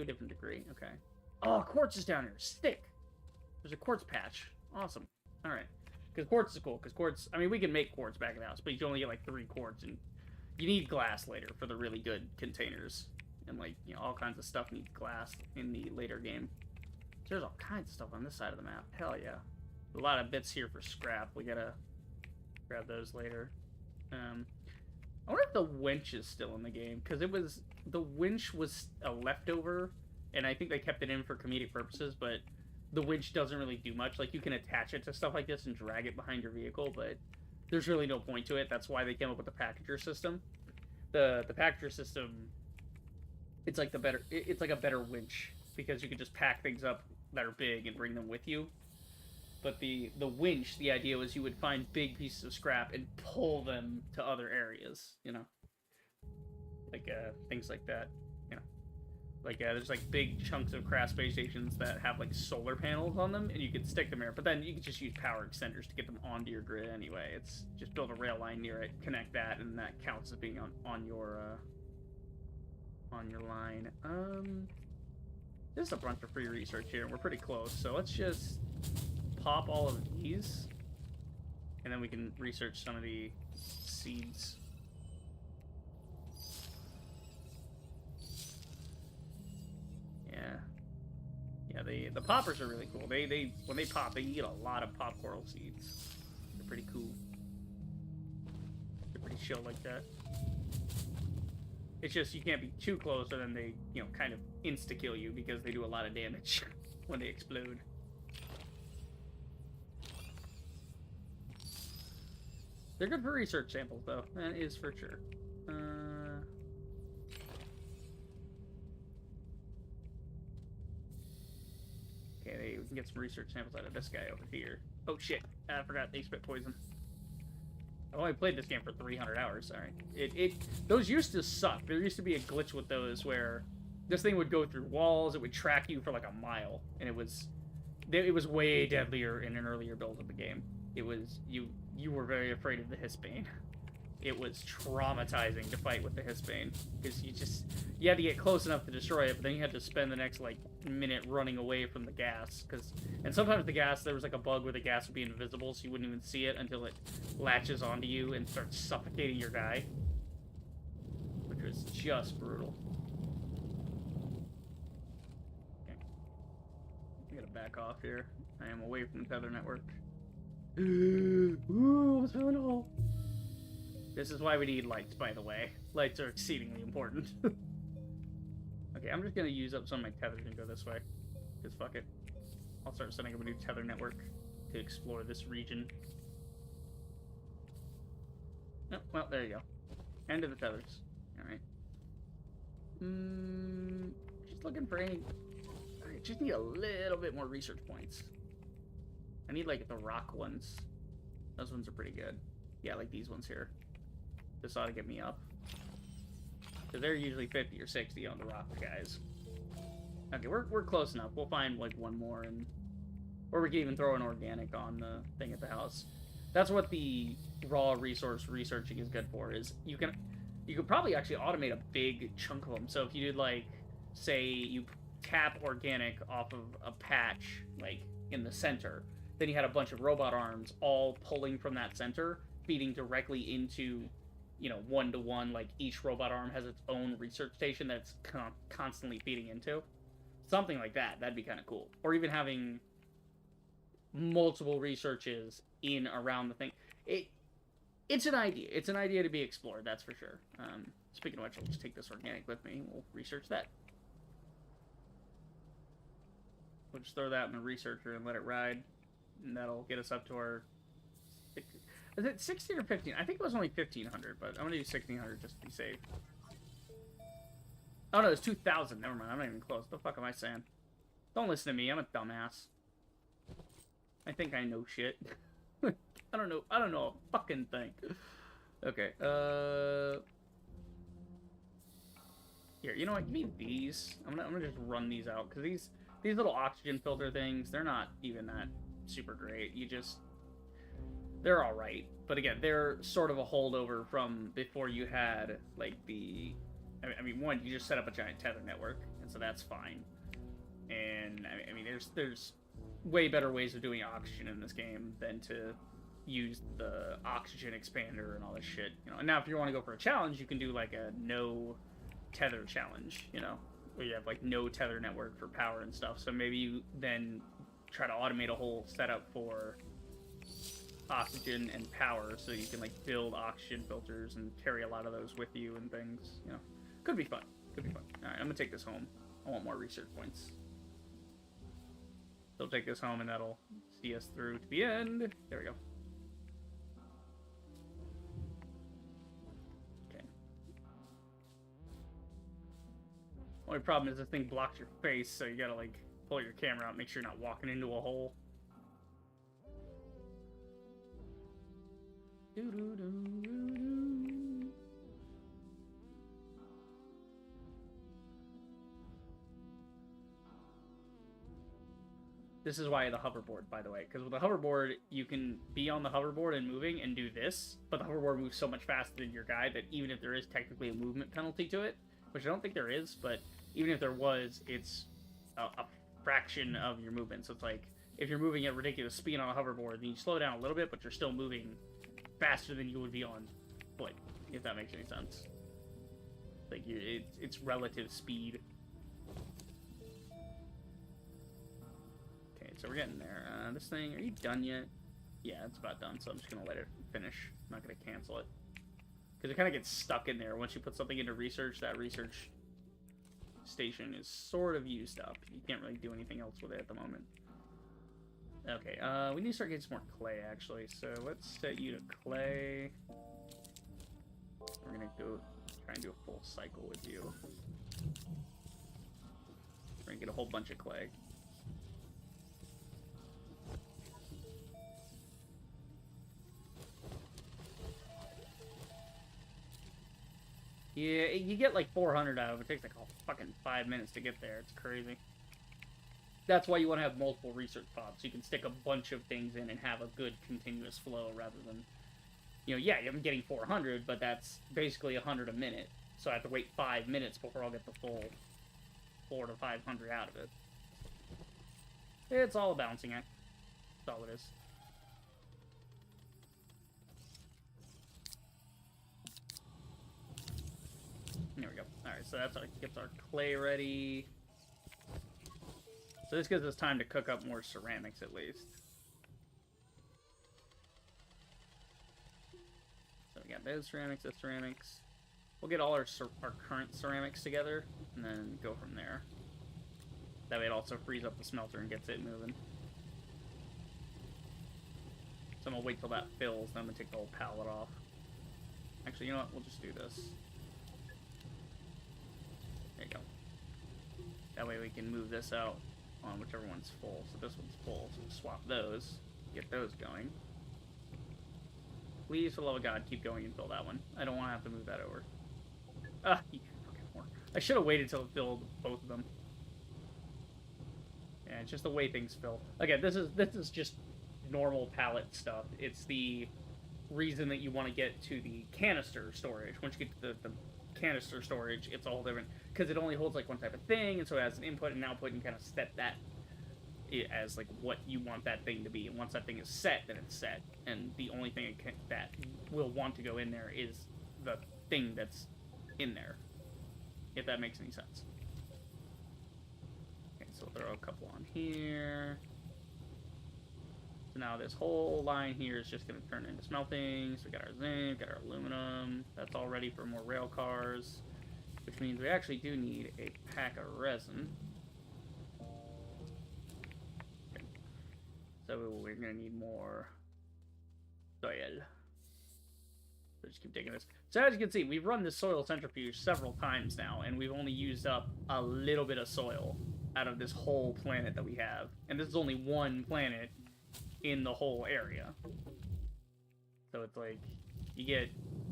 To a different degree. Okay. Oh, quartz is down here. Stick. There's a quartz patch. Awesome. All right. Because quartz is cool. Because quartz, I mean, we can make quartz back in the house, but you can only get like 3 quartz, and you need glass later for the really good containers. And like, you know, all kinds of stuff needs glass in the later game. So there's all kinds of stuff on this side of the map. Hell yeah. A lot of bits here for scrap. We gotta grab those later. I wonder if the winch is still in the game, because it was, the winch was a leftover, and I think they kept it in for comedic purposes, but the winch doesn't really do much. Like, you can attach it to stuff like this and drag it behind your vehicle, but there's really no point to it. That's why they came up with the packager system. The packager system, it's like it's like a better winch, because you can just pack things up that are big and bring them with you. But the winch, the idea was you would find big pieces of scrap and pull them to other areas, you know? Like, things like that, you know? Like, there's, like, big chunks of craft space stations that have, like, solar panels on them, and you can stick them there. But then you can just use power extenders to get them onto your grid anyway. It's just build a rail line near it, connect that, and that counts as being on your line. There's a bunch of free research here, and we're pretty close, so let's just pop all of these, and then we can research some of the seeds. Yeah, the poppers are really cool. They when they pop, they eat a lot of pop coral seeds. They're pretty cool. They're pretty chill like that. It's just you can't be too close, or then they, you know, kind of insta-kill you because they do a lot of damage when they explode. They're good for research samples, though. That is for sure. Okay, we can get some research samples out of this guy over here. Oh, shit. I forgot they spit poison. I've only played this game for 300 hours. All right. Those used to suck. There used to be a glitch with those where this thing would go through walls. It would track you for like a mile. And it was way deadlier in an earlier build of the game. It was... You were very afraid of the Hispane. It was traumatizing to fight with the Hispane, because you had to get close enough to destroy it, but then you had to spend the next, like, minute running away from the gas, and sometimes the gas, there was, like, a bug where the gas would be invisible, so you wouldn't even see it until it latches onto you and starts suffocating your guy, which was just brutal. Okay. I gotta back off here. I am away from the tether network. Ooh, what's going on? This is why we need lights, by the way. Lights are exceedingly important. Okay, I'm just gonna use up some of my tethers and go this way. Because fuck it. I'll start setting up a new tether network to explore this region. Oh, well, there you go. End of the tethers. Alright. Just looking for any... I just need a little bit more research points. I need, like, the rock ones. Those ones are pretty good. Yeah, like these ones here. This ought to get me up. Because they're usually 50 or 60 on the rock guys. Okay, we're close enough. We'll find, like, one more, and... Or we can even throw an organic on the thing at the house. That's what the raw resource researching is good for, is you could probably actually automate a big chunk of them. So if you did, like, say, you tap organic off of a patch, like, in the center... Then you had a bunch of robot arms all pulling from that center, feeding directly into, you know, one-to-one, like each robot arm has its own research station that it's constantly feeding into. Something like that. That'd be kind of cool. Or even having multiple researches in around the thing. It's an idea. It's an idea to be explored, that's for sure. Speaking of which, I'll just take this organic with me and we'll research that. We'll just throw that in the researcher and let it ride. And that'll get us up to our... Is it 16 or 15? I think it was only 1,500, but I'm going to do 1,600 just to be safe. Oh, no, it's 2,000. Never mind, I'm not even close. What the fuck am I saying? Don't listen to me. I'm a dumbass. I think I know shit. I don't know a fucking thing. Okay, Here, you know what? Give me these. I'm gonna just run these out, because these little oxygen filter things, they're not even that... super great. They're alright, but again, they're sort of a holdover from before you had like the I mean, one, you just set up a giant tether network, and so that's fine. And I mean, there's way better ways of doing oxygen in this game than to use the oxygen expander and all this shit. You know, and now if you want to go for a challenge, you can do like a no tether challenge. You know, where you have like no tether network for power and stuff. So maybe you then try to automate a whole setup for oxygen and power, so you can like build oxygen filters and carry a lot of those with you and things. You know, could be fun. Could be fun. All right, I'm gonna take this home. I want more research points. So I'll take this home, and that'll see us through to the end. There we go. Okay. Only problem is this thing blocks your face, so you gotta like pull your camera out, make sure you're not walking into a hole. This is why the hoverboard, by the way, because with the hoverboard, you can be on the hoverboard and moving and do this, but the hoverboard moves so much faster than your guy that even if there is technically a movement penalty to it, which I don't think there is, but even if there was, it's a fraction of your movement. So it's like, if you're moving at ridiculous speed on a hoverboard, then you slow down a little bit, but you're still moving faster than you would be on foot, if that makes any sense. Like, it's relative speed. Okay, so we're getting there. This thing, are you done yet? Yeah, it's about done, so I'm just going to let it finish. I'm not going to cancel it. Because it kind of gets stuck in there. Once you put something into research, that research station is sort of used up. You can't really do anything else with it at the moment. Okay, we need to start getting some more clay, actually. So let's set you to clay. We're going to go try and do a full cycle with you. We're going to get a whole bunch of clay. Yeah, you get like 400 out of it. It takes like fucking 5 minutes to get there. It's crazy. That's why you want to have multiple research pods, so you can stick a bunch of things in and have a good continuous flow rather than, you know, yeah, I'm getting 400, but that's basically 100 a minute. So I have to wait 5 minutes before I'll get the full 400 to 500 out of it. It's all a balancing act. That's all it is. There we go. Alright, so that's gets our clay ready. So this gives us time to cook up more ceramics at least. So we got those ceramics, those ceramics. We'll get all our current ceramics together and then go from there. That way it also frees up the smelter and gets it moving. So I'm gonna wait till that fills, then I'm gonna take the whole pallet off. Actually, you know what? We'll just do this. There you go. That way we can move this out on whichever one's full. So this one's full, so we'll swap those, get those going. Please, for the love of God, keep going and fill that one. I don't want to have to move that over. Ah, you fucking whore. I should have waited till it filled both of them. Yeah, it's just the way things fill. Again, this is just normal pallet stuff. It's the reason that you want to get to the canister storage. Once you get to the canister storage, it's all different because it only holds like one type of thing, and so it has an input and output, and kind of set that as like what you want that thing to be. And once that thing is set, then it's set, and the only thing that will want to go in there is the thing that's in there, if that makes any sense. Okay, so we'll throw a couple on here. So now this whole line here is just going to turn into smelting. So we got our zinc, got our aluminum. That's all ready for more rail cars, which means we actually do need a pack of resin. Okay. So we're going to need more soil. So just keep taking this. So as you can see, we've run this soil centrifuge several times now, and we've only used up a little bit of soil out of this whole planet that we have. And this is only one planet in the whole area. So it's like you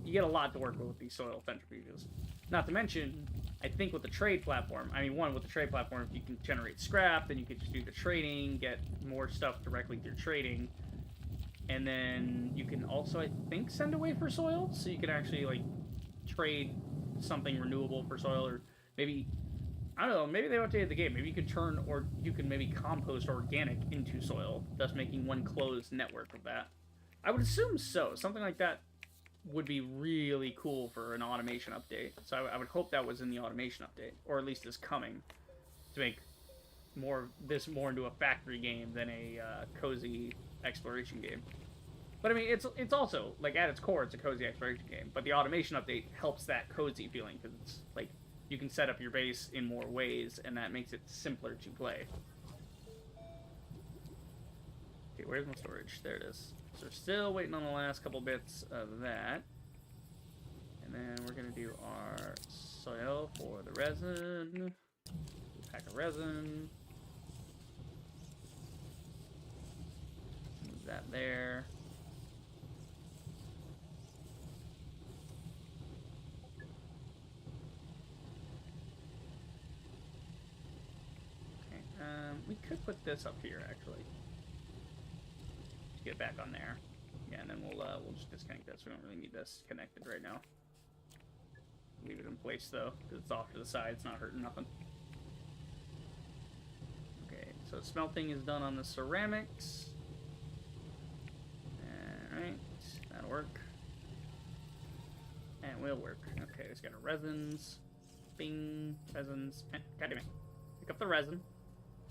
get a lot to work with these soil centrifuges. Not to mention, I think with the trade platform, with the trade platform, if you can generate scrap, then you could just do the trading, get more stuff directly through trading. And then you can also, I think, send away for soil, so you can actually like trade something renewable for soil, or maybe, I don't know, maybe they updated the game. Maybe you could turn, or you can maybe compost organic into soil, thus making one closed network of that. I would assume so. Something like that would be really cool for an automation update. So I would hope that was in the automation update, or at least is coming, to make more into a factory game than a cozy exploration game. But I mean, it's also, like, at its core, it's a cozy exploration game. But the automation update helps that cozy feeling, because it's like you can set up your base in more ways, and that makes it simpler to play. Okay, where's my storage? There it is. So we're still waiting on the last couple bits of that. And then we're going to do our soil for the resin. Pack of resin. Move that there. Okay, we could put this up here, actually. Get back on there. Yeah, and then we'll just disconnect this. We don't really need this connected right now. Leave it in place though, because it's off to the side. It's not hurting nothing. Okay, so smelting is done on the ceramics. Alright, that'll work. And will work. Okay, it's got our resins. Bing, resins. God damn it. Pick up the resin.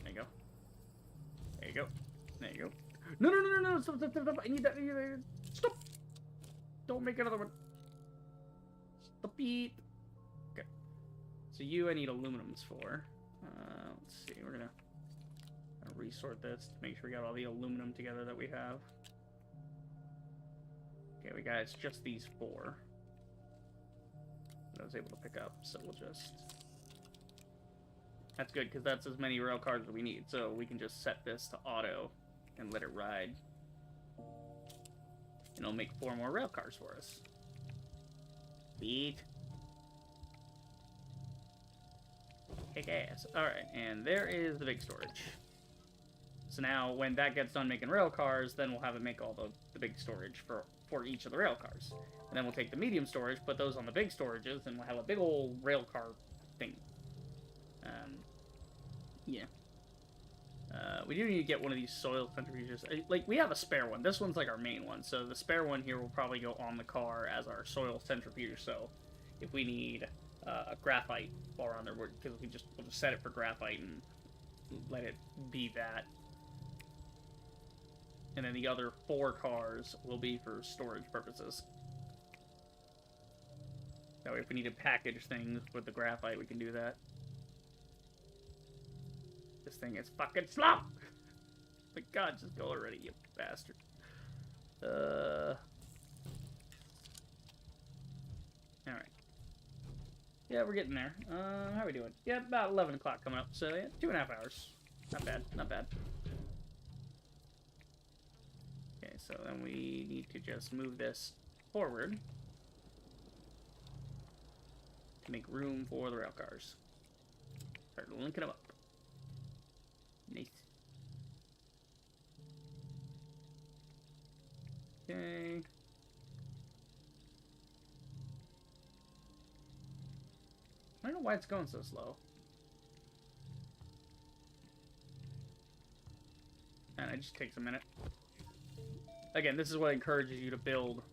There you go. There you go. There you go. No, no, no, no, no, stop, stop, stop, stop. I need that. Stop. Don't make another one. Stop it. Okay. So I need aluminums for. Let's see. We're gonna resort this to make sure we got all the aluminum together that we have. Okay, we got, it's just these 4 that I was able to pick up, so we'll just... That's good, because that's as many rail cars as we need, so we can just set this to auto and let it ride. And it'll make 4 more rail cars for us. Beat. Kick ass. Alright, and there is the big storage. So now, when that gets done making rail cars, then we'll have it make all the big storage for each of the rail cars. And then we'll take the medium storage, put those on the big storages, and we'll have a big old rail car thing. Yeah. We do need to get one of these soil centrifuges. Like, we have a spare one. This one's like our main one. So the spare one here will probably go on the car as our soil centrifuge. So if we need graphite while we're on there, because we'll just set it for graphite and let it be that. And then the other 4 cars will be for storage purposes. That way, if we need to package things with the graphite, we can do that. This thing is fucking slow! My god, just go already, you bastard. Alright. Yeah, we're getting there. How are we doing? Yeah, about 11 o'clock coming up, so yeah, 2.5 hours. Not bad, not bad. Okay, so then we need to just move this forward to make room for the rail cars. Start linking them up. Nice. Okay. I don't know why it's going so slow. And it just takes a minute. Again, this is what encourages you to build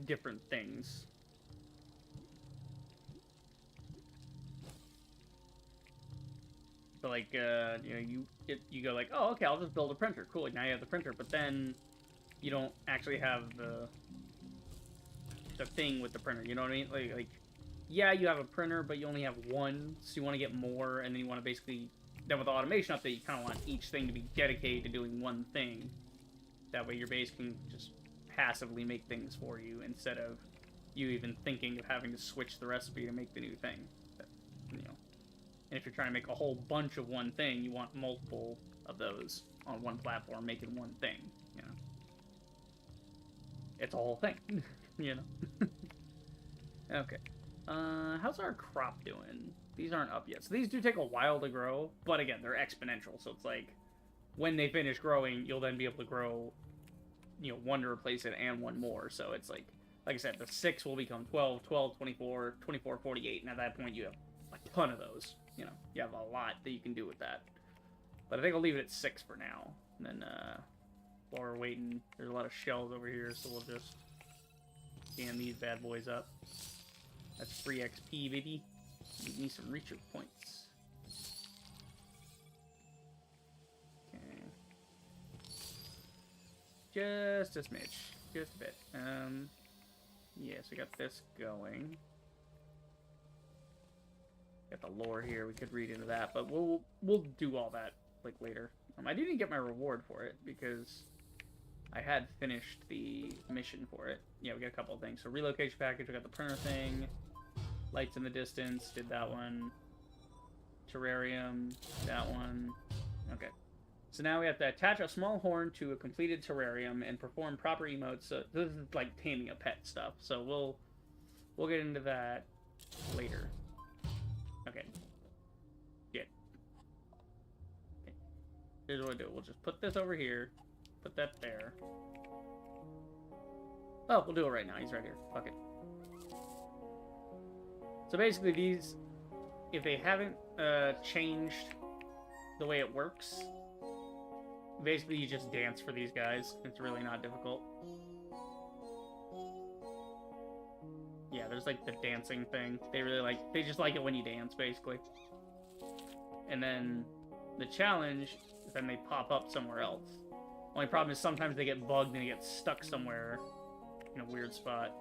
different things. So like, you know, you go like, oh, okay, I'll just build a printer. Cool, like now you have the printer, but then you don't actually have the thing with the printer. You know what I mean? Like, yeah, you have a printer, but you only have one, so you want to get more, and then you want to basically, then with the automation update, you kind of want each thing to be dedicated to doing one thing. That way your base can just passively make things for you instead of you even thinking of having to switch the recipe to make the new thing. But, you know, and if you're trying to make a whole bunch of one thing, you want multiple of those on one platform making one thing, you know. It's a whole thing, you know. Okay. How's our crop doing? These aren't up yet. So these do take a while to grow, but again, they're exponential. So it's like, when they finish growing, you'll then be able to grow, you know, one to replace it and one more. So it's like, like I said, the 6 will become 12, 12, 24, 24, 48, and at that point you have a ton of those. You know, you have a lot that you can do with that. But I think I'll leave it at 6 for now. And then, while we're waiting, there's a lot of shells over here, so we'll just scan these bad boys up. That's free XP, baby. Give me some reacher points. Okay. Just a smidge. Just a bit. Yes, we got this going. Got the lore here. We could read into that, but we'll do all that like later. I didn't get my reward for it because I had finished the mission for it. Yeah, we got a couple of things. So relocation package. We got the printer thing. Lights in the distance. Did that one. Terrarium. That one. Okay. So now we have to attach a small horn to a completed terrarium and perform proper emotes. So this is like taming a pet stuff. So we'll get into that later. Okay. Good. Okay. Here's what we'll do. We'll just put this over here. Put that there. Oh, we'll do it right now. He's right here. Fuck it. So basically these, if they haven't changed the way it works, basically you just dance for these guys. It's really not difficult. Yeah, there's like the dancing thing. They just like it when you dance, basically. And then the challenge is then they pop up somewhere else. Only problem is sometimes they get bugged and they get stuck somewhere in a weird spot.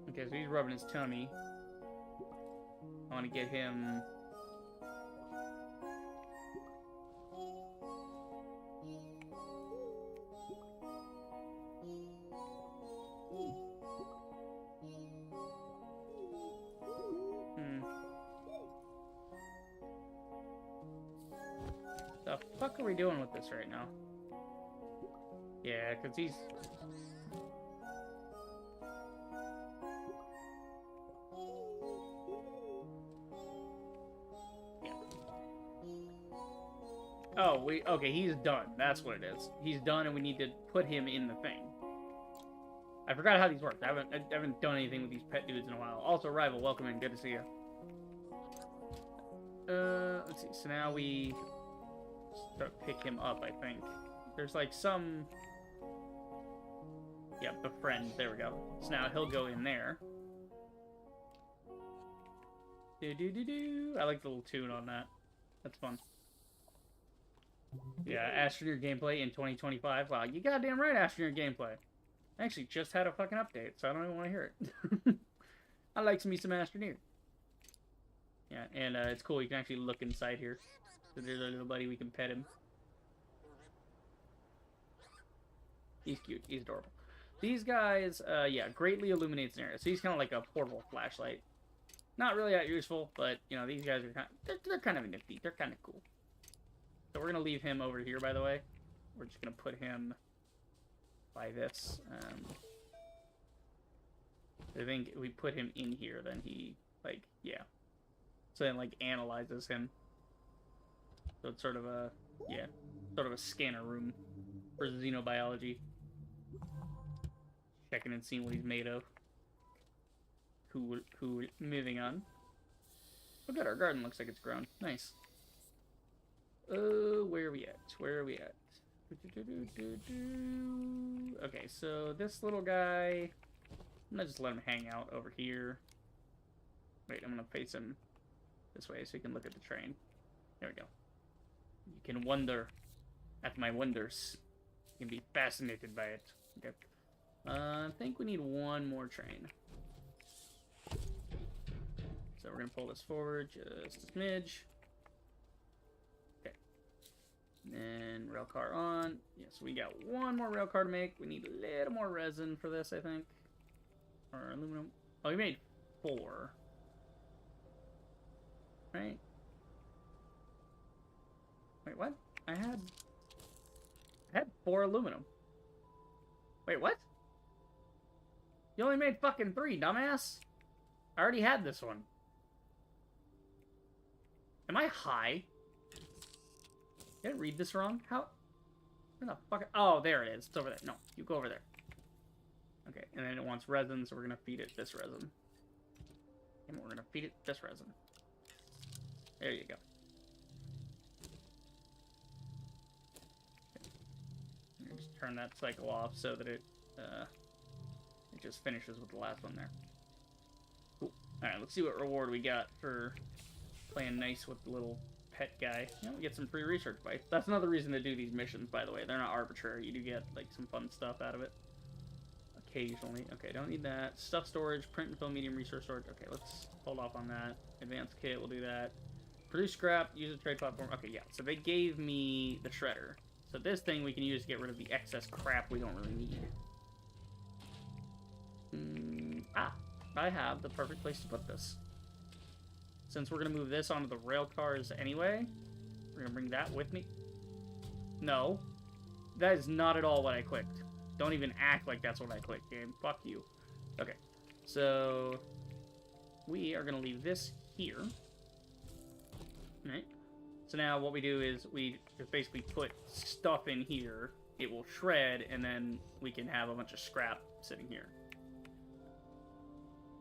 Okay, so he's rubbing his tummy. I want to get him... The fuck are we doing with this right now? Yeah, because he's... Oh, okay, he's done. That's what it is. He's done, and we need to put him in the thing. I forgot how these work. I haven't done anything with these pet dudes in a while. Also, Rival, welcome in. Good to see you. Let's see. So now we start pick him up, I think. There's like some... Yeah, befriend. There we go. So now he'll go in there. Do-do-do-do. I like the little tune on that. That's fun. Yeah, Astroneer gameplay in 2025. Wow, you goddamn right, Astroneer gameplay. I actually just had a fucking update, so I don't even want to hear it. I like me some Astroneer. Yeah, and it's cool. You can actually look inside here. So there's our little buddy. We can pet him. He's cute. He's adorable. These guys, yeah, greatly illuminate scenarios. So he's kind of like a portable flashlight. Not really that useful, but, you know, these guys are kind of, they're kind of nifty. They're kind of cool. So we're going to leave him over here, by the way. We're just going to put him by this. I think if we put him in here, then he, like, yeah. So then, like, analyzes him. So it's sort of a, yeah, sort of a scanner room for xenobiology. Checking and seeing what he's made of. Cool, moving on. Oh good, our garden looks like it's grown. Nice. Where are we at? Where are we at? Okay, so this little guy... I'm gonna just let him hang out over here. Wait, I'm gonna face him this way so he can look at the train. There we go. You can wonder at my wonders. You can be fascinated by it. Okay. I think we need one more train. So we're gonna pull this forward just a smidge. Okay. And then rail car on. Yes, we got one more rail car to make. We need a little more resin for this, I think. Or aluminum. Oh, we made 4. Right? Wait, what? I had 4 aluminum. Wait, what? You only made fucking 3, dumbass. I already had this one. Am I high? Did I read this wrong? How? Where the fuck? Oh, there it is. It's over there. No, you go over there. Okay, and then it wants resin, so we're gonna feed it this resin. And we're gonna feed it this resin. There you go. Just turn that cycle off so that it just finishes with the last one there. Cool. Alright, let's see what reward we got for playing nice with the little pet guy. You know, we get some free research bites. That's another reason to do these missions, by the way. They're not arbitrary. You do get, like, some fun stuff out of it. Occasionally. Okay, don't need that. Stuff storage, print and fill, medium resource storage. Okay, let's hold off on that. Advanced kit, we'll do that. Produce scrap, use a trade platform. Okay, yeah, so they gave me the shredder. So this thing we can use to get rid of the excess crap we don't really need. I have the perfect place to put this. Since we're going to move this onto the rail cars anyway, we're going to bring that with me. No, that is not at all what I clicked. Don't even act like that's what I clicked, game. Fuck you. Okay, so we are going to leave this here. All right. So now what we do is we just basically put stuff in here. It will shred, and then we can have a bunch of scrap sitting here.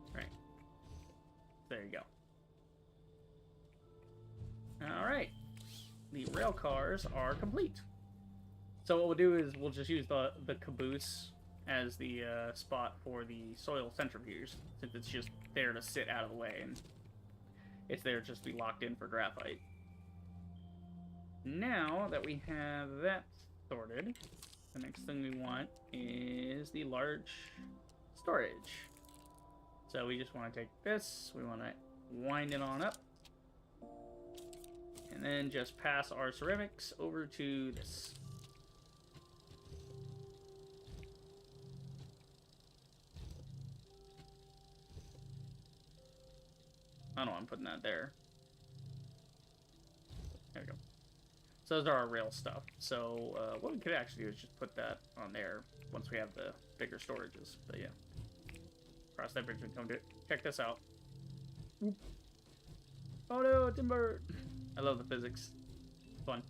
All right. There you go. All right. The rail cars are complete. So what we'll do is we'll just use the caboose as the spot for the soil centrifuge, since it's just there to sit out of the way, and it's there just to be locked in for graphite. Now that we have that sorted, the next thing we want is the large storage. So we just want to take this, we want to wind it on up, and then just pass our ceramics over to this. I don't know, I'm putting that there. There we go. So those are our rail stuff. So what we could actually do is just put that on there once we have the bigger storages. But yeah. Cross that bridge and come to it. Check this out. Oop. Oh no, timber! I love the physics. It's fun.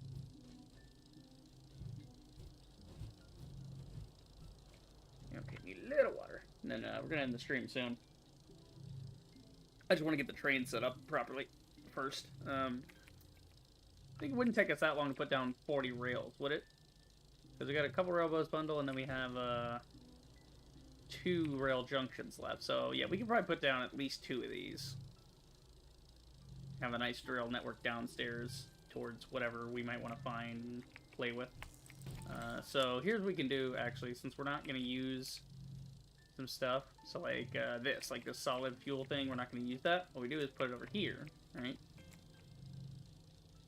Okay, need a little water. And then we're gonna end the stream soon. I just want to get the train set up properly first. I think it wouldn't take us that long to put down 40 rails, would it? Because we got a couple railroads bundle, and then we have 2 rail junctions left. So yeah, we could probably put down at least 2 of these. Have a nice rail network downstairs towards whatever we might want to find and play with. So here's what we can do, actually, since we're not going to use some stuff. So like this solid fuel thing, we're not going to use that. What we do is put it over here, right?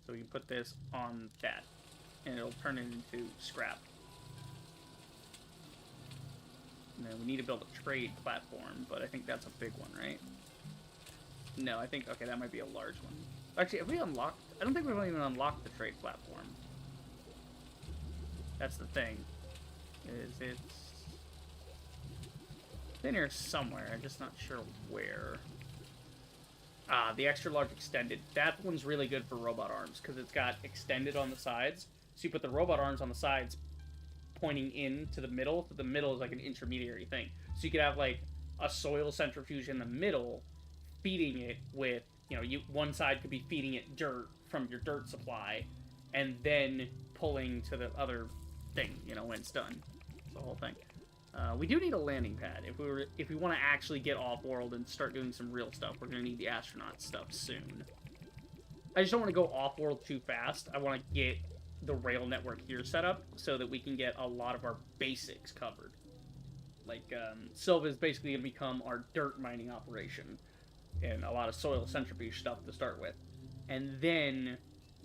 So we can put this on that, and it'll turn it into scrap. And then we need to build a trade platform, but I think that's a big one, right? No, I think, okay, that might be a large one. Actually, have we unlocked? I don't think we've even unlocked the trade platform. That's the thing. It's in here somewhere. I'm just not sure where. Ah, the extra large extended. That one's really good for robot arms because it's got extended on the sides. So you put the robot arms on the sides pointing in to the middle. So the middle is like an intermediary thing. So you could have like a soil centrifuge in the middle feeding it with, you know, one side could be feeding it dirt from your dirt supply and then pulling to the other thing, you know, when it's done. It's the whole thing. We do need a landing pad. If we want to actually get off-world and start doing some real stuff, we're going to need the astronaut stuff soon. I just don't want to go off-world too fast. I want to get the rail network here set up so that we can get a lot of our basics covered. Like, Silva is basically going to become our dirt mining operation and a lot of soil centrifuge stuff to start with. And then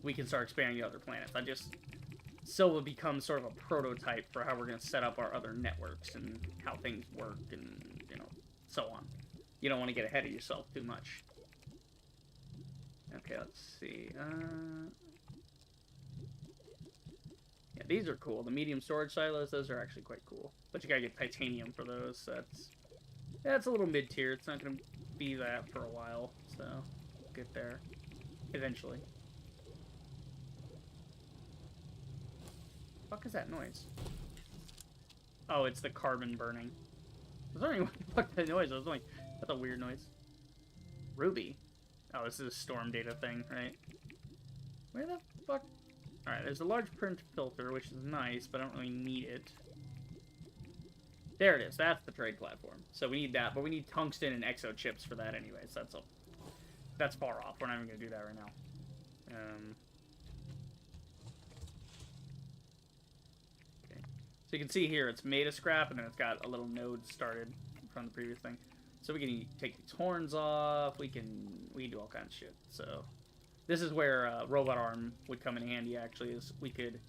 we can start expanding to other planets. Silva becomes sort of a prototype for how we're going to set up our other networks and how things work and, you know, so on. You don't want to get ahead of yourself too much. Okay, let's see. Yeah, these are cool. The medium storage silos, those are actually quite cool. But you gotta get titanium for those. That's a little mid-tier. It's not going to be that for a while, so get there eventually. fuck is that noise? Oh, it's the carbon burning. I was wondering what the fuck that noise was. That's a weird noise. Ruby. Oh, this is a storm data thing, right? Where the fuck? Alright, there's a large print filter, which is nice, but I don't really need it. There it is. That's the trade platform. So we need that, but we need tungsten and exo chips for that anyway, so that's far off. We're not even going to do that right now. Okay. So you can see here, it's made of scrap, and then it's got a little node started from the previous thing. So we can take these horns off. We can do all kinds of shit. So this is where robot arm would come in handy, actually, is we could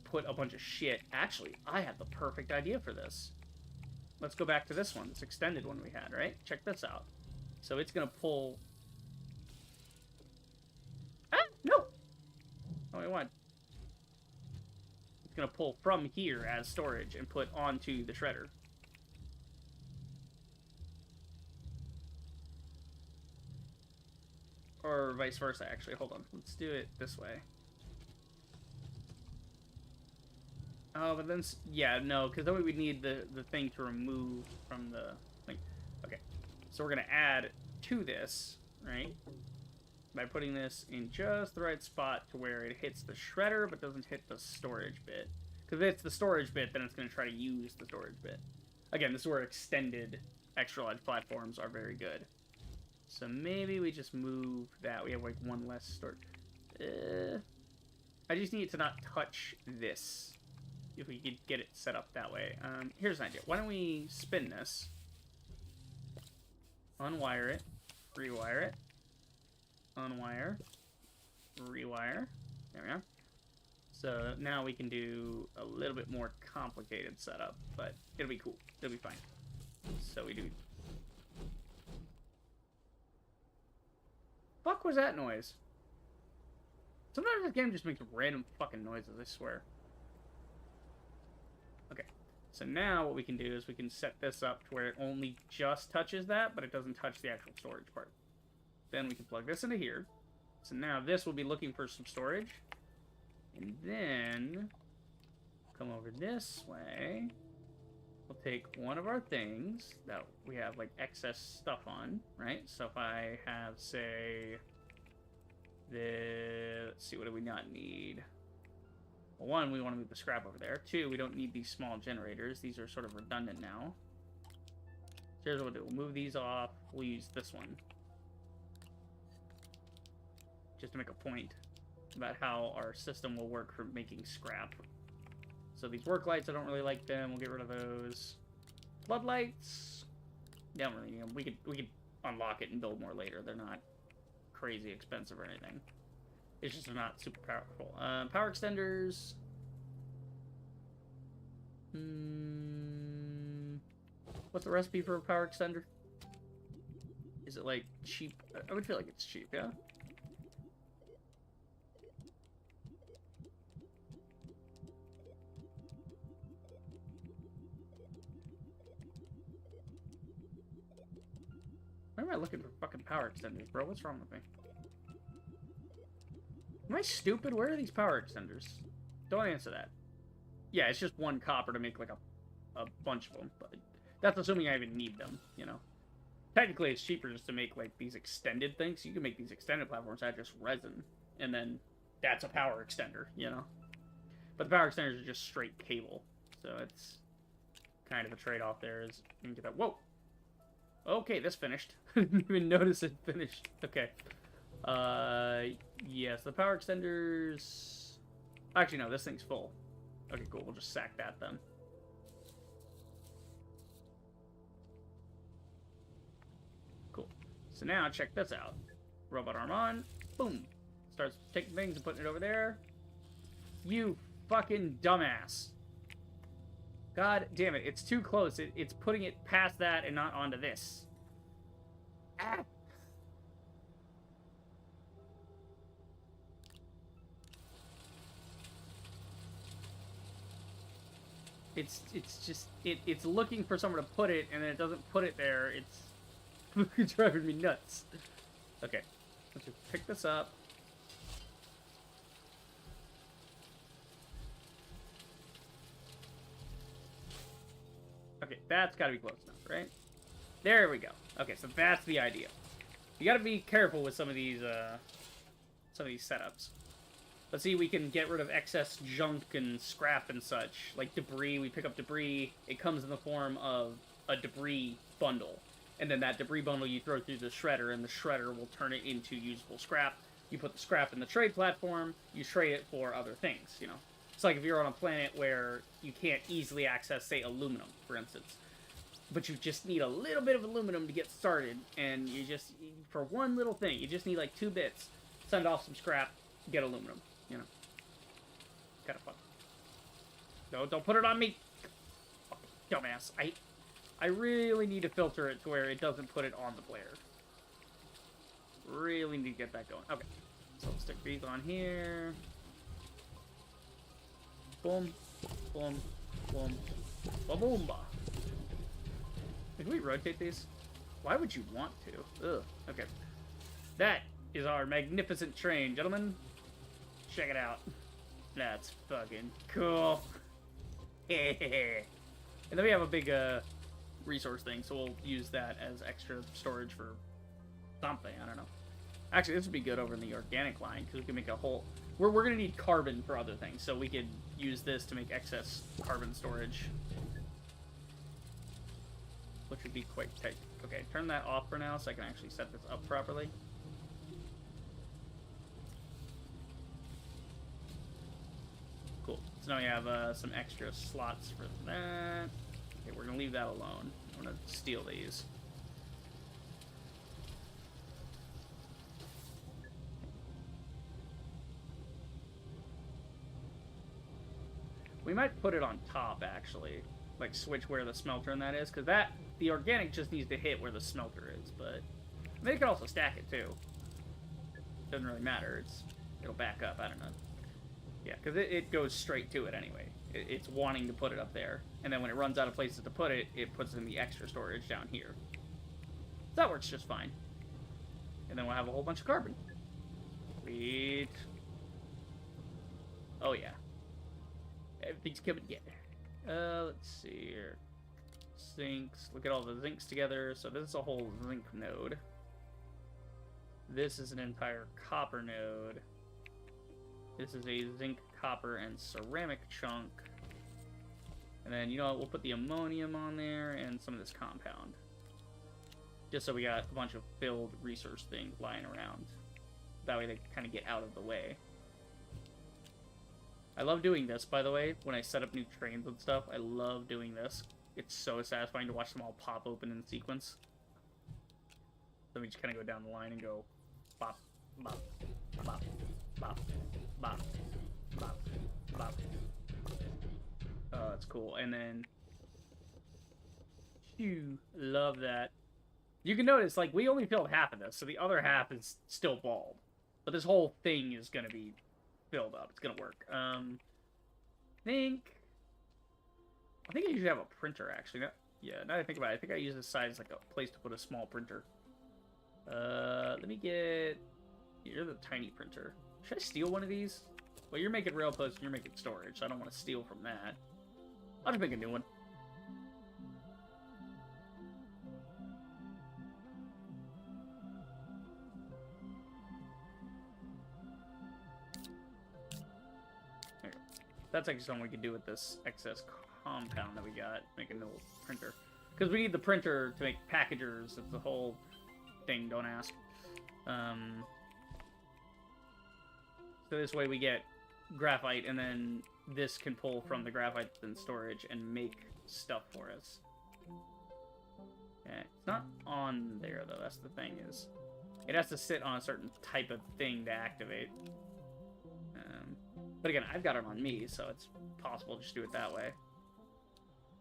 put a bunch of shit. Actually, I have the perfect idea for this. Let's go back to this one, this extended one we had, right? Check this out. So it's going to pull... Ah, no! Only one. It's going to pull from here as storage and put onto the shredder. Or vice versa, actually. Hold on. Let's do it this way. Oh, but then... Yeah, no, because then we would need the thing to remove from the thing. Okay. So we're going to add to this, right? By putting this in just the right spot to where it hits the shredder, but doesn't hit the storage bit. Because if it's the storage bit, then it's going to try to use the storage bit. Again, this is where extended extra large platforms are very good. So maybe we just move that. We have like one less storage. I just need it to not touch this. If we could get it set up that way. Here's an idea. Why don't we spin this? Unwire it. Rewire it. Unwire. Rewire. There we are. So now we can do a little bit more complicated setup, but it'll be cool. It'll be fine. So we do... Fuck was that noise? Sometimes this game just makes random fucking noises, I swear. Okay, so now what we can do is we can set this up to where it only just touches that, but it doesn't touch the actual storage part. Then we can plug this into here. So now this will be looking for some storage. And then come over this way. We'll take one of our things that we have like excess stuff on, right? So if I have, say, let's see, what do we not need? Well, one, we want to move the scrap over there. Two, we don't need these small generators. These are sort of redundant now. So here's what we'll do. We'll move these off. We'll use this one. Just to make a point about how our system will work for making scrap. So these work lights, I don't really like them. We'll get rid of those. Floodlights, don't really need them. We could unlock it and build more later. They're not crazy expensive or anything. It's just not super powerful. Power extenders. What's the recipe for a power extender? Is it like cheap? I would feel like it's cheap, yeah? Why am I looking for fucking power extenders, bro? What's wrong with me? Am I stupid? Where are these power extenders? Don't answer that. Yeah, it's just one copper to make like a bunch of them, but that's assuming I even need them, you know? Technically, it's cheaper just to make like these extended things. You can make these extended platforms out of just resin, and then that's a power extender, you know? But the power extenders are just straight cable, so it's kind of a trade-off there. Is you can get that. Whoa. Okay, this finished. I didn't even notice it finished. Okay. Yes, the power extenders... Actually, no, this thing's full. Okay, cool. We'll just sack that then. Cool. So now, check this out. Robot arm on. Boom. Starts taking things and putting it over there. You fucking dumbass. God damn it, it's too close. It's putting it past that and not onto this. Ah! It's just, it's looking for somewhere to put it, and then it doesn't put it there. It's driving me nuts. Okay, let's just pick this up. that's got to be close enough, right? There we go. Okay, so that's the idea. You got to be careful with some of these setups. Let's see, we can get rid of excess junk and scrap and such, like debris. We pick up debris. It comes in the form of a debris bundle. And then that debris bundle you throw through the shredder, and the shredder will turn it into usable scrap. You put the scrap in the trade platform, you trade it for other things, you know. It's like if you're on a planet where you can't easily access, say, aluminum, for instance. But you just need a little bit of aluminum to get started, and you just, for one little thing, you just need like 2 bits. Send off some scrap, get aluminum, you know. Kind of fun. No, don't put it on me! Dumbass. I really need to filter it to where it doesn't put it on the player. Really need to get that going. Okay. So let's stick these on here. Boom. Boom. Boom. Ba-boomba. Can we rotate these? Why would you want to? Ugh. Okay. That is our magnificent train, gentlemen. Check it out. That's fucking cool. And then we have a big, resource thing, so we'll use that as extra storage for something. I don't know. Actually, this would be good over in the organic line, because we can make a whole... We're going to need carbon for other things, so we could use this to make excess carbon storage. Which would be quite tight. Okay, turn that off for now, so I can actually set this up properly. Cool. So now we have some extra slots for that. Okay, we're going to leave that alone. I'm going to steal these. We might put it on top, actually. Like, switch where the smelter and that is. Because that, the organic just needs to hit where the smelter is. But, I mean, it could also stack it, too. Doesn't really matter. It'll back up. I don't know. Yeah, because it goes straight to it anyway. It's wanting to put it up there. And then when it runs out of places to put it, it puts it in the extra storage down here. That works just fine. And then we'll have a whole bunch of carbon. Sweet. Oh, yeah. Everything's coming together. Let's see here. Zincs. Look at all the zincs together. So this is a whole zinc node. This is an entire copper node. This is a zinc, copper, and ceramic chunk. And then, you know what, we'll put the ammonium on there and some of this compound. Just so we got a bunch of filled resource things lying around. That way they kind of get out of the way. I love doing this, by the way, when I set up new trains and stuff. I love doing this. It's so satisfying to watch them all pop open in sequence. Then we just kind of go down the line and go bop, bop, bop, bop, bop, bop, bop. Oh, that's cool. And then, phew, love that. You can notice, like, we only filled half of this, so the other half is still bald. But this whole thing is going to be filled up. It's going to work. I think I usually have a printer, actually. Yeah, now that I think about it, I think I use this side as, like, a place to put a small printer. Let me get... You're the tiny printer. Should I steal one of these? Well, you're making rail posts and you're making storage, so I don't want to steal from that. I'll just make a new one. There. That's actually something we could do with this excess compound that we got. Make a new printer. Because we need the printer to make packagers. It's the whole thing, don't ask. So this way we get graphite, and then this can pull from the graphite in storage and make stuff for us. Yeah, it's not on there, though. That's the thing, is it has to sit on a certain type of thing to activate. But again, I've got it on me, so it's possible to just do it that way.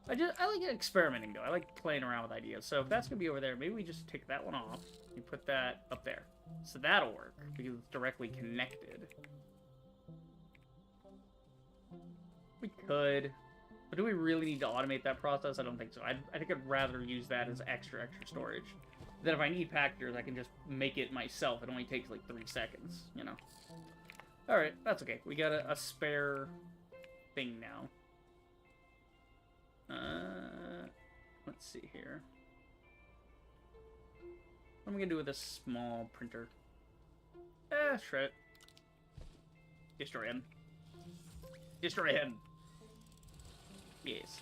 I like experimenting, though. I like playing around with ideas. So if that's going to be over there, maybe we just take that one off and put that up there. So that'll work, because it's directly connected. We could. But do we really need to automate that process? I don't think so. I think I'd rather use that as extra storage. Then if I need packagers, I can just make it myself. It only takes like 3 seconds, you know. Alright, that's okay. We got a spare thing now. let's see here. What am I gonna do with this small printer? Shred it. Destroy him. Destroy him. Yes.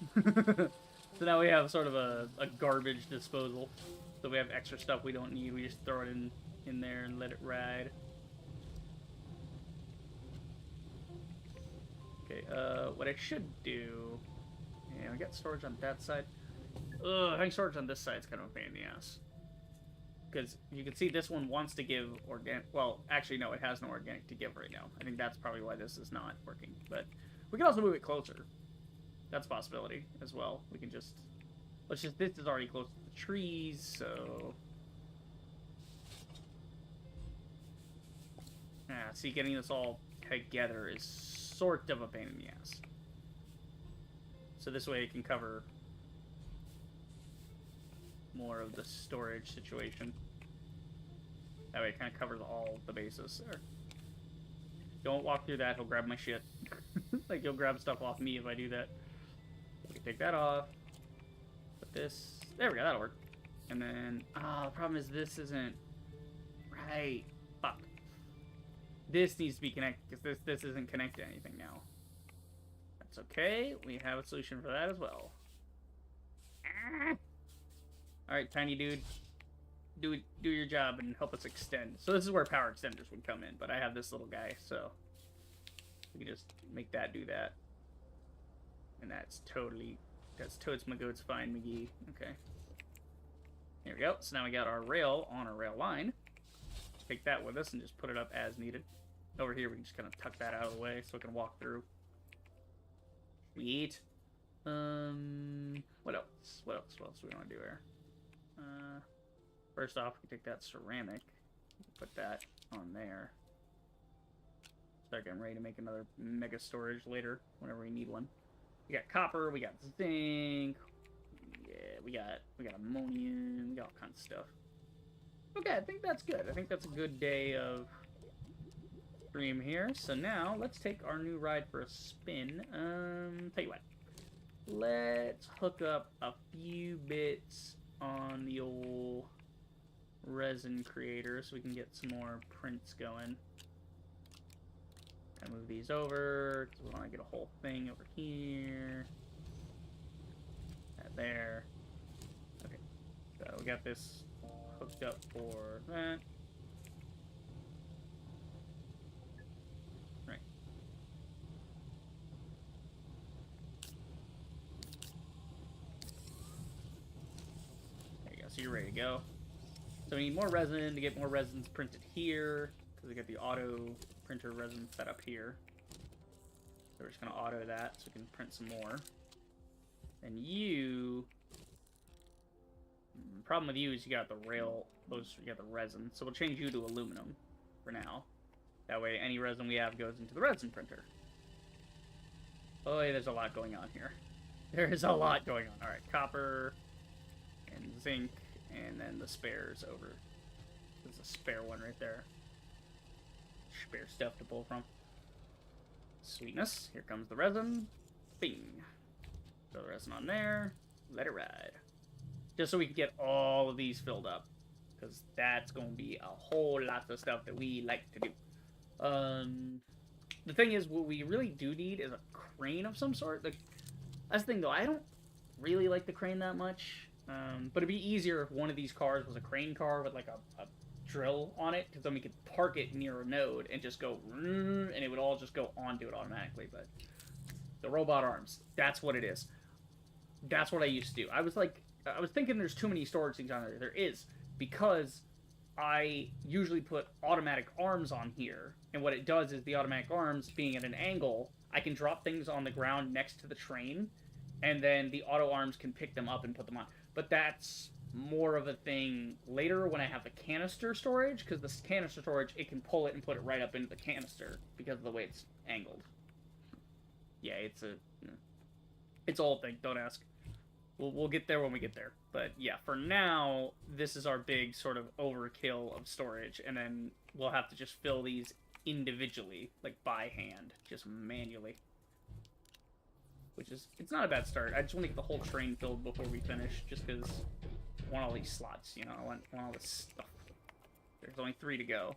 So now we have sort of a garbage disposal. So we have extra stuff we don't need. We just throw it in there and let it ride. Okay, what I should do... Yeah, we got storage on that side. Ugh, having storage on this side is kind of a pain in the ass. Because you can see this one wants to give organic... Well, actually, no, it has no organic to give right now. I think that's probably why this is not working. But we can also move it closer. That's a possibility as well. We can just... Let's just... This is already close to the trees, so... See, getting this all together is sort of a pain in the ass. So this way it can cover more of the storage situation. That way it kind of covers all the bases there. Don't walk through that, he'll grab my shit. Like, he'll grab stuff off me if I do that. We can take that off. Put this... There we go, that'll work. And then... Ah, the problem is this isn't... Right. Fuck. This needs to be connected, because this isn't connected to anything now. That's okay. We have a solution for that as well. Alright, tiny dude. Do your job and help us extend. So this is where power extenders would come in, but I have this little guy, so... We can just make that do that. And that's totally... That's totes my goats fine, McGee. Okay. There we go. So now we got our rail on our rail line. Take that with us and just put it up as needed. Over here, we can just kind of tuck that out of the way so we can walk through. Sweet. What else? What else? What else do we want to do here? First off, we can take that ceramic. Put that on there. Start getting ready to make another mega storage later, whenever we need one. We got copper, we got zinc. Yeah, we got ammonium, we got all kinds of stuff. Okay, I think that's good. I think that's a good day of stream here. So now, let's take our new ride for a spin. Tell you what. Let's hook up a few bits on the old resin creator so we can get some more prints going. I move these over, because we want to get a whole thing over here. That there. Okay, so we got this hooked up for that. Right. There you go, so you're ready to go. So we need more resin to get more resins printed here, because we got the auto printer resin set up here. So we're just going to auto that so we can print some more. And you... The problem with you is you got the rail, you got the resin. So we'll change you to aluminum for now. That way any resin we have goes into the resin printer. Oh, yeah, there's a lot going on here. There is a lot going on. Alright, copper and zinc, and then the spares over. There's a spare one right there. Spare stuff to pull from. Sweetness. Here comes the resin. Bing. Throw the resin on there. Let it ride. Just so we can get all of these filled up. Because that's going to be a whole lot of stuff that we like to do. The thing is, what we really do need is a crane of some sort. That's the thing, though. I don't really like the crane that much. But it'd be easier if one of these cars was a crane car with like a drill on it, because then we could park it near a node and just go, and it would all just go onto it automatically. But the robot arms, that's what it is. That's what I used to do. I was thinking there's too many storage things on there. There is, because I usually put automatic arms on here, and what it does is the automatic arms, being at an angle, I can drop things on the ground next to the train, and then the auto arms can pick them up and put them on. But that's more of a thing later when I have the canister storage, because the canister storage, it can pull it and put it right up into the canister because of the way it's angled. Yeah, it's a old thing, don't ask. We'll get there when we get there. But yeah, for now, this is our big sort of overkill of storage, and then we'll have to just fill these individually, like by hand, just manually. which is, it's not a bad start. I just want to get the whole train filled before we finish, just because I want all these slots, you know, I want all this stuff. There's only 3 to go.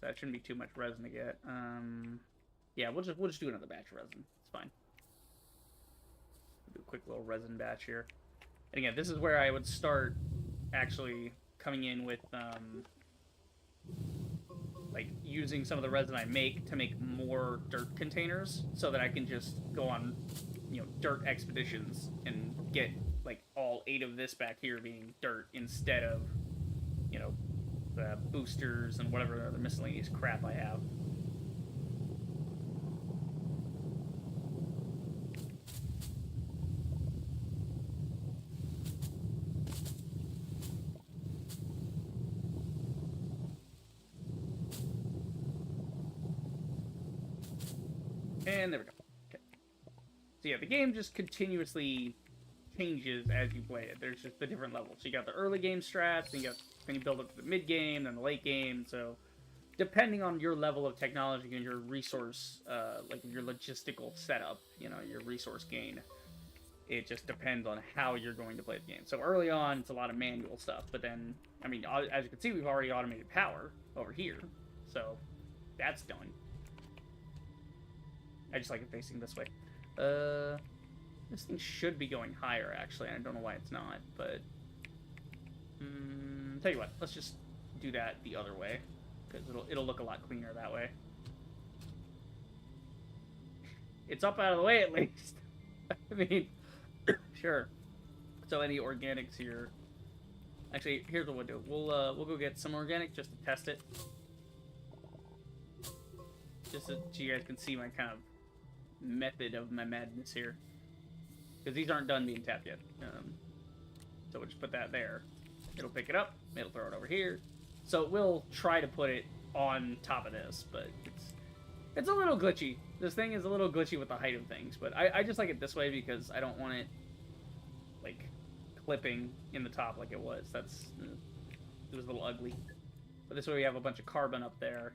So that shouldn't be too much resin to get. Yeah, we'll just do another batch of resin. It's fine. Do a quick little resin batch here. And again, this is where I would start actually coming in with, like, using some of the resin I make to make more dirt containers so that I can just go on, you know, dirt expeditions and get, like, all 8 of this back here being dirt instead of, you know, boosters and whatever other miscellaneous crap I have. And there we go. Okay. So yeah, the game just continuously changes as you play it. There's just the different levels. So you got the early game strats, then you build up to the mid game, then the late game. So depending on your level of technology and your resource, like your logistical setup, you know, your resource gain, it just depends on how you're going to play the game. So early on, it's a lot of manual stuff, but then, I mean, as you can see, we've already automated power over here, so that's done. I just like it facing this way. This thing should be going higher, actually. I don't know why it's not, but... tell you what, let's just do that the other way, because it'll look a lot cleaner that way. It's up out of the way, at least. I mean, sure. So any organics here... Actually, here's what we'll do. We'll go get some organic just to test it. Just so you guys can see my kind of method of my madness here. Because these aren't done being tapped yet. So we'll just put that there. It'll pick it up. It'll throw it over here. So we'll try to put it on top of this, but it's a little glitchy. This thing is a little glitchy with the height of things, but I just like it this way because I don't want it, like, clipping in the top like it was. It was a little ugly. But this way we have a bunch of carbon up there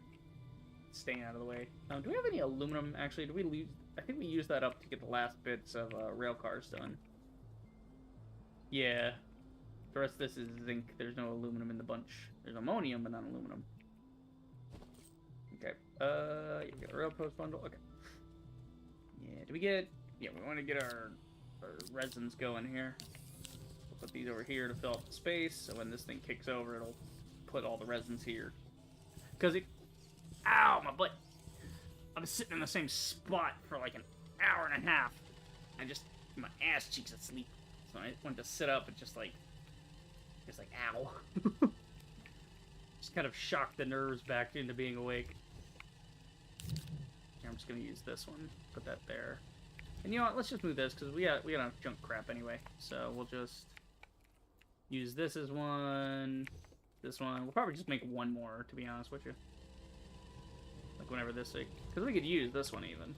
staying out of the way. Do we have any aluminum, actually? Do we leave? I think we used that up to get the last bits of rail cars done. Yeah. The rest of this is zinc. There's no aluminum in the bunch. There's ammonium, but not aluminum. Okay. Yeah, we got a rail post bundle. Okay. Yeah, do we get... Yeah, we want to get our resins going here. We'll put these over here to fill up the space, so when this thing kicks over, it'll put all the resins here. Because it... Ow, my butt! I was sitting in the same spot for like an hour and a half. And just... My ass cheeks asleep. So I went to sit up and just like, ow. Just kind of shocked the nerves back into being awake. Here, I'm just gonna use this one, put that there. And you know what, let's just move this, because we got enough junk crap anyway. So we'll just use this as one, this one. We'll probably just make one more, to be honest with you. Like whenever this, because we could use this one even.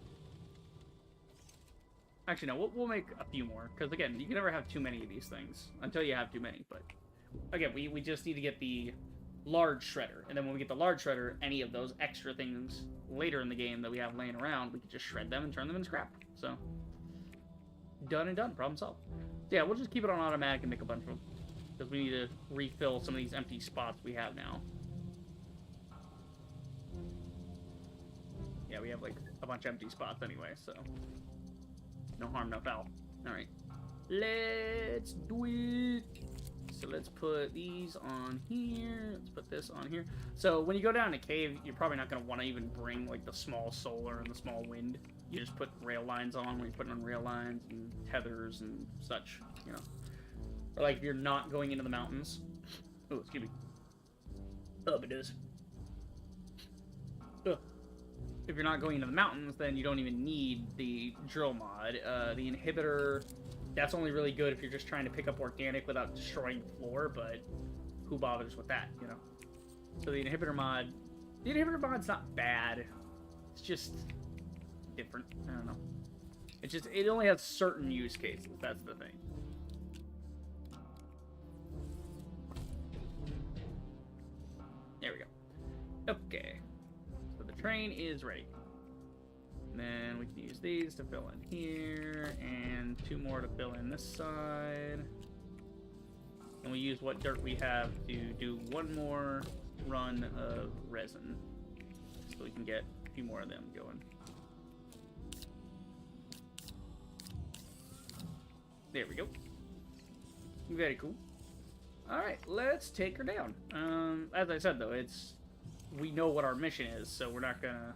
Actually, no, we'll make a few more, because again, you can never have too many of these things, until you have too many, but again, we just need to get the large shredder, and then when we get the large shredder, any of those extra things later in the game that we have laying around, we can just shred them and turn them into scrap. So, done and done, problem solved. So yeah, we'll just keep it on automatic and make a bunch of them, because we need to refill some of these empty spots we have now. Yeah, we have like a bunch of empty spots anyway, so... No harm, no foul. Alright. Let's do it! So let's put these on here. Let's put this on here. So when you go down a cave, you're probably not going to want to even bring like the small solar and the small wind. You just put rail lines on when you're putting on rail lines and tethers and such, you know. Or like if you're not going into the mountains. Oh, excuse me. Oh, it is. Ugh. If you're not going into the mountains, then you don't even need the drill mod. The inhibitor, that's only really good if you're just trying to pick up organic without destroying the floor, but who bothers with that, you know? So the inhibitor mod's not bad. It's just different. I don't know. It only has certain use cases. That's the thing. There we go. Okay. Train is ready. And then we Use these to fill in here, and 2 more to fill in this side. And we use what dirt we have to do 1 more run of resin, so we can get a few more of them going. There we go. Very cool. Alright, let's take her down. As I said, though, we know what our mission is, so we're not gonna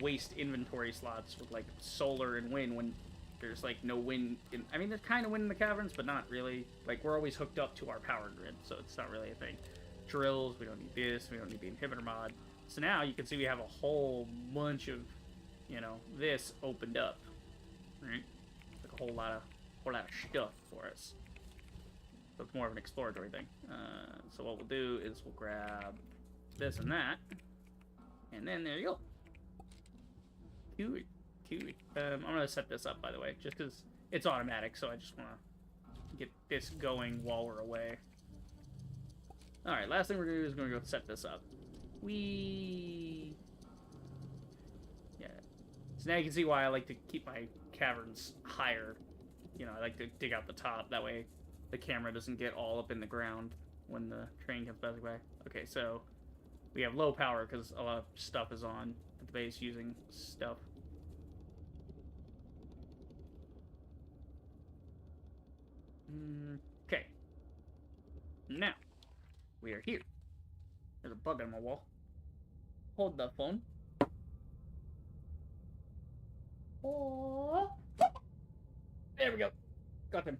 waste inventory slots with, like, solar and wind when there's, like, no wind in... I mean, there's kind of wind in the caverns, but not really. Like, we're always hooked up to our power grid, so it's not really a thing. Drills, we don't need this, we don't need the inhibitor mod. So now you can see we have a whole bunch of, you know, this opened up. Right? Like a whole lot of stuff for us. So it's more of an exploratory thing. So what we'll do is we'll grab this and that, and then there you go. Cute. I'm gonna set this up, by the way, just because it's automatic, so I just want to get this going while we're away. Alright, last thing we're gonna do is gonna go set this up. Yeah. So now you can see why I like to keep my caverns higher. You know, I like to dig out the top, that way the camera doesn't get all up in the ground when the train comes passing by. Okay, so we have low power because a lot of stuff is on at the base using stuff. Okay. Now, we are here. There's a bug on my wall. Hold the phone. Oh. There we go. Got them.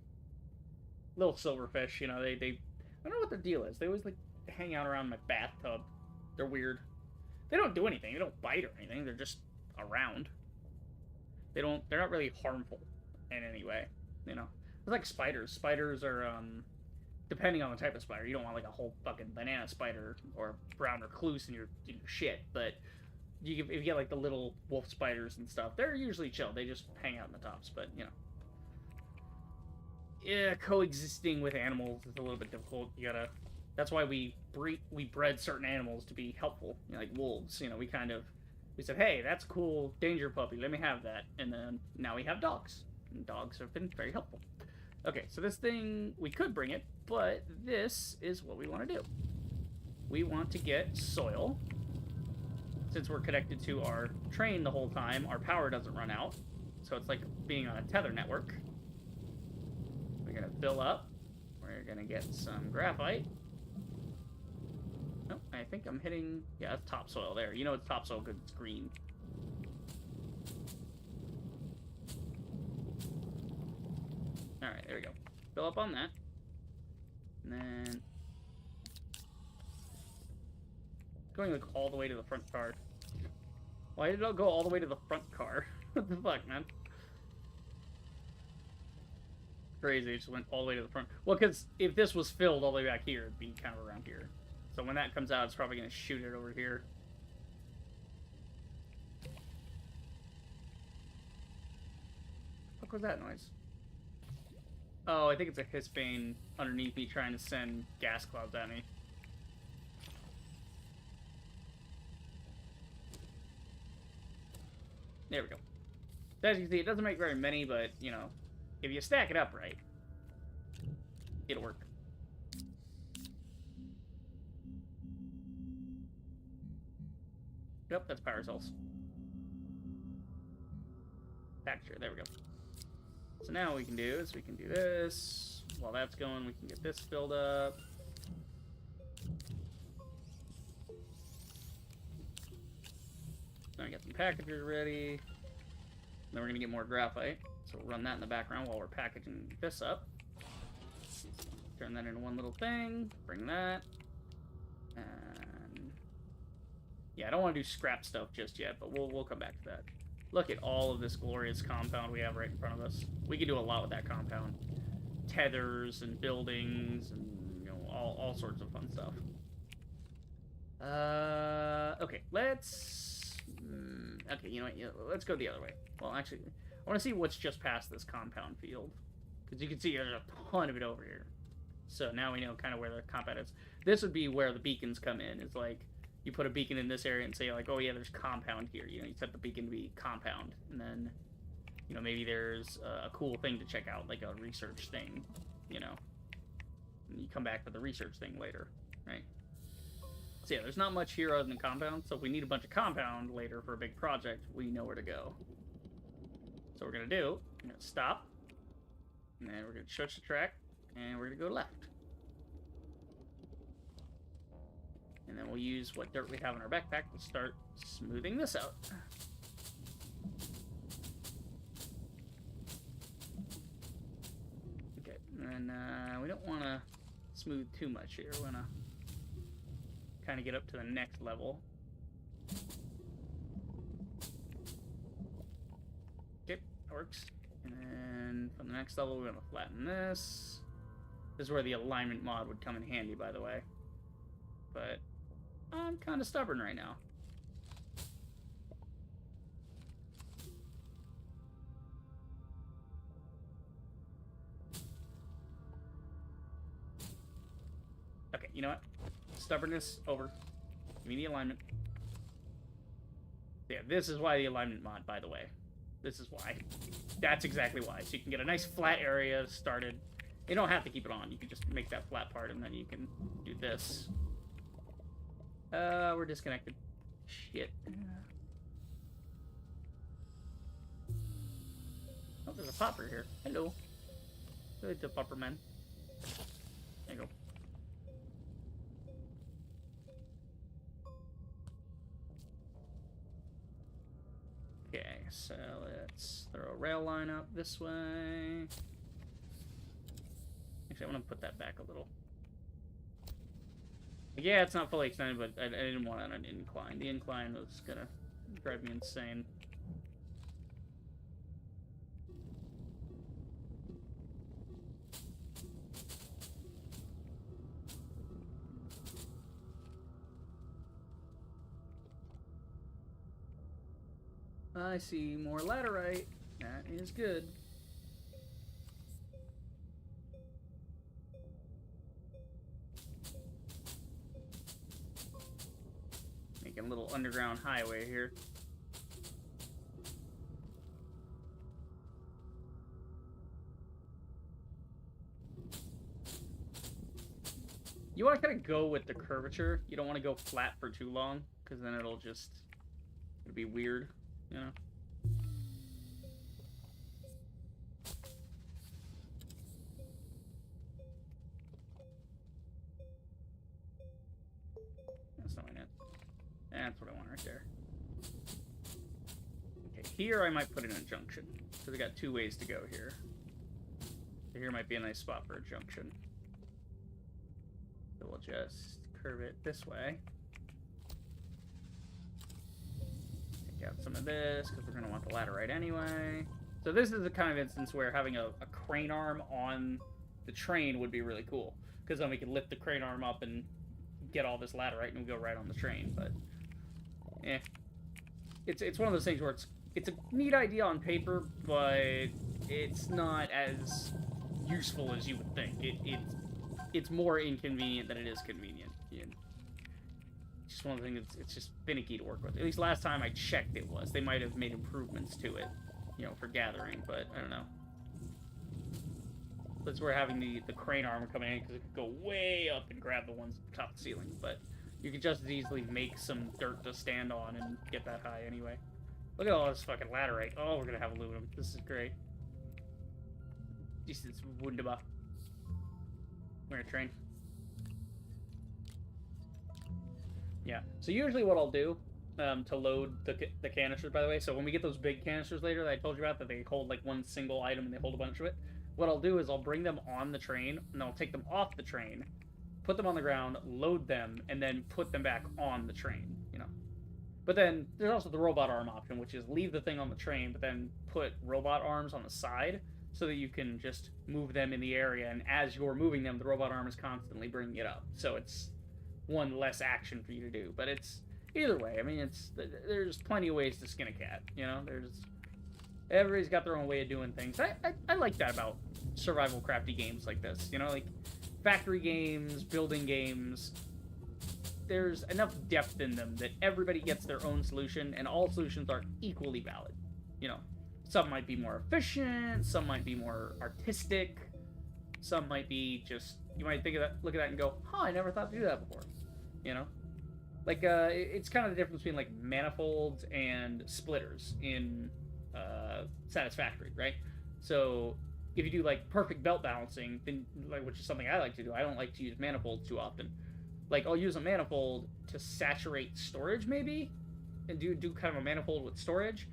Little silverfish, you know, they I don't know what their deal is. They always, like, hang out around my bathtub. They're weird. They don't do anything. They don't bite or anything. They're just around. They're not really harmful in any way, you know. It's like spiders. Spiders are, depending on the type of spider. You don't want, like, a whole fucking banana spider or brown recluse in your shit, but if you get, like, the little wolf spiders and stuff, they're usually chill. They just hang out in the tops, but, you know. Yeah, coexisting with animals is a little bit difficult. That's why we bred certain animals to be helpful. You know, like wolves. You know, we said, hey, that's a cool danger puppy. Let me have that. And then now we have dogs. And dogs have been very helpful. Okay, so this thing, we could bring it, but this is what we want to do. We want to get soil. Since we're connected to our train the whole time, our power doesn't run out. So it's like being on a tether network. We're going to fill up. We're going to get some graphite. Oh, I think I'm hitting... Yeah, that's topsoil there. You know it's topsoil because it's green. Alright, there we go. Fill up on that. And then... going, like, all the way to the front car. Why did it go all the way to the front car? What the fuck, man? Crazy, it just went all the way to the front. Well, because if this was filled all the way back here, it'd be kind of around here. So when that comes out, it's probably going to shoot it over here. What was that noise? Oh, I think it's a Hispane underneath me trying to send gas clouds at me. There we go. So as you can see, it doesn't make very many, but, you know, if you stack it up right, it'll work. Yep, that's power cells. Package, there we go. So now what we can do is we can do this. While that's going, we can get this filled up. Now we got some packages ready. Then we're gonna get more graphite. So we'll run that in the background while we're packaging this up. Turn that into one little thing. Bring that. And yeah, I don't want to do scrap stuff just yet, but we'll come back to that. Look at all of this glorious compound we have right in front of us. We can do a lot with that compound. Tethers and buildings and, you know, all sorts of fun stuff. Okay, let's... okay, you know what? Let's go the other way. Well, actually, I want to see what's just past this compound field. Because you can see there's a ton of it over here. So now we know kind of where the compound is. This would be where the beacons come in. It's like, you put a beacon in this area and say, like, oh yeah, there's compound here. You know, you set the beacon to be compound, and then, you know, maybe there's a cool thing to check out, like a research thing, you know. And you come back for the research thing later, right? So yeah, there's not much here other than compound, so if we need a bunch of compound later for a big project, we know where to go. So we're going to do, we're going to stop, and then we're going to switch the track, and we're going to go left. And then we'll use what dirt we have in our backpack to start smoothing this out. Okay, and we don't want to smooth too much here. We want to kind of get up to the next level. Okay, that works. And then from the next level, we're going to flatten this. This is where the alignment mod would come in handy, by the way. But I'm kind of stubborn right now. Okay, you know what? Stubbornness, over. Give me the alignment. Yeah, this is why the alignment mod, by the way. This is why. That's exactly why. So you can get a nice flat area started. You don't have to keep it on. You can just make that flat part, and then you can do this. We're disconnected. Shit. Oh, there's a popper here. Hello. There's the popper man. There you go. Okay, so let's throw a rail line up this way. Actually, I want to put that back a little. Yeah, it's not fully extended, but I didn't want it on an incline. The incline was gonna drive me insane. I see more laterite. That is good. Making a little underground highway here. You want to kind of go with the curvature. You don't want to go flat for too long, because then it'll be weird, you know? That's not it. That's what I want right there. Okay, here I might put in a junction. So we got two ways to go here. So here might be a nice spot for a junction. So we'll just curve it this way. Take out some of this, because we're going to want the laterite anyway. So this is the kind of instance where having a crane arm on the train would be really cool. Because then we can lift the crane arm up and get all this laterite and go right on the train. But, it's one of those things where it's a neat idea on paper, but it's not as useful as you would think. It's more inconvenient than it is convenient. Yeah. It's just one of the things it's just finicky to work with. At least last time I checked it was. They might have made improvements to it, you know, for gathering, but I don't know. That's where having the crane arm coming in, because it could go way up and grab the ones at the top of the ceiling, but you could just as easily make some dirt to stand on and get that high anyway. Look at all this fucking laterite. Oh, we're gonna have aluminum. This is great. This is wunderbar. We're gonna train. Yeah. So usually what I'll do to load the canisters, by the way, so when we get those big canisters later that I told you about, that they hold like one single item and they hold a bunch of it, what I'll do is I'll bring them on the train, and I'll take them off the train, put them on the ground, load them, and then put them back on the train, you know. But then there's also the robot arm option, which is leave the thing on the train, but then put robot arms on the side, so that you can just move them in the area, and as you're moving them, the robot arm is constantly bringing it up. So it's one less action for you to do. But it's, either way, I mean, there's plenty of ways to skin a cat, you know? Everybody's got their own way of doing things. I like that about survival crafty games like this, you know? Like, factory games, building games, there's enough depth in them that everybody gets their own solution, and all solutions are equally valid. You know, some might be more efficient, some might be more artistic, some might be just, you might think of that, look at that and go, huh, I never thought to do that before. You know? Like, it's kind of the difference between, like, manifolds and splitters in Satisfactory, right? So, if you do, like, perfect belt balancing, then, like, which is something I like to do, I don't like to use manifolds too often. Like, I'll use a manifold to saturate storage, maybe, and do kind of a manifold with storage,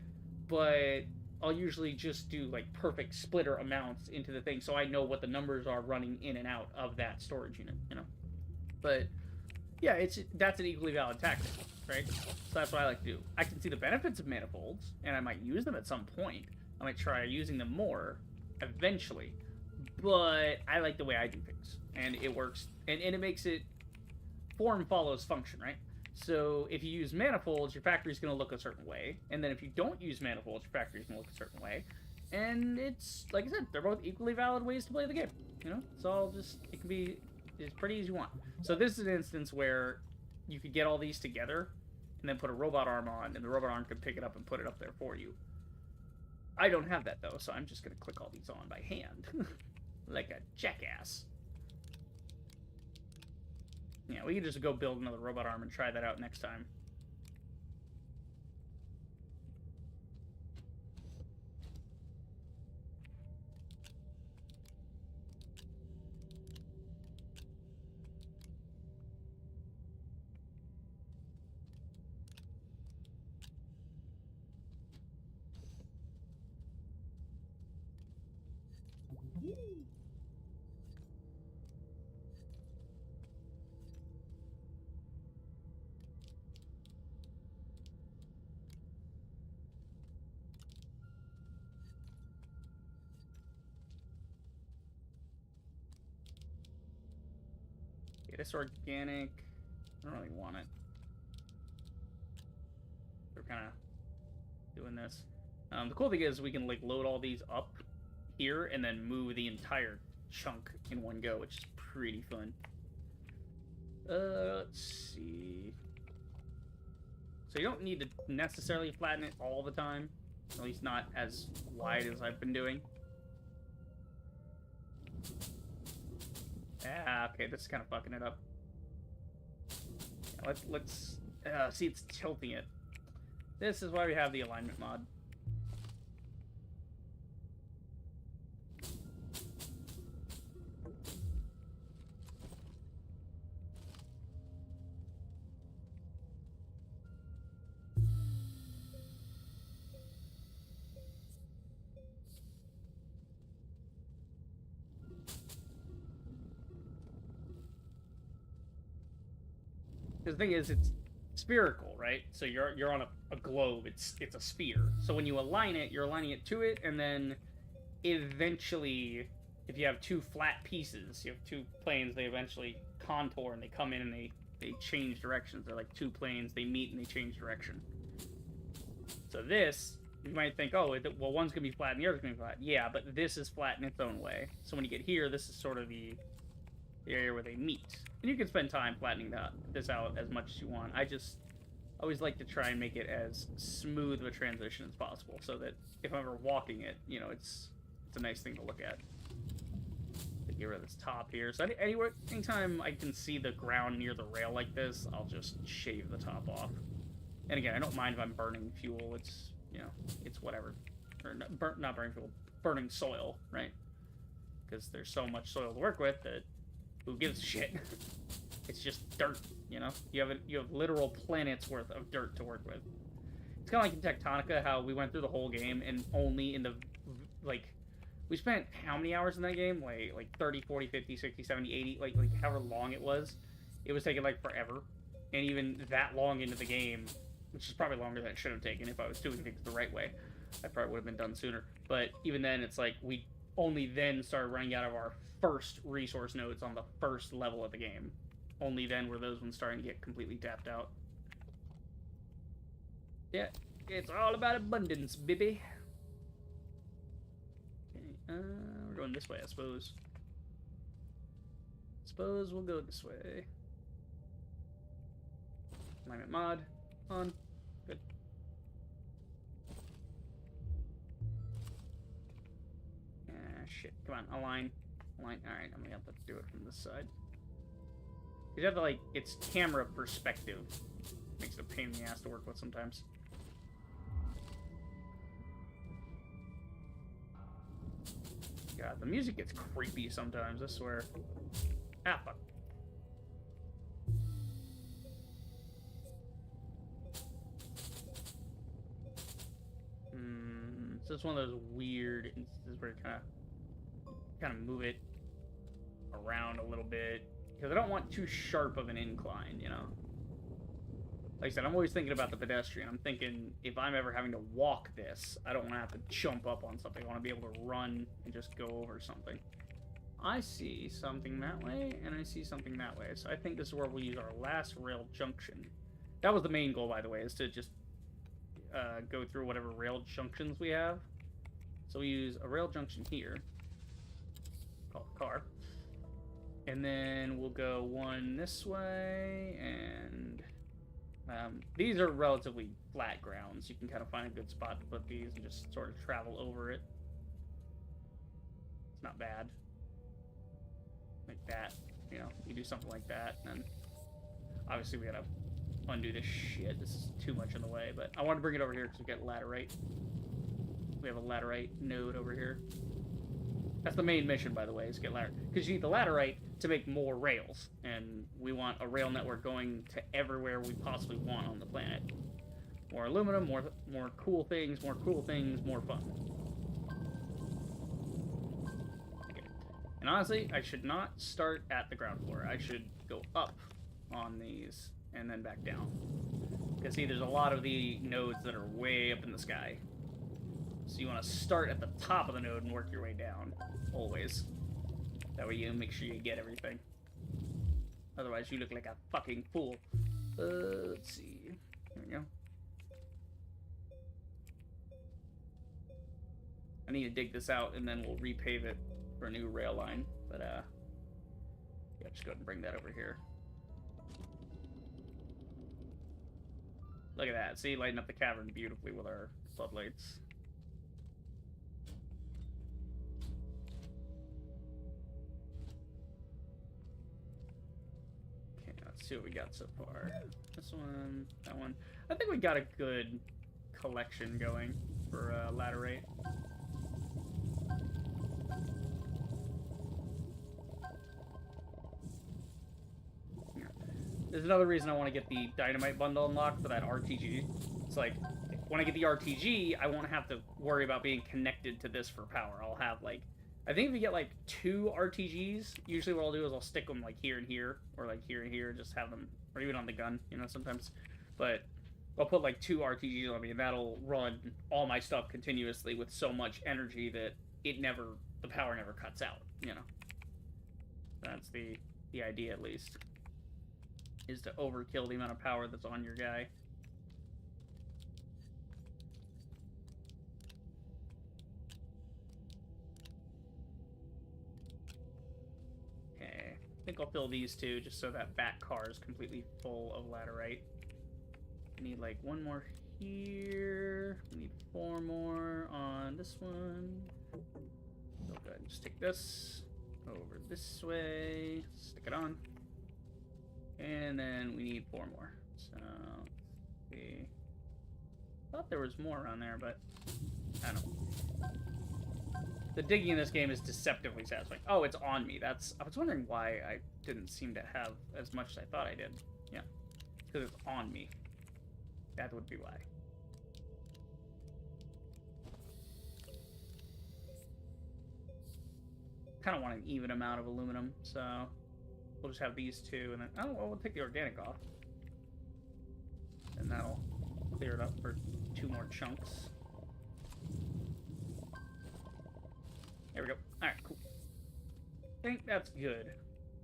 but I'll usually just do, like, perfect splitter amounts into the thing, so I know what the numbers are running in and out of that storage unit, you know? But yeah, that's an equally valid tactic, right? So that's what I like to do. I can see the benefits of manifolds, and I might use them at some point. I might try using them more eventually, but I like the way I do things, and it works, and it makes it form follows function, right? So if you use manifolds, your factory's going to look a certain way, and then if you don't use manifolds, your factory's going to look a certain way, and it's, like I said, they're both equally valid ways to play the game, you know? It's all just, it can be as pretty as you want. So this is an instance where you could get all these together, and then put a robot arm on, and the robot arm could pick it up and put it up there for you. I don't have that, though, so I'm just going to click all these on by hand. Like a jackass. Yeah, we can just go build another robot arm and try that out next time. Okay, this organic, I don't really want it. We're kind of doing this. The cool thing is we can like load all these up here and then move the entire chunk in one go, which is pretty fun. Let's see. So you don't need to necessarily flatten it all the time, at least not as wide as I've been doing. Ah, okay, this is kind of fucking it up. Let's see, it's tilting it. This is why we have the alignment mod. The thing is, it's spherical, right? So you're on a globe. It's a sphere. So when you align it, you're aligning it to it, and then eventually, if you have two flat pieces, you have two planes, they eventually contour and they come in and they change directions. They're like two planes, they meet and they change direction. So this, you might think, oh, well, one's gonna be flat and the other's gonna be flat. Yeah, but this is flat in its own way. So when you get here, this is sort of the area where they meet. And you can spend time flattening this out as much as you want. I always like to try and make it as smooth of a transition as possible, so that if I'm ever walking it, you know, it's a nice thing to look at. Get rid of this top here. So anytime I can see the ground near the rail like this, I'll just shave the top off. And again, I don't mind if I'm burning fuel. It's, you know, it's whatever. Or not burning fuel, burning soil, right? Because there's so much soil to work with that who gives a shit? It's just dirt, you know? You have literal planets worth of dirt to work with. It's kind of like in Tectonica, how we went through the whole game and only in the, like, we spent how many hours in that game? Like 30, 40, 50, 60, 70, 80, like however long it was. It was taking, like, forever. And even that long into the game, which is probably longer than it should have taken if I was doing things the right way, I probably would have been done sooner. But even then, it's like, we only then started running out of our first resource nodes on the first level of the game. Only then were those ones starting to get completely tapped out. Yeah, it's all about abundance, baby. Okay, we're going this way, I suppose. Suppose we'll go this way. Alignment mod. On. Good. Shit. Come on, align. Align. Alright, I'm gonna have to do it from this side. You have to, like, it's camera perspective. Makes it a pain in the ass to work with sometimes. God, the music gets creepy sometimes, I swear. Ah, fuck. So it's one of those weird instances where you kind of move it around a little bit. Because I don't want too sharp of an incline, you know? Like I said, I'm always thinking about the pedestrian. I'm thinking, if I'm ever having to walk this, I don't want to have to jump up on something. I want to be able to run and just go over something. I see something that way, and I see something that way. So I think this is where we'll use our last rail junction. That was the main goal, by the way, is to just go through whatever rail junctions we have. So we use a rail junction here. Call the car. And then we'll go one this way, and... these are relatively flat grounds. You can kind of find a good spot to put these and just sort of travel over it. It's not bad. Like that, you know, you do something like that, and then obviously we gotta undo this shit. This is too much in the way, but I want to bring it over here because we got laterite. We have a laterite node over here. That's the main mission, by the way, is get laterite. Because you need the laterite to make more rails, and we want a rail network going to everywhere we possibly want on the planet. More aluminum, more cool things, more fun. Okay. And honestly, I should not start at the ground floor. I should go up on these and then back down. Because see, there's a lot of the nodes that are way up in the sky. So you want to start at the top of the node and work your way down, always. That way you make sure you get everything. Otherwise you look like a fucking fool. Let's see. There we go. I need to dig this out and then we'll repave it for a new rail line. But yeah, just go ahead and bring that over here. Look at that. See, lighting up the cavern beautifully with our floodlights. See what we got so far. This one, that one. I think we got a good collection going for laterite. There's another reason I want to get the dynamite bundle unlocked for that RTG. It's like, when I get the RTG, I won't have to worry about being connected to this for power. I'll have, like, I think if you get, like, 2 RTGs, usually what I'll do is I'll stick them, like, here and here, or, like, here and here, just have them, or even on the gun, you know, sometimes. But I'll put, like, 2 RTGs on me, and that'll run all my stuff continuously with so much energy that the power never cuts out, you know. That's the idea, at least, is to overkill the amount of power that's on your guy. I think I'll fill these two just so that back car is completely full of laterite. I need like 1 more here. We need 4 more on this one. So go ahead and just take this over this way, stick it on, and then we need 4 more. So we thought there was more around there, but I don't know. The digging in this game is deceptively satisfying. Oh, it's on me. I was wondering why I didn't seem to have as much as I thought I did. Yeah. Because it's on me. That would be why. Kind of want an even amount of aluminum, so we'll just have these 2, and then well, we'll take the organic off. And that'll clear it up for 2 more chunks. There we go. Alright, cool. I think that's good.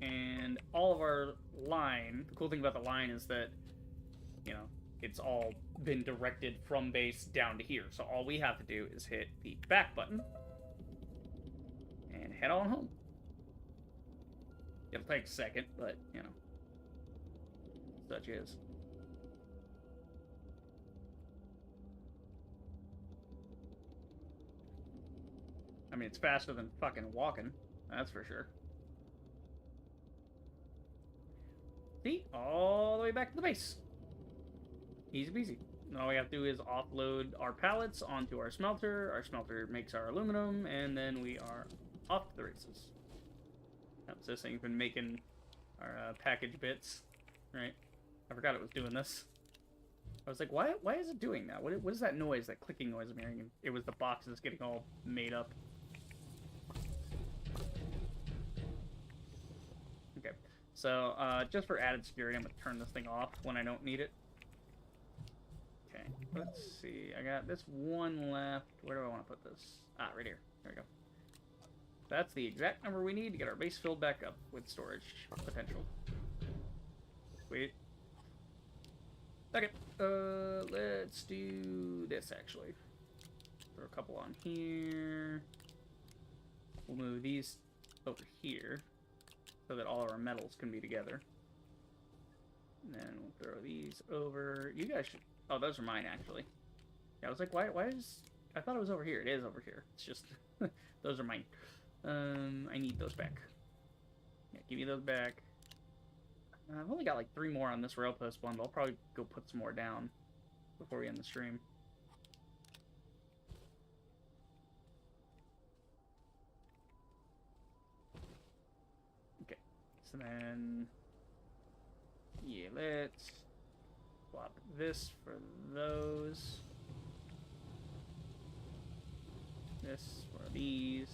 And all of our line, the cool thing about the line is that, you know, it's all been directed from base down to here. So all we have to do is hit the back button and head on home. It'll take a second, but, you know, such is. I mean, it's faster than fucking walking. That's for sure. See? All the way back to the base. Easy peasy. All we have to do is offload our pallets onto our smelter. Our smelter makes our aluminum, and then we are off to the races. That's this thing's been making our package bits, right? I forgot it was doing this. I was like, why is it doing that? What is that noise, that clicking noise I'm hearing? It was the boxes getting all made up. Okay, so just for added security, I'm going to turn this thing off when I don't need it. Okay, let's see. I got this one left. Where do I want to put this? Ah, right here. There we go. That's the exact number we need to get our base filled back up with storage potential. Sweet. Okay, let's do this, actually. Throw a couple on here. We'll move these over here so that all of our metals can be together. And then we'll throw these over. You guys should... Oh, those are mine, actually. Yeah, I was like, why is... I thought it was over here. It is over here. It's just... those are mine. I need those back. Yeah, give me those back. I've only got like 3 more on this rail post bundle. I'll probably go put some more down before we end the stream. Okay, so then, yeah, let's swap this for those. This for these.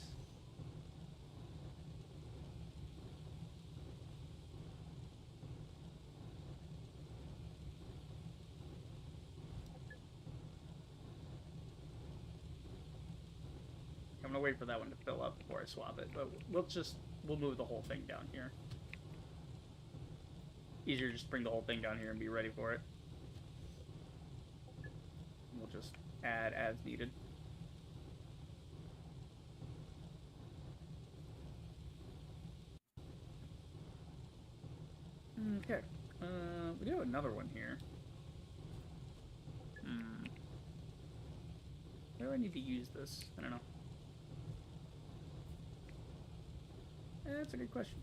I'm gonna wait for that one to fill up before I swap it, but we'll move the whole thing down here. Easier to just bring the whole thing down here and be ready for it. We'll just add as needed. Okay, we do have another one here. Where do I need to use this? I don't know. That's a good question.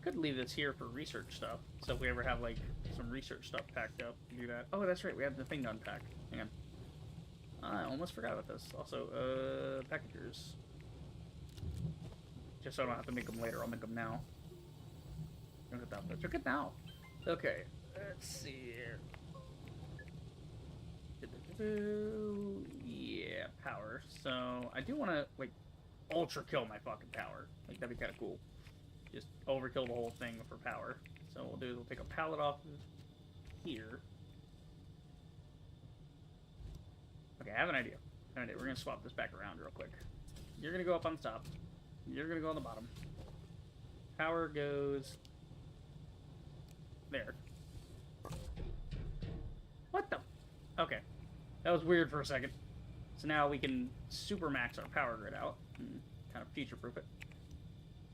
Could leave this here for research stuff. So if we ever have like some research stuff packed up, do that. Oh, that's right. We have the thing to unpack. Hang on. I almost forgot about this. Also, packagers. Just so I don't have to make them later. I'll make them now. They're good now. Okay. Let's see here. Yeah, power. So I do want to like ultra kill my fucking power. Like, that'd be kind of cool. Just overkill the whole thing for power. So what we'll do is we'll take a pallet off of here. Okay, I have an idea. We're gonna swap this back around real quick. You're gonna go up on the top. You're gonna go on the bottom. Power goes there. What the? Okay. That was weird for a second. So now we can super max our power grid out and kind of future-proof it.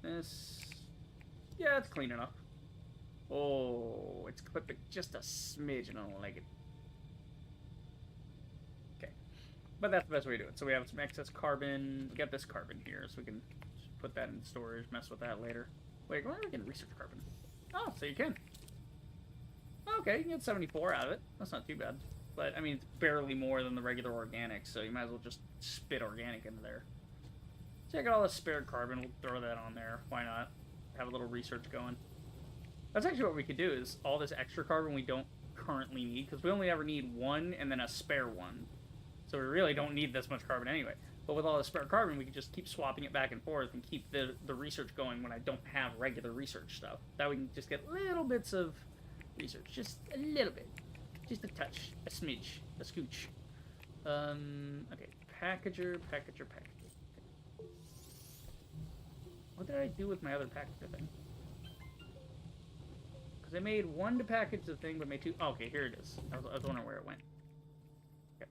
This... Yeah, it's clean enough. Oh, it's clipping just a smidge and I don't like it. Okay. But that's the best way to do it. So we have some excess carbon. We got this carbon here, so we can put that in storage, mess with that later. Wait, why are we getting research carbon? Oh, so you can. Okay, you can get 74 out of it. That's not too bad. But, I mean, it's barely more than the regular organic, so you might as well just spit organic into there. So I got all this spare carbon. We'll throw that on there. Why not? Have a little research going. That's actually what we could do, is all this extra carbon we don't currently need, because we only ever need one and then a spare one. So we really don't need this much carbon anyway. But with all the spare carbon, we can just keep swapping it back and forth and keep the research going when I don't have regular research stuff. That we can just get little bits of research. Just a little bit. Just a touch. A smidge. A scooch. Okay. Packager. What did I do with my other packager thing? Because I made one to package the thing, but made two... Oh, okay, here it is. I was wondering where it went. Okay.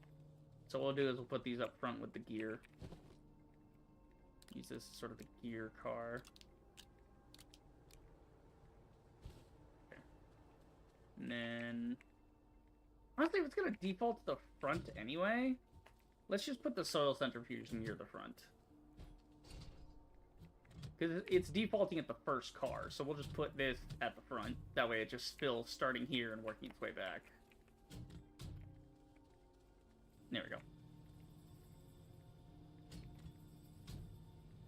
So what we'll do is we'll put these up front with the gear. Use this as sort of the gear car. Okay. And then... Honestly, if it's going to default to the front anyway, let's just put the soil centrifuge near the front. Because it's defaulting at the first car, so we'll just put this at the front. That way it just fills starting here and working its way back. There we go.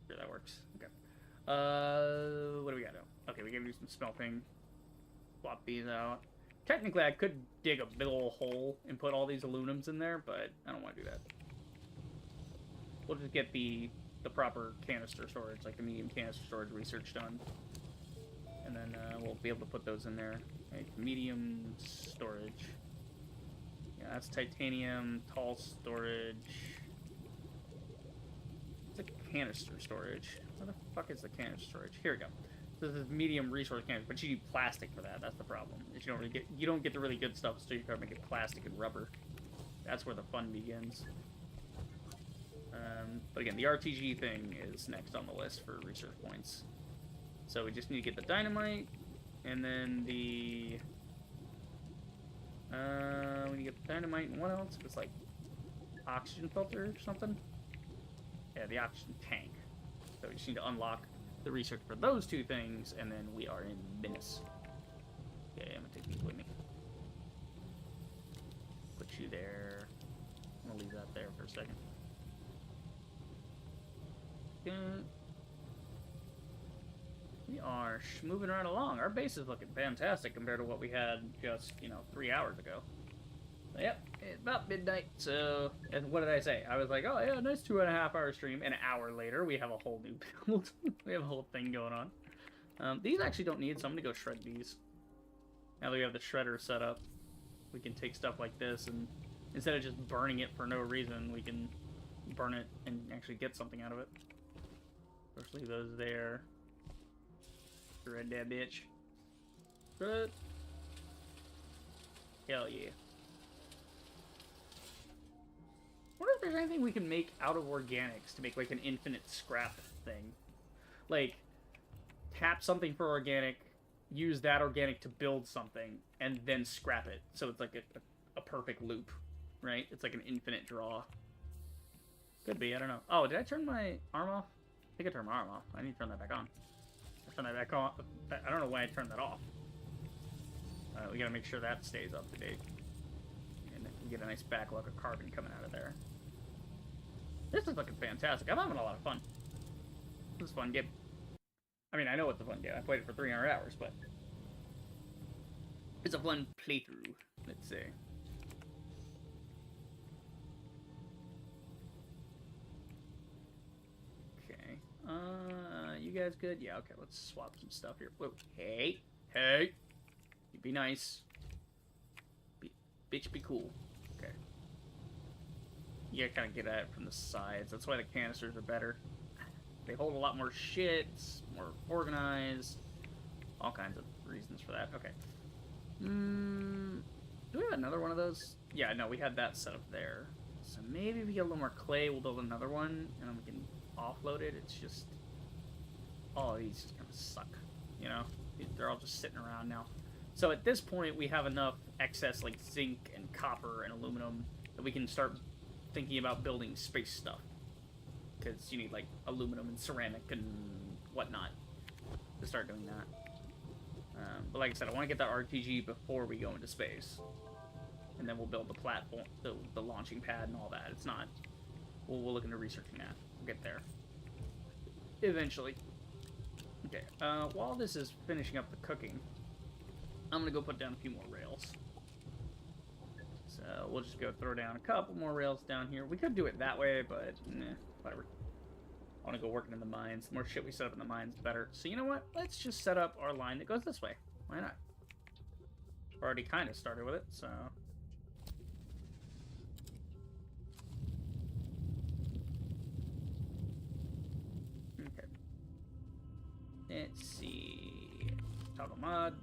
Sure, that works. Okay. What do we got now? Okay, we gotta do some smelting. Swap these out. Technically, I could dig a big ol' hole and put all these aluminums in there, but I don't want to do that. We'll just get the proper canister storage, like the medium canister storage research done. And then we'll be able to put those in there. Okay, medium storage. Yeah, that's titanium, tall storage. It's a canister storage. Where the fuck is the canister storage? Here we go. So this is medium resource canister, but you need plastic for that. That's the problem. Is you don't get the really good stuff, so you gotta make it plastic and rubber. That's where the fun begins. But again, the RTG thing is next on the list for research points. So we just need to get the dynamite, and then the... we need to get the dynamite, and what else? It's like oxygen filter or something? Yeah, the oxygen tank. So we just need to unlock the research for those two things, and then we are in business. Okay, I'm gonna take these with me. Put you there. I'm gonna leave that there for a second. We are moving right along. Our base is looking fantastic compared to what we had just, 3 hours ago. But yep, it's about midnight, so... And what did I say? I was like, oh yeah, nice 2.5 hour stream. An hour later, we have a whole new build. We have a whole thing going on. These actually don't need, so I'm gonna go shred these. Now that we have the shredder set up, we can take stuff like this, and instead of just burning it for no reason, we can burn it and actually get something out of it. First, leave those there. Shred that bitch. Shred. Hell yeah. Wonder if there's anything we can make out of organics to make like an infinite scrap thing. Like, tap something for organic, use that organic to build something, and then scrap it. So it's like a perfect loop, right? It's like an infinite draw. Could be, I don't know. Oh, did I turn my arm off? I think I turned my arm off. I need to turn that back on. I turn that back on. I don't know why I turned that off. We gotta make sure that stays up to date. And we get a nice backlog of carbon coming out of there. This is looking fantastic. I'm having a lot of fun. This is a fun game. I mean, I know it's a fun game. I played it for 300 hours, but... it's a fun playthrough, let's say. Okay. You guys good? Yeah, okay, let's swap some stuff here. Whoa. Hey! Hey! You be nice. Bitch, be cool. Okay. You gotta kind of get at it from the sides. That's why the canisters are better. They hold a lot more shit, more organized. All kinds of reasons for that. Okay. Do we have another one of those? Yeah, no, we had that set up there. So maybe if we get a little more clay, we'll build another one, and then we can offload it. It's just... all of these just kind of suck, you know? They're all just sitting around now. So at this point, we have enough excess, like, zinc and copper and aluminum that we can start thinking about building space stuff. Because you need, like, aluminum and ceramic and whatnot to start doing that. But like I said, I want to get that RTG before we go into space. And then we'll build the platform, the launching pad and all that. It's not... We'll look into researching that. We'll get there. Eventually. Okay, while this is finishing up the cooking, I'm going to go put down a few more rails. So we'll just go throw down a couple more rails down here. We could do it that way, but whatever. I want to go working in the mines. The more shit we set up in the mines, the better. So you know what? Let's just set up our line that goes this way. Why not? We're already kind of started with it, so... okay. Let's see... toggle mod.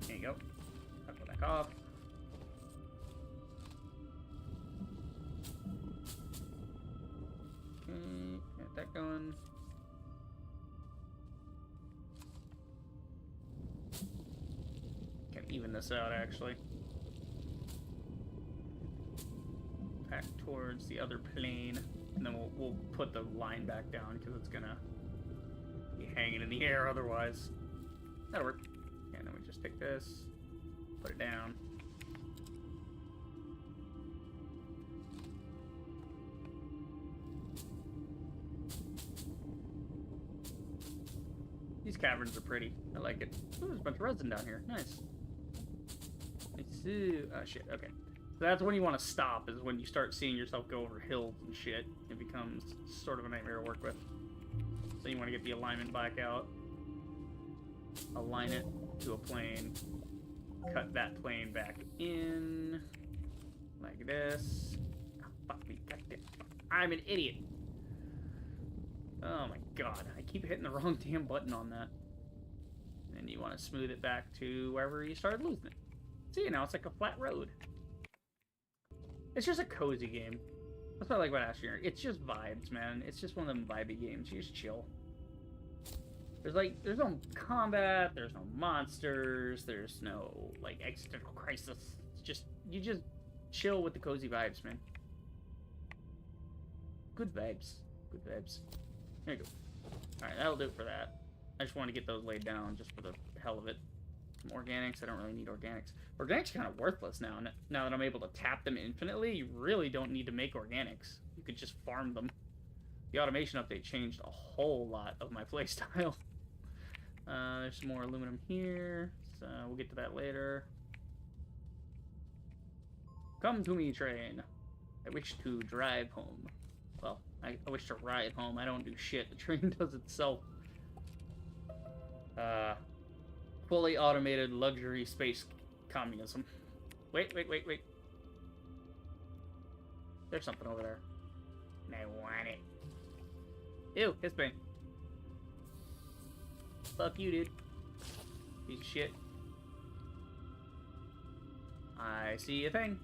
There you go. Toggle back off. Okay, get that going. Can even this out, actually. Pack towards the other plane, and then we'll put the line back down because it's gonna be hanging in the air otherwise. That'll work. And then we just take this, put it down. These caverns are pretty. I like it. Ooh, there's a bunch of resin down here. Nice. Oh, shit. Okay. So that's when you want to stop, is when you start seeing yourself go over hills and shit. It becomes sort of a nightmare to work with. So you want to get the alignment back out. Align it to a plane. Cut that plane back in. Like this. Oh, fuck me. Goddamn. I'm an idiot. Oh my god. I keep hitting the wrong damn button on that. And you want to smooth it back to wherever you started losing it. See, now it's like a flat road. It's just a cozy game. That's what I like about Astroneer. It's just vibes, man. It's just one of them vibey games. You just chill. There's no combat, there's no monsters, there's no, like, existential crisis. It's just, you just chill with the cozy vibes, man. Good vibes. Good vibes. There you go. Alright, that'll do it for that. I just want to get those laid down just for the hell of it. Some organics. I don't really need organics. Organics are kind of worthless now. Now that I'm able to tap them infinitely, you really don't need to make organics. You could just farm them. The automation update changed a whole lot of my playstyle. There's some more aluminum here, so we'll get to that later. Come to me, train. I wish to drive home. Well, I wish to ride home. I don't do shit. The train does itself. Fully automated luxury space communism. Wait. There's something over there. And I want it. Ew, his pain. Fuck you, dude. Piece of shit. I see a thing.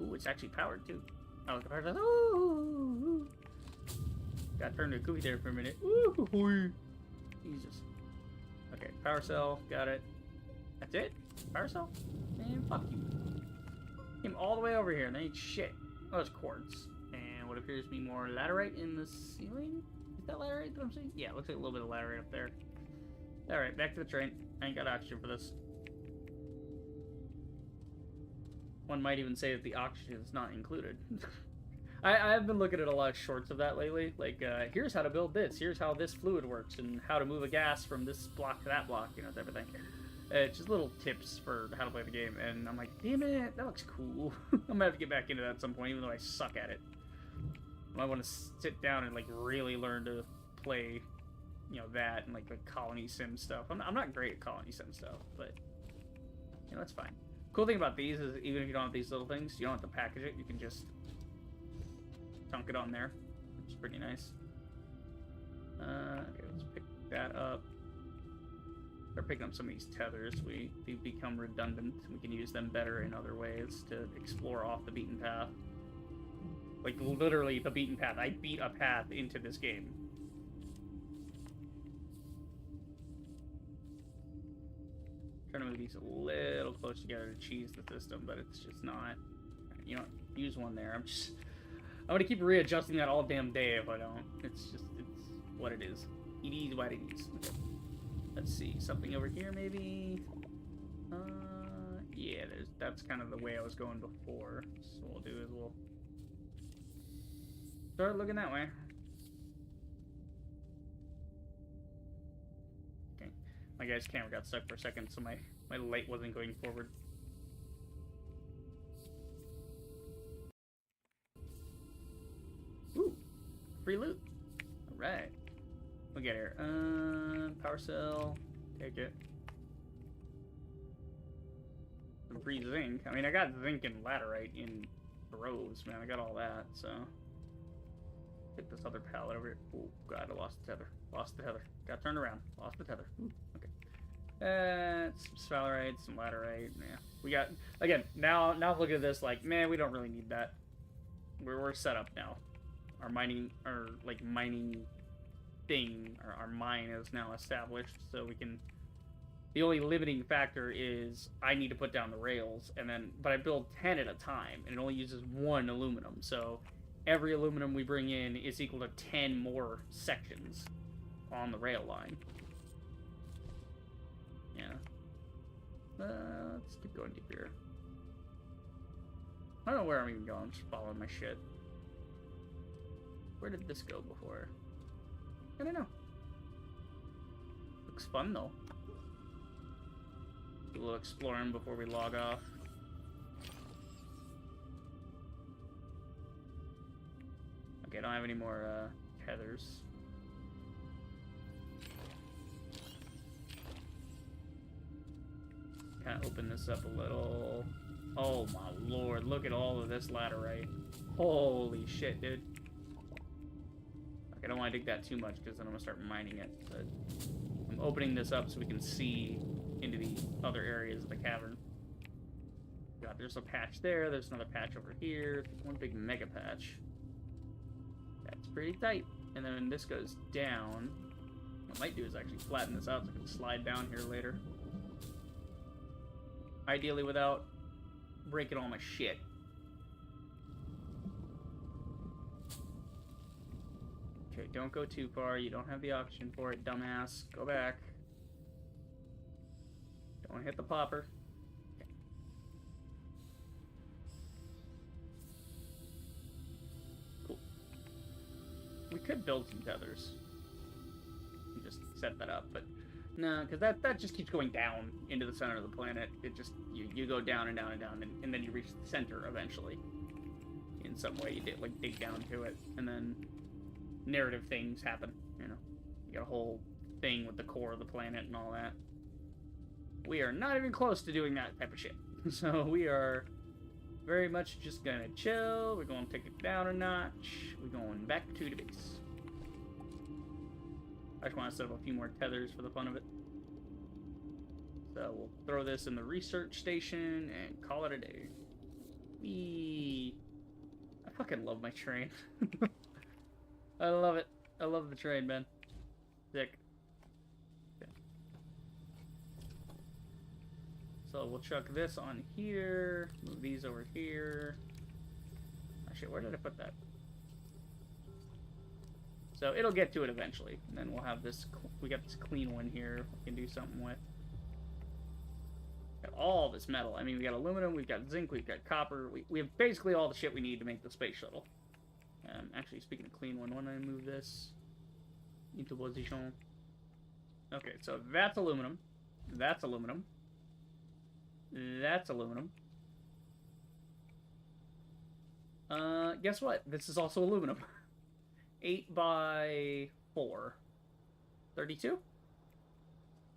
Ooh, it's actually powered, too. I was powered. Ooh. Got turned to a goofy there for a minute. Ooh. Jesus. Okay, power cell. Got it. That's it? Power cell? Man, fuck you. Came all the way over here and they ain't shit. Oh, it's quartz. And what appears to be more laterite in the ceiling? Is that laterite that I'm seeing? Yeah, it looks like a little bit of laterite up there. Alright, back to the train. I ain't got oxygen for this. One might even say that the oxygen is not included. I've been looking at a lot of shorts of that lately. Like, here's how to build this. Here's how this fluid works. And how to move a gas from this block to that block. You know, type of thing. Just little tips for how to play the game. And I'm like, damn it, that looks cool. I'm gonna have to get back into that at some point, even though I suck at it. I might want to sit down and, like, really learn to play, you know, that and, like, the colony sim stuff. I'm not great at colony sim stuff, but, you know, that's fine. Cool thing about these is even if you don't have these little things, you don't have to package it. You can just dunk it on there, which is pretty nice. Okay, let's pick that up. Start picking up some of these tethers. They become redundant. We can use them better in other ways to explore off the beaten path. Like, literally the beaten path. I beat a path into this game. Trying to move these a little close together to cheese the system, but it's just not. You know, use one there. I'm gonna keep readjusting that all damn day if I don't. It's what it is. It is what it is. Okay. Let's see, something over here maybe. Yeah, that's kind of the way I was going before. So what we'll do is we'll start looking that way. Okay, my guy's camera got stuck for a second, so my light wasn't going forward. Ooh, free loot. All right. We'll get here. Power cell. Take it. Some free zinc. I mean, I got zinc and laterite in rows, man. I got all that, so. Get this other pallet over here. Oh, God, I lost the tether. Lost the tether. Got turned around. Lost the tether. Ooh, okay. Some sphalerite, some laterite. Yeah. We got, again, now look at this, like, man, we don't really need that. We're set up now. Our mining thing, our mine is now established, so we can The only limiting factor is I need to put down the rails, but I build 10 at a time, and it only uses 1 aluminum. So every aluminum we bring in is equal to 10 more sections on the rail line. Yeah. Let's keep going deeper. I don't know where I'm even going. I'm just following my shit. Where did this go before? I don't know. Looks fun, though. Do a little exploring before we log off. Okay, I don't have any more tethers. Kind of open this up a little. Oh my lord, look at all of this laterite. Holy shit, dude. Okay, I don't want to dig that too much because then I'm going to start mining it. But I'm opening this up so we can see into the other areas of the cavern. God, there's a patch there. There's another patch over here. One big mega patch. That's pretty tight. And then when this goes down, what I might do is actually flatten this out so I can slide down here later. Ideally without breaking all my shit. Okay, don't go too far. You don't have the oxygen for it, dumbass. Go back. Don't hit the popper. Okay. Cool. We could build some tethers. And just set that up, but no, because that just keeps going down into the center of the planet. It just, you go down and down and down, and then you reach the center eventually. In some way, you dig down to it, and then narrative things happen, you know. You got a whole thing with the core of the planet and all that. We are not even close to doing that type of shit. So we are very much just gonna chill. We're gonna take it down a notch. We're going back to the base. I just want to set up a few more tethers for the fun of it. So we'll throw this in the research station and call it a day. Whee! I fucking love my train. I love it. I love the train, man. Sick. Okay. So we'll chuck this on here. Move these over here. Actually, where did I put that? So it'll get to it eventually. And then we'll have this, we got this clean one here we can do something with. Got all this metal. I mean, we got aluminum, we've got zinc, we've got copper. We have basically all the shit we need to make the space shuttle. Actually, speaking of clean one, when I move this into position. Okay, so that's aluminum. That's aluminum. That's aluminum. Guess what? This is also aluminum. 8 by 4. 32?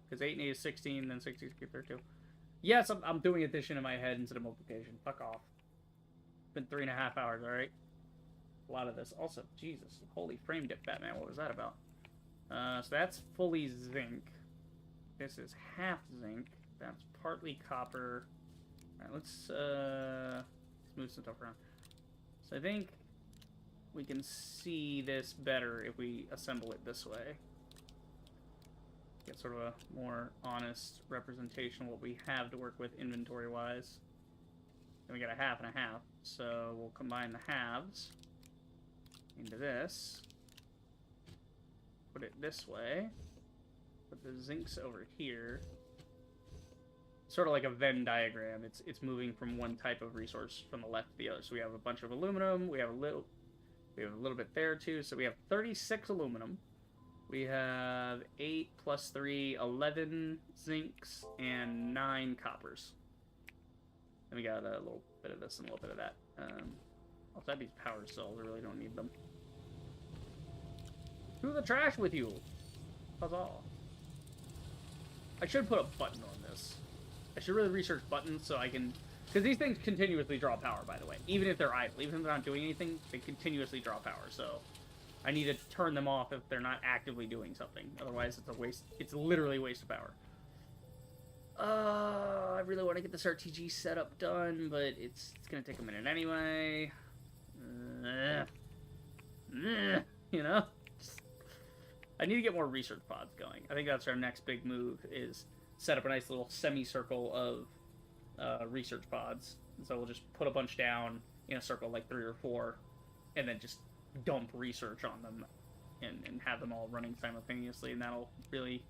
Because 8 and 8 is 16, then 16 is 32. Yes, I'm doing addition in my head instead of multiplication. Fuck off. It's been 3.5 hours, alright? A lot of this. Also, Jesus. Holy frame dip, Batman. What was that about? So that's fully zinc. This is half zinc. That's partly copper. Alright, let's move some stuff around. So I think we can see this better if we assemble it this way. Get sort of a more honest representation of what we have to work with inventory-wise. Then we got a half and a half, so we'll combine the halves into this. Put it this way. Put the zincs over here. Sort of like a Venn diagram. It's moving from one type of resource from the left to the other. So we have a bunch of aluminum. We have a little bit there too. So we have 36 aluminum. We have 8 plus 3, 11 zincs, and 9 coppers. And we got a little bit of this and a little bit of that. Also, have these power cells. I really don't need them. To the trash with you! Huzzah. I should put a button on this. I should really research buttons so I can... Because these things continuously draw power, by the way. Even if they're idle. Even if they're not doing anything, they continuously draw power. So I need to turn them off if they're not actively doing something. Otherwise, it's a waste. It's literally a waste of power. I really want to get this RTG setup done, but it's going to take a minute anyway. You know? I need to get more research pods going. I think that's our next big move is... set up a nice little semicircle of research pods. So we'll just put a bunch down in a circle, like 3 or 4, and then just dump research on them and have them all running simultaneously, and that'll really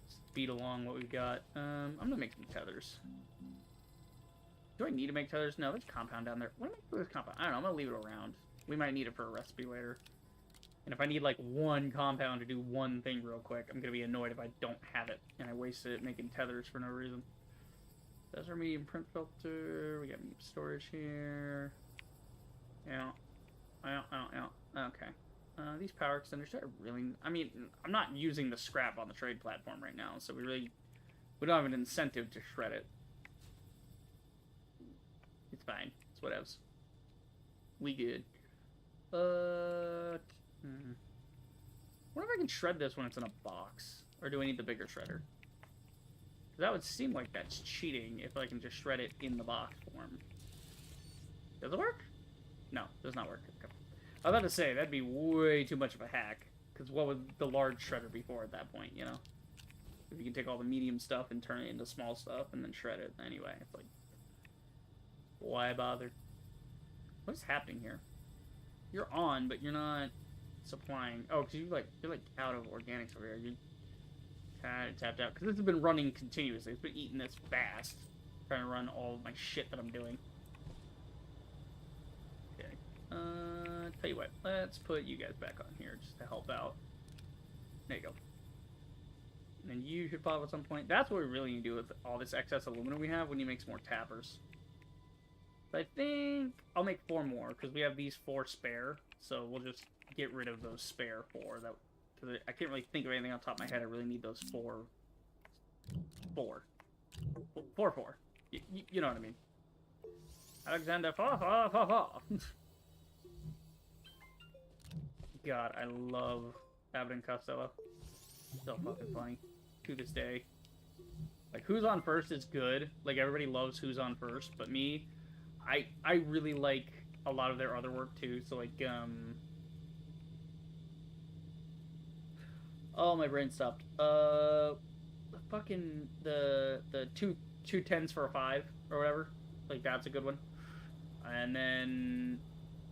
speed along what we've got. I'm gonna make some tethers. Do I need to make tethers? No, there's compound down there. What am I doing with this compound? I don't know. I'm gonna leave it around. We might need it for a recipe later. And if I need like one compound to do one thing real quick, I'm gonna be annoyed if I don't have it and I wasted it making tethers for no reason. That's our medium print filter. We got medium storage here. Yeah. Okay. These power extenders are really... I mean, I'm not using the scrap on the trade platform right now, so we don't have an incentive to shred it. It's fine. It's whatevs. We good. Wonder if I can shred this when it's in a box, or do I need the bigger shredder? That would seem like that's cheating if I can just shred it in the box form. Does it work? No, it does not work. Okay. I was about to say, that'd be way too much of a hack. Because what would the large shredder be for at that point, you know? If you can take all the medium stuff and turn it into small stuff and then shred it. Anyway, it's like... why bother? What is happening here? You're on, but you're not supplying... oh, because you're like out of organics over here. You kind of tapped out. Because this has been running continuously. It's been eating this fast. Trying to run all of my shit that I'm doing. Okay. Tell you what, let's put you guys back on here just to help out. There you go. And then you should pop at some point. That's what we really need to do with all this excess aluminum we have. We need to make some more tappers. But I think I'll make 4 more because we have these 4 spare. So we'll just get rid of those spare 4. Because I can't really think of anything on top of my head. I really need those 4. 4. You know what I mean. Alexander, fa. God, I love Abbott and Costello. So fucking funny. To this day. Like, Who's on First is good. Like, everybody loves Who's on First. But me, I really like a lot of their other work, too. So, like, oh, my brain stopped. Fucking, the two tens for a 5, or whatever. Like, that's a good one. And then,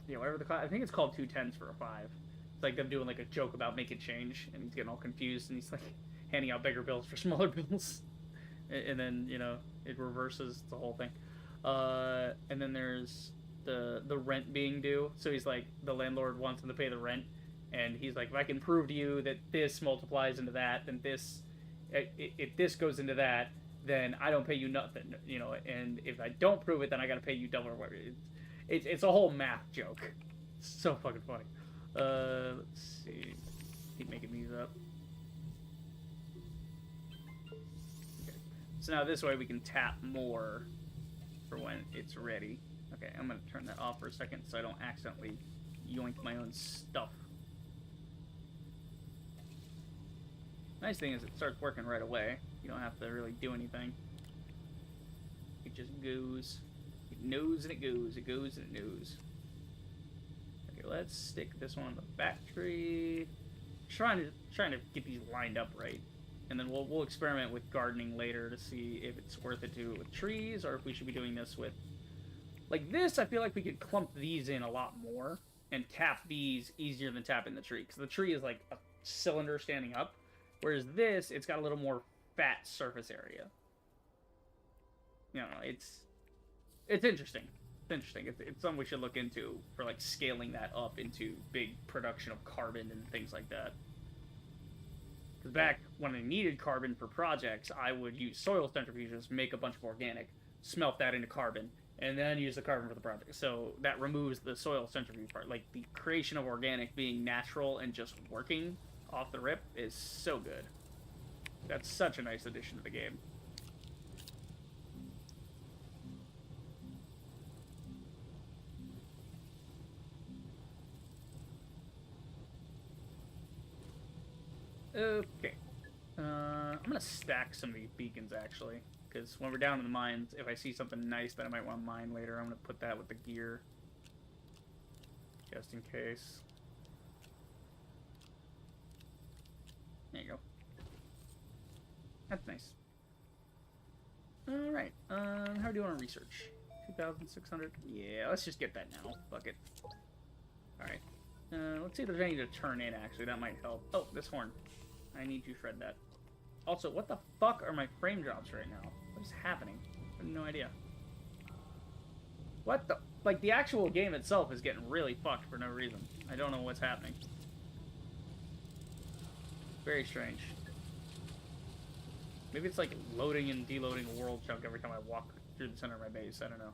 yeah, whatever the class, I think it's called 2 tens for a 5. It's like them doing like a joke about make it change, and he's getting all confused, and he's like handing out bigger bills for smaller bills, and then, you know, it reverses the whole thing. And then there's the rent being due, so he's like, the landlord wants him to pay the rent, and he's like, if I can prove to you that this multiplies into that, then this, if this goes into that, then I don't pay you nothing, you know, and if I don't prove it, then I gotta pay you double or whatever. It's a whole math joke. It's so fucking funny. Let's see. Keep making these up. Okay. So now this way we can tap more for when it's ready. Okay, I'm gonna turn that off for a second so I don't accidentally yoink my own stuff. Nice thing is it starts working right away. You don't have to really do anything. It just goes. It knows and it goes. It goes and it knows. Okay, let's stick this one on the battery. Trying to get these lined up right, and then we'll experiment with gardening later to see if it's worth it to do it with trees or if we should be doing this with, like this. I feel like we could clump these in a lot more and tap these easier than tapping the tree, because the tree is like a cylinder standing up, whereas this, it's got a little more fat surface area. You know, it's interesting. It's interesting. It's something we should look into for like scaling that up into big production of carbon and things like that. Because back when I needed carbon for projects, I would use soil centrifuges, make a bunch of organic, smelt that into carbon, and then use the carbon for the project. So that removes the soil centrifuge part. Like, the creation of organic being natural and just working off the rip is so good. That's such a nice addition to the game. Okay. I'm gonna stack some of these beacons, actually. Because when we're down in the mines, if I see something nice that I might want to mine later, I'm gonna put that with the gear. Just in case. There you go. That's nice. Alright, how do you want to research? 2,600? Yeah, let's just get that now. Fuck it. Alright. Let's see if there's any to turn in, actually. That might help. Oh, this horn. I need you to shred that. Also, what the fuck are my frame drops right now? What is happening? I have no idea. What the... Like, the actual game itself is getting really fucked for no reason. I don't know what's happening. Very strange. Maybe it's like loading and deloading a world chunk every time I walk through the center of my base. I don't know.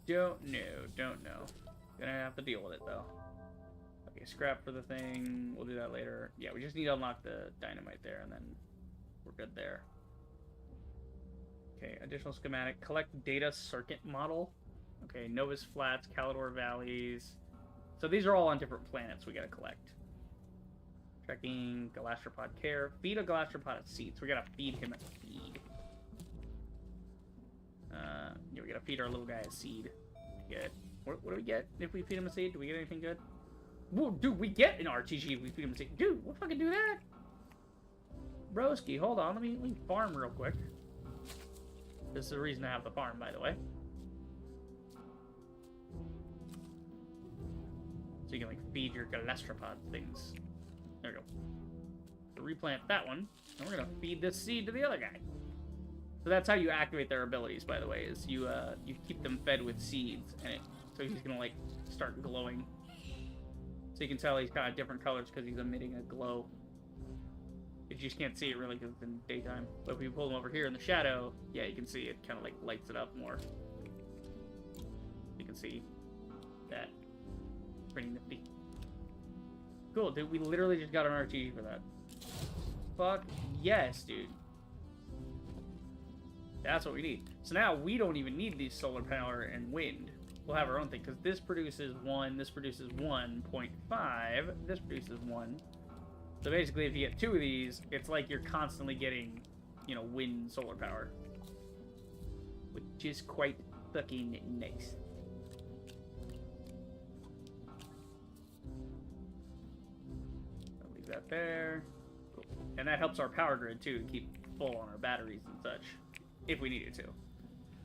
Don't know. Gonna have to deal with it, though. Okay, scrap for the thing. We'll do that later. Yeah, we just need to unlock the dynamite there, and then we're good there. Okay, additional schematic. Collect data circuit model. Okay, Novus Flats, Calidor Valleys. So these are all on different planets we gotta collect. Tracking Galastropod care. Feed a Galastropod a seed. So we gotta feed him a seed. Yeah, we gotta feed our little guy a seed. Get what do we get if we feed him a seed? Do we get anything good? Whoa, dude, we get an RTG if we feed him a seed. Dude, we'll fucking do that. Broski, hold on. Let me farm real quick. This is the reason I have the farm, by the way. So you can, like, feed your Galastropod things. There we go. So replant that one, and we're gonna feed this seed to the other guy. So that's how you activate their abilities, by the way, is you keep them fed with seeds, and so he's gonna, like, start glowing. So you can tell he's kind of different colors because he's emitting a glow. You just can't see it really because it's in daytime. But if you pull him over here in the shadow, yeah, you can see it kind of like lights it up more. You can see that. Pretty nifty. Cool, dude. We literally just got an RTG for that. Fuck yes, dude. That's what we need. So now we don't even need these solar power and wind. We'll have our own thing because this produces 1, this produces 1.5, this produces 1. So basically, if you get 2 of these, it's like you're constantly getting, you know, wind solar power. Which is quite fucking nice. I'll leave that there. Cool. And that helps our power grid, too, to keep full on our batteries and such. If we needed to.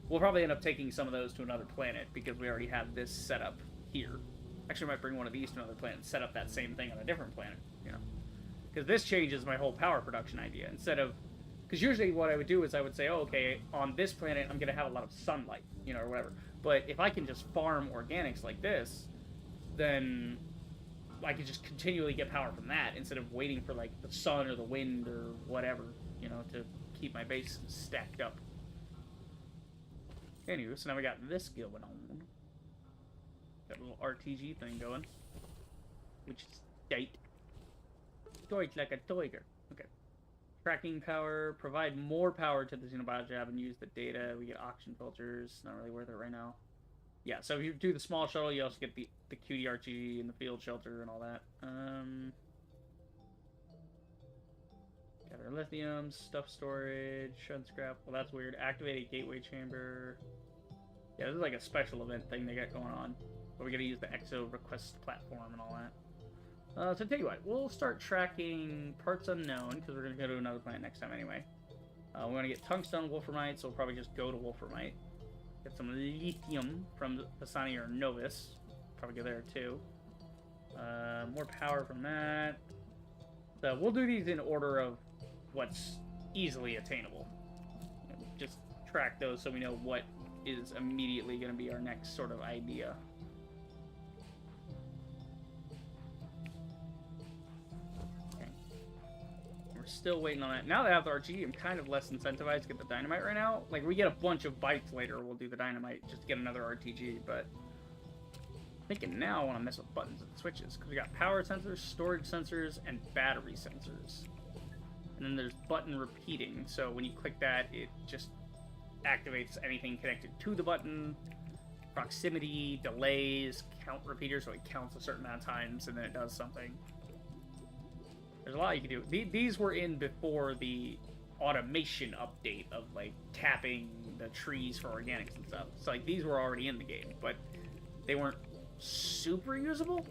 We'll probably end up taking some of those to another planet, because we already have this set up here. Actually, I might bring one of these to another planet and set up that same thing on a different planet, you know. Because this changes my whole power production idea. Instead of... Because usually what I would do is I would say, oh, okay, on this planet I'm going to have a lot of sunlight, you know, or whatever. But if I can just farm organics like this, then I can just continually get power from that instead of waiting for, like, the sun or the wind or whatever, you know, to keep my base stacked up. Anyway, so now we got this going on. Got a little RTG thing going. Which is tight. Toy like a toiger. Okay. Tracking power. Provide more power to the Xenobio Jab and use the data. We get auction filters. Not really worth it right now. Yeah, so if you do the small shuttle, you also get the cutie RTG and the field shelter and all that. Gather lithium, stuff storage, shred scrap. Well, that's weird. Activate a gateway chamber. Yeah, this is like a special event thing they got going on. But we gotta use the EXO request platform and all that. So tell you what, we'll start tracking parts unknown, because we're going to go to another planet next time anyway. We want to get tungstone wolframite, so we'll probably just go to wolframite. Get some lithium from Pisani or Novus. Probably go there too. More power from that. So we'll do these in order of what's easily attainable. Just track those so we know what is immediately going to be our next sort of idea. Still waiting on that. Now that I have the RG, I'm kind of less incentivized to get the dynamite right now. Like, we get a bunch of bites later, we'll do the dynamite just to get another RTG, but I'm thinking now I want to mess with buttons and switches, because we got power sensors, storage sensors, and battery sensors. And then there's button repeating, so when you click that, it just activates anything connected to the button. Proximity, delays, count repeater, so it counts a certain amount of times, and then it does something. There's a lot you can do. These were in before the automation update of, like, tapping the trees for organics and stuff. So, like, these were already in the game, but they weren't super usable.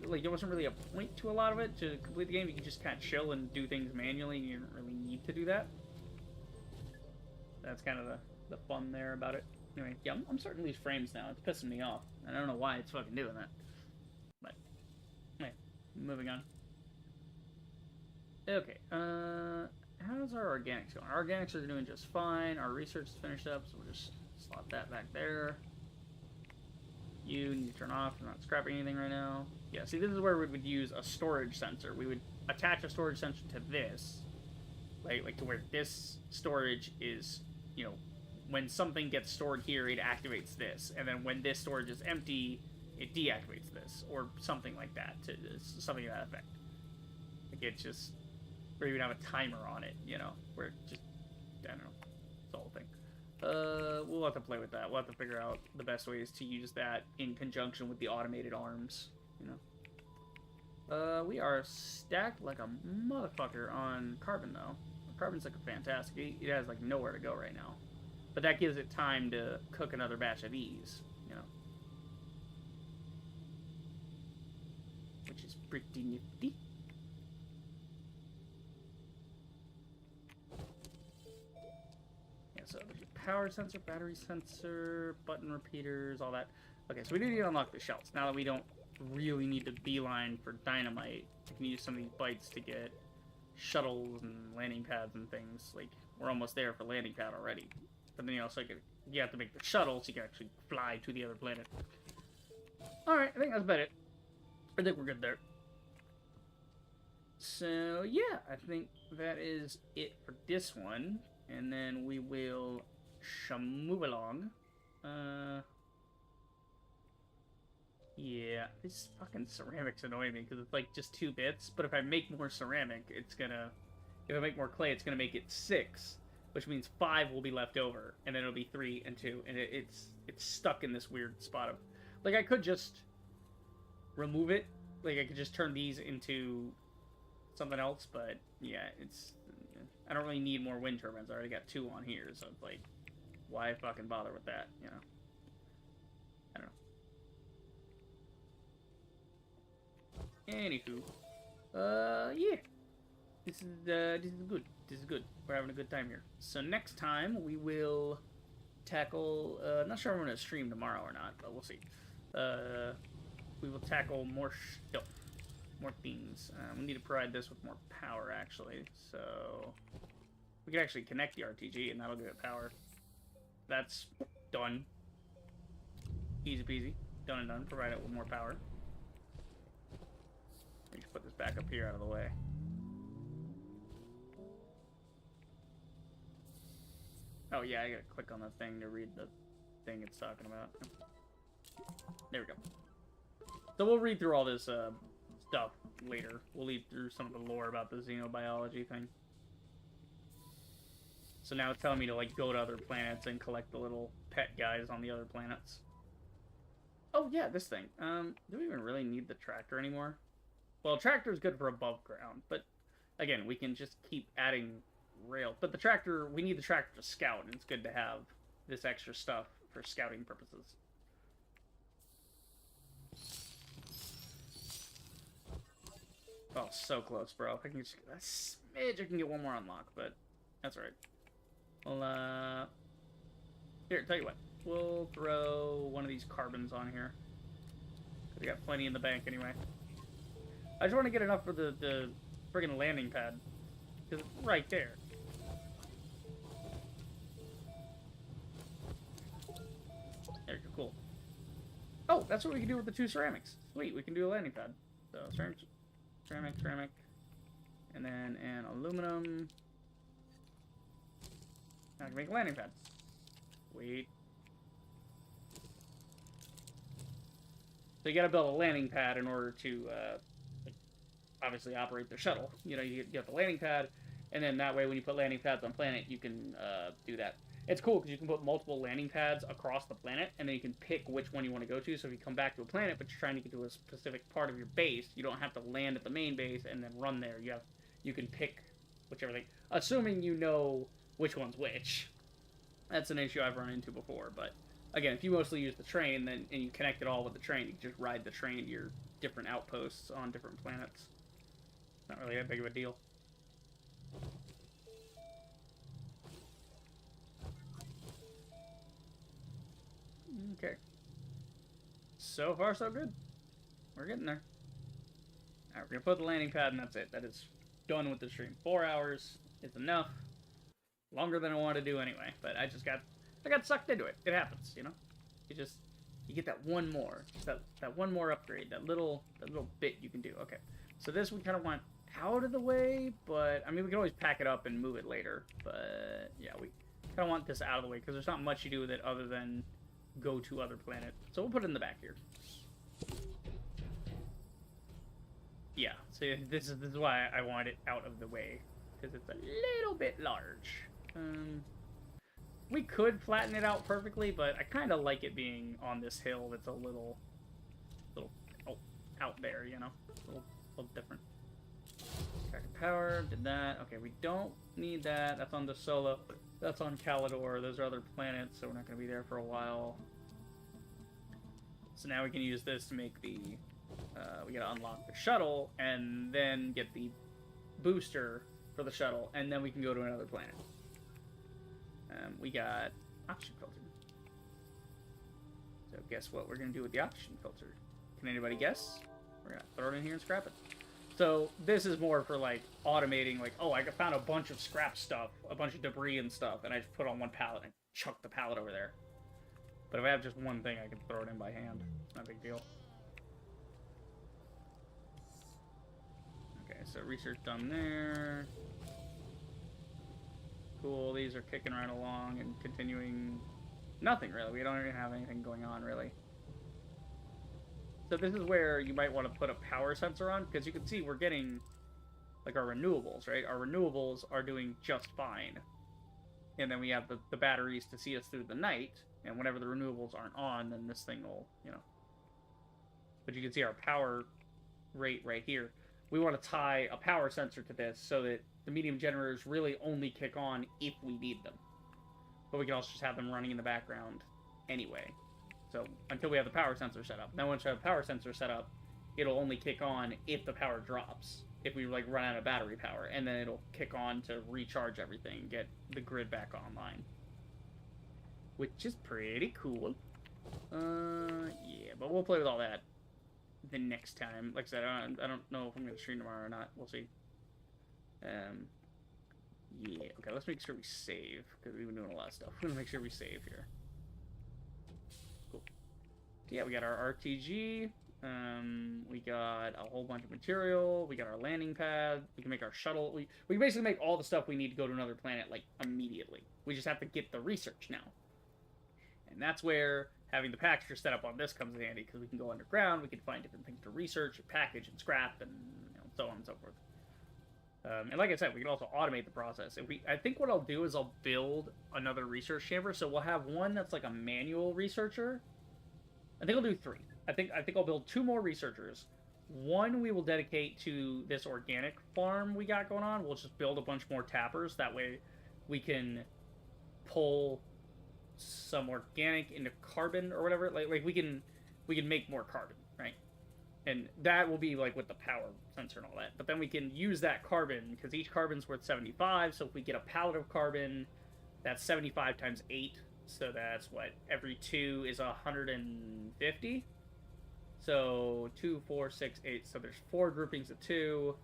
Like, there wasn't really a point to a lot of it. To complete the game, you can just kind of chill and do things manually, and you don't really need to do that. That's kind of the fun there about it. Anyway, yeah, I'm starting to lose frames now. It's pissing me off. I don't know why it's fucking doing that. But, anyway, moving on. Okay, how's our organics going? Our organics are doing just fine. Our research is finished up, so we'll just slot that back there. You need to turn off. I'm not scrapping anything right now. Yeah, see, this is where we would use a storage sensor. We would attach a storage sensor to this, like to where this storage is, you know, when something gets stored here, it activates this, and then when this storage is empty, it deactivates this, or something like that. Something to that effect. Like it's just, or even have a timer on it, you know, where it just, I don't know, it's the whole thing. We'll have to play with that. We'll have to figure out the best ways to use that in conjunction with the automated arms, you know. We are stacked like a motherfucker on carbon, though. Carbon's like a fantastic. It has like nowhere to go right now, but that gives it time to cook another batch of these, you know, which is pretty nifty. So there's a power sensor, battery sensor, button repeaters, all that. Okay, so we do need to unlock the shells. Now that we don't really need to beeline for dynamite, we can use some of these bytes to get shuttles and landing pads and things. Like, we're almost there for landing pad already. But then you also you have to make the shuttle so you can actually fly to the other planet. Alright, I think that's about it. I think we're good there. So, yeah, I think that is it for this one. And then we will move along. Yeah, these fucking ceramics annoy me because it's like just 2 bits. But if I make more ceramic, it's gonna... If I make more clay, it's gonna make it 6. Which means 5 will be left over. And then it'll be 3 and 2. And it's stuck in this weird spot of... Like, I could just remove it. Like, I could just turn these into something else. But, yeah, it's... I don't really need more wind turbines. I already got 2 on here, so it's like, why fucking bother with that, you know? I don't know. Anywho, yeah. This is good. This is good. We're having a good time here. So next time, we will tackle, not sure if I'm going to stream tomorrow or not, but we'll see. We will tackle more stuff. More things. We need to provide this with more power, actually. So we can actually connect the RTG, and that'll give it power. That's done. Easy peasy. Done and done. Provide it with more power. Let me just put this back up here out of the way. Oh yeah, I gotta click on the thing to read the thing it's talking about. There we go. So we'll read through all this stuff later. We'll read through some of the lore about the xenobiology thing. So now it's telling me to like go to other planets and collect the little pet guys on the other planets. Oh yeah, this thing. Do we even really need the tractor anymore? Well, tractor is good for above ground, but again, we can just keep adding rail. But the tractor, we need the tractor to scout, and it's good to have this extra stuff for scouting purposes. Oh, so close, bro. If I can just get a smidge, I can get one more unlock, but that's alright. Well, here, tell you what. We'll throw one of these carbons on here. We got plenty in the bank anyway. I just want to get enough for the friggin' landing pad. Because it's right there. There you go, cool. Oh, that's what we can do with the 2 ceramics. Sweet, we can do a landing pad. So, ceramic, and then an aluminum. Now I can make a landing pad. Wait. So you gotta build a landing pad in order to, obviously operate the shuttle. You know, you get the landing pad, and then that way when you put landing pads on planet, you can do that. It's cool because you can put multiple landing pads across the planet, and then you can pick which one you want to go to. So if you come back to a planet, but you're trying to get to a specific part of your base, you don't have to land at the main base and then run there. You can pick whichever thing, assuming you know which one's which. That's an issue I've run into before, but again, if you mostly use the train, then and you connect it all with the train, you can just ride the train to your different outposts on different planets. Not really that big of a deal. Okay. So far, so good. We're getting there. Alright, we're gonna put the landing pad, and that's it. That is done with the stream. 4 hours is enough. Longer than I want to do anyway, but I got sucked into it. It happens, you know? You get that one more. That one more upgrade. That little bit you can do. Okay. So this we kind of want out of the way, but, I mean, we can always pack it up and move it later. But, yeah, we kind of want this out of the way, because there's not much you do with it other than go to other planets. So we'll put it in the back here. Yeah, so this is why I want it out of the way, because it's a little bit large. We could flatten it out perfectly, but I kind of like it being on this hill that's a little out there, you know? A little different. Track of power, did that. Okay, we don't need that. That's on the Solo. That's on Calidor. Those are other planets, so we're not going to be there for a while. So now we can use this to make the... we gotta unlock the shuttle, and then get the booster for the shuttle, and then we can go to another planet. We got oxygen filter. So guess what we're gonna do with the oxygen filter? Can anybody guess? We're gonna throw it in here and scrap it. So this is more for like automating, like, oh, I found a bunch of scrap stuff, a bunch of debris and stuff, and I just put it on one pallet and chuck the pallet over there. But if I have just one thing, I can throw it in by hand. It's not a big deal. Okay, so research done there. Cool, these are kicking right along and continuing. Nothing, really. We don't even have anything going on, really. So this is where you might want to put a power sensor on, because you can see we're getting, like, our renewables, right? Our renewables are doing just fine. And then we have the batteries to see us through the night, and whenever the renewables aren't on, then this thing will, you know. But you can see our power rate right here. We want to tie a power sensor to this so that the medium generators really only kick on if we need them. But we can also just have them running in the background anyway. So until we have the power sensor set up. Then once we have the power sensor set up, it'll only kick on if the power drops. If we like run out of battery power. And then it'll kick on to recharge everything and get the grid back online. Which is pretty cool. Yeah, but we'll play with all that the next time. Like I said, I don't know if I'm going to stream tomorrow or not. We'll see. Yeah, okay, let's make sure we save, because we've been doing a lot of stuff. We're going to make sure we save here. Cool. So yeah, we got our RTG. We got a whole bunch of material. We got our landing pad. We can make our shuttle. We can basically make all the stuff we need to go to another planet, like, immediately. We just have to get the research now. And that's where having the packager set up on this comes in handy, because we can go underground, we can find different things to research, and package, and scrap, and so on and so forth. And like I said, we can also automate the process. I think what I'll do is I'll build another research chamber, so we'll have one that's like a manual researcher. I think I'll do 3. I think I'll build 2 more researchers. One we will dedicate to this organic farm we got going on. We'll just build a bunch more tappers. That way we can pull some organic into carbon or whatever. Like we can make more carbon, right? And that will be like with the power sensor and all that. But then we can use that carbon, because each carbon's worth 75. So if we get a pallet of carbon, that's 75 times 8. So that's what? Every 2 is 150. So 2, 4, 6, 8. So there's 4 groupings of 2,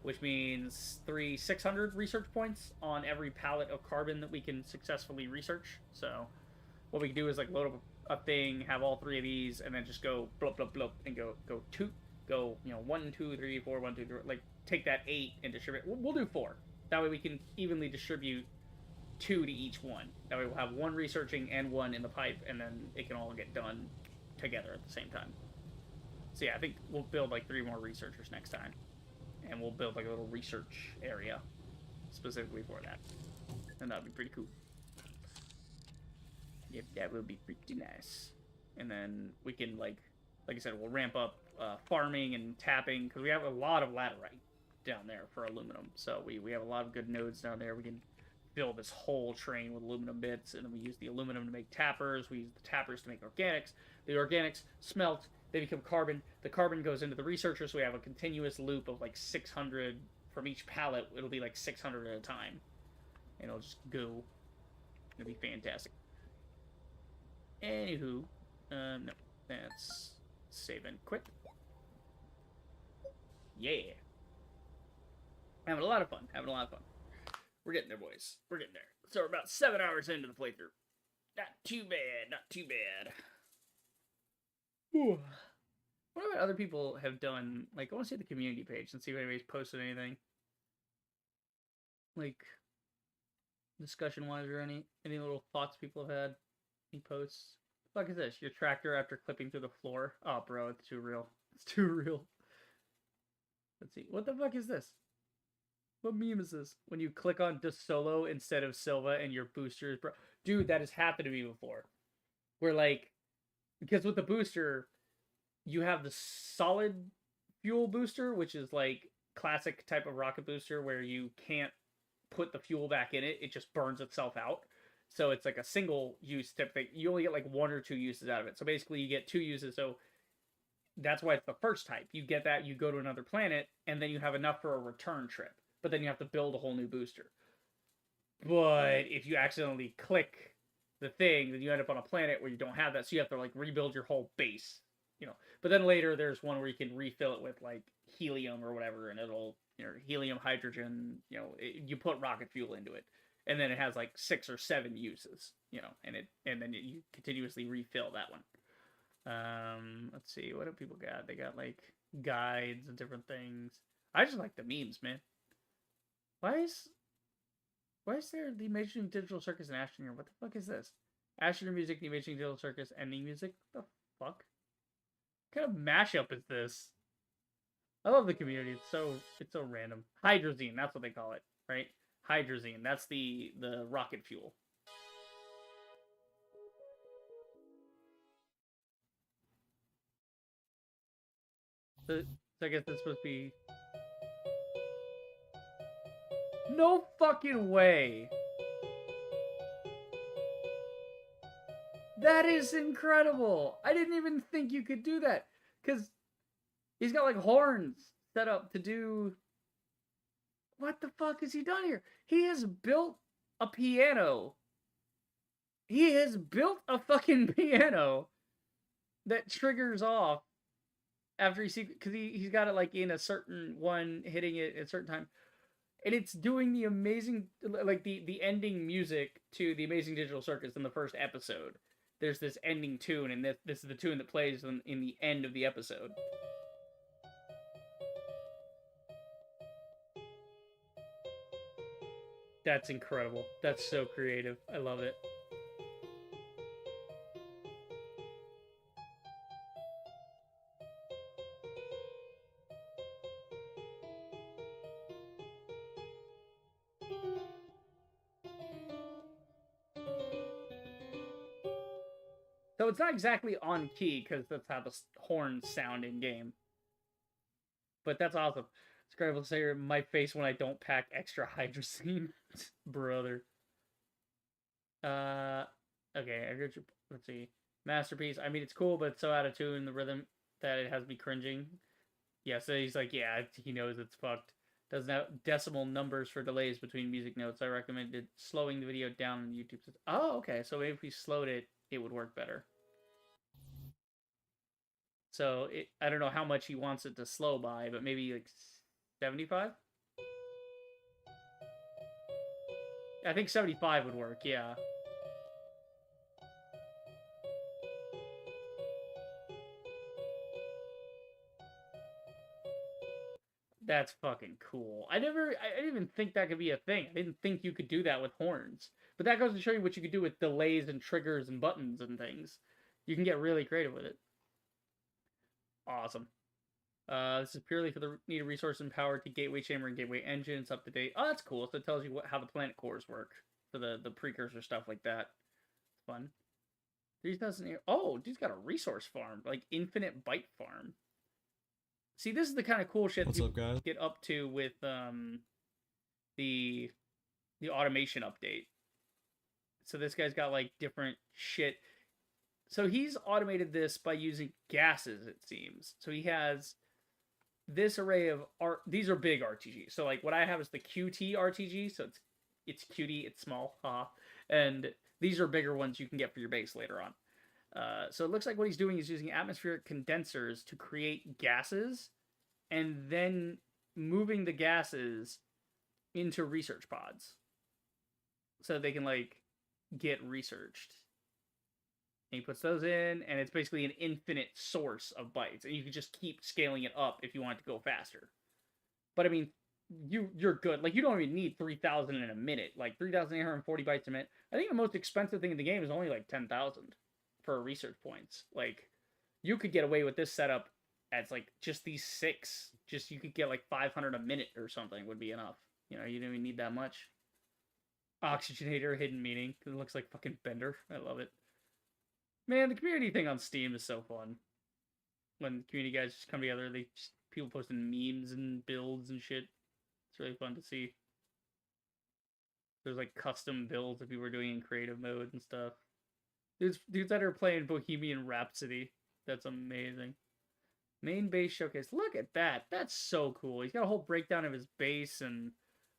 which means 600 research points on every pallet of carbon that we can successfully research. So what we can do is like load up a thing, have all 3 of these, and then just go blup blup blup and go 1, 2, 3, 4, 1, 2, 3, like take that 8 and distribute. We'll do 4. That way we can evenly distribute 2 to each one. That way we'll have 1 researching and 1 in the pipe, and then it can all get done together at the same time. So yeah, I think we'll build like 3 more researchers next time, and we'll build like a little research area specifically for that, and that'd be pretty cool. Yep, that will be pretty nice. And then we can, like I said, we'll ramp up farming and tapping, because we have a lot of laterite down there for aluminum. So we have a lot of good nodes down there. We can fill this whole train with aluminum bits, and then we use the aluminum to make tappers. We use the tappers to make organics. The organics smelt, they become carbon. The carbon goes into the researcher, so we have a continuous loop of like 600 from each pallet. It'll be like 600 at a time. And it'll just go. It'll be fantastic. Anywho, No, that's save and quit. Yeah, having a lot of fun. Having a lot of fun. We're getting there, boys. We're getting there. So we're about 7 hours into the playthrough. Not too bad. Not too bad. Whew. What about other people have done? Like, I want to see the community page and see if anybody's posted anything. Like, discussion wise, or any little thoughts people have had. Any posts? What the fuck is this? Your tractor after clipping through the floor? Oh, bro, it's too real. It's too real. Let's see. What the fuck is this? What meme is this? When you click on De Solo instead of Silva and your boosters, bro. Dude, that has happened to me before. Where, like, because with the booster, you have the solid fuel booster, which is like classic type of rocket booster where you can't put the fuel back in it, it just burns itself out. So it's like a single use type thing. You only get like 1 or 2 uses out of it. So basically, you get 2 uses. So that's why it's the first type. You get that, you go to another planet, and then you have enough for a return trip. But then you have to build a whole new booster. But if you accidentally click the thing, then you end up on a planet where you don't have that. So you have to like rebuild your whole base. But then later there's one where you can refill it with like helium or whatever, and it'll helium, hydrogen. You put rocket fuel into it, and then it has like 6 or 7 uses. And then you continuously refill that one. Let's see, what do people got? They got like guides and different things. I just like the memes, man. Why is there the Amazing Digital Circus and Astroneer? What the fuck is this? Astroneer music, the Amazing Digital Circus, ending music? What the fuck? What kind of mashup is this? I love the community. It's so random. Hydrazine, that's what they call it, right? Hydrazine, that's the rocket fuel. So I guess that's supposed to be... No fucking way! That is incredible! I didn't even think you could do that. Because he's got like horns set up to do... What the fuck has he done here? He has built a piano. He has built a fucking piano that triggers off after he sees... Because he's got it like in a certain one, hitting it at a certain time. And it's doing the amazing... Like the ending music to the Amazing Digital Circus in the first episode. There's this ending tune, and this is the tune that plays in the end of the episode. That's incredible. That's so creative. I love it. So it's not exactly on key, because that's how the horns sound in game. But that's awesome. Scribble say my face when I don't pack extra hydrazine. Brother. Okay, let's see. Masterpiece. I mean, it's cool, but it's so out of tune, the rhythm, that it has me cringing. Yeah, so he's like, yeah, he knows it's fucked. Doesn't have decimal numbers for delays between music notes. I recommended slowing the video down on YouTube. Oh, okay, so maybe if we slowed it, it would work better. So I don't know how much he wants it to slow by, but maybe like 75? I think 75 would work, yeah. That's fucking cool. I didn't even think that could be a thing. I didn't think you could do that with horns. But that goes to show you what you could do with delays and triggers and buttons and things. You can get really creative with it. Awesome. This is purely for the needed resource and power to gateway chamber and gateway engine. It's up to date. Oh, that's cool. So it tells you how the planet cores work for the precursor stuff like that. It's fun. 3,000. Oh, dude's got a resource farm, like infinite byte farm. See, this is the kind of cool shit What's up, guys? Get up to with the automation update. So this guy's got like different shit. So he's automated this by using gases, it seems. So he has this array of these are big RTGs. So like what I have is the QT RTG. So it's cutie, it's small, and these are bigger ones you can get for your base later on. So it looks like what he's doing is using atmospheric condensers to create gases and then moving the gases into research pods so they can like get researched. And he puts those in, and it's basically an infinite source of bytes, and you can just keep scaling it up if you want it to go faster. But I mean, you're good. Like you don't even need 3,000 in a minute. Like 3,840 bytes a minute. I think the most expensive thing in the game is only like 10,000 for research points. Like you could get away with this setup as like just these 6. Just you could get like 500 a minute or something would be enough. You know, you don't even need that much. Oxygenator, hidden meaning. It looks like fucking Bender. I love it. Man, the community thing on Steam is so fun. When community guys just come together, they just, people posting memes and builds and shit. It's really fun to see. There's like custom builds that people are doing in creative mode and stuff. Dudes that are playing Bohemian Rhapsody. That's amazing. Main base showcase. Look at that. That's so cool. He's got a whole breakdown of his base and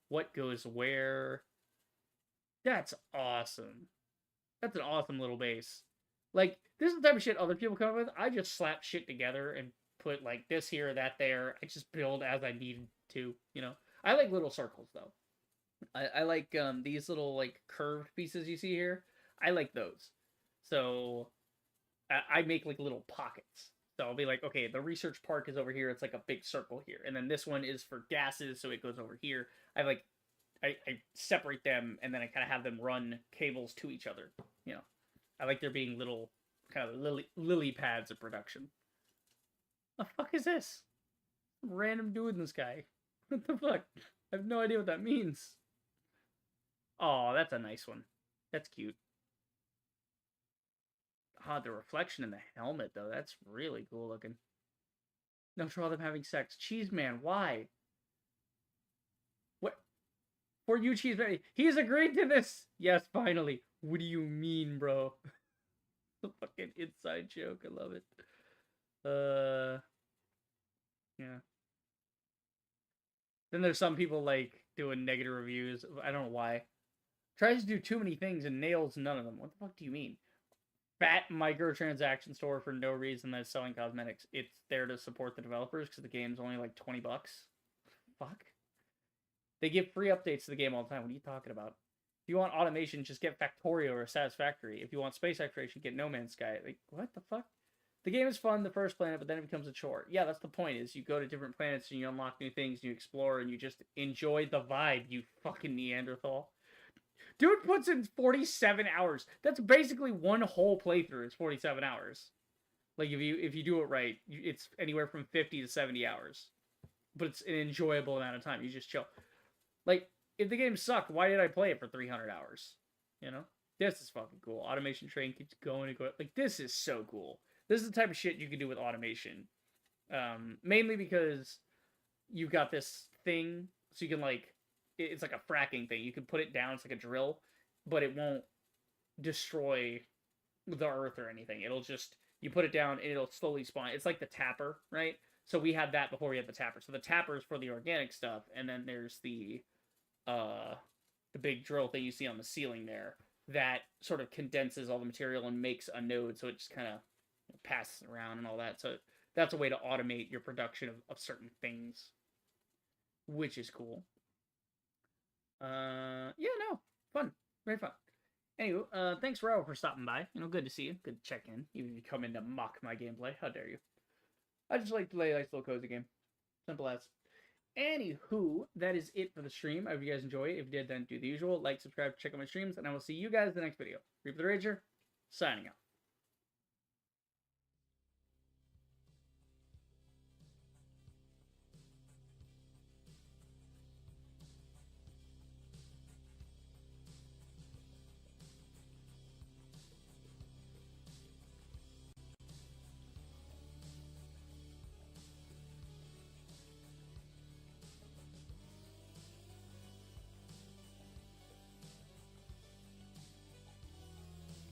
what goes where. That's awesome. That's an awesome little base. Like, this is the type of shit other people come up with. I just slap shit together and put, like, this here, that there. I just build as I need to, you know? I like little circles, though. I like these little, like, curved pieces you see here. I like those. So, I make, like, little pockets. So I'll be like, okay, the research park is over here. It's like a big circle here. And then this one is for gases, so it goes over here. I separate them, and then I kind of have them run cables to each other, you know? I like there being little kind of lily pads of production. The fuck is this? Some random dude in the sky. What the fuck? I have no idea what that means. Oh, that's a nice one. That's cute. Ah, the reflection in the helmet, though. That's really cool looking. No, for all them having sex. Cheese Man, why? What? For you, Cheese Man. He's agreed to this! Yes, finally. What do you mean, bro? The fucking inside joke. I love it. Yeah. Then there's some people like doing negative reviews. I don't know why. Tries to do too many things and nails none of them. What the fuck do you mean? Fat microtransaction store for no reason that's selling cosmetics. It's there to support the developers because the game's only like $20. Fuck. They give free updates to the game all the time. What are you talking about? If you want automation, just get Factorio or Satisfactory. If you want space exploration, get No Man's Sky. Like, what the fuck? The game is fun, the first planet, but then it becomes a chore. Yeah, that's the point, is you go to different planets and you unlock new things, and you explore, and you just enjoy the vibe, you fucking Neanderthal. Dude puts in 47 hours. That's basically one whole playthrough is 47 hours. Like, if you do it right, it's anywhere from 50 to 70 hours. But it's an enjoyable amount of time. You just chill. Like, if the game sucked, why did I play it for 300 hours? You know? This is fucking cool. Automation train keeps going and going. Like, this is so cool. This is the type of shit you can do with automation. Mainly because you've got this thing, so you can, like, it's like a fracking thing. You can put it down, it's like a drill, but it won't destroy the earth or anything. It'll just, you put it down and it'll slowly spawn. It's like the tapper, right? So we had that before we had the tapper. So the tapper is for the organic stuff, and then there's the big drill thing you see on the ceiling there that sort of condenses all the material and makes a node, so it just kind of passes around and all that. So that's a way to automate your production of certain things, which is cool. Yeah, no, fun, very fun. Anywho, thanks Raul for stopping by. You know, good to see you. Good to check in. Even if you come in to mock my gameplay, how dare you? I just like to play a nice little cozy game. Simple as. Anywho, that is it for the stream. I hope you guys enjoy it. If you did, then do the usual. Like, subscribe, check out my streams, and I will see you guys in the next video. Reaper the Rager, signing out.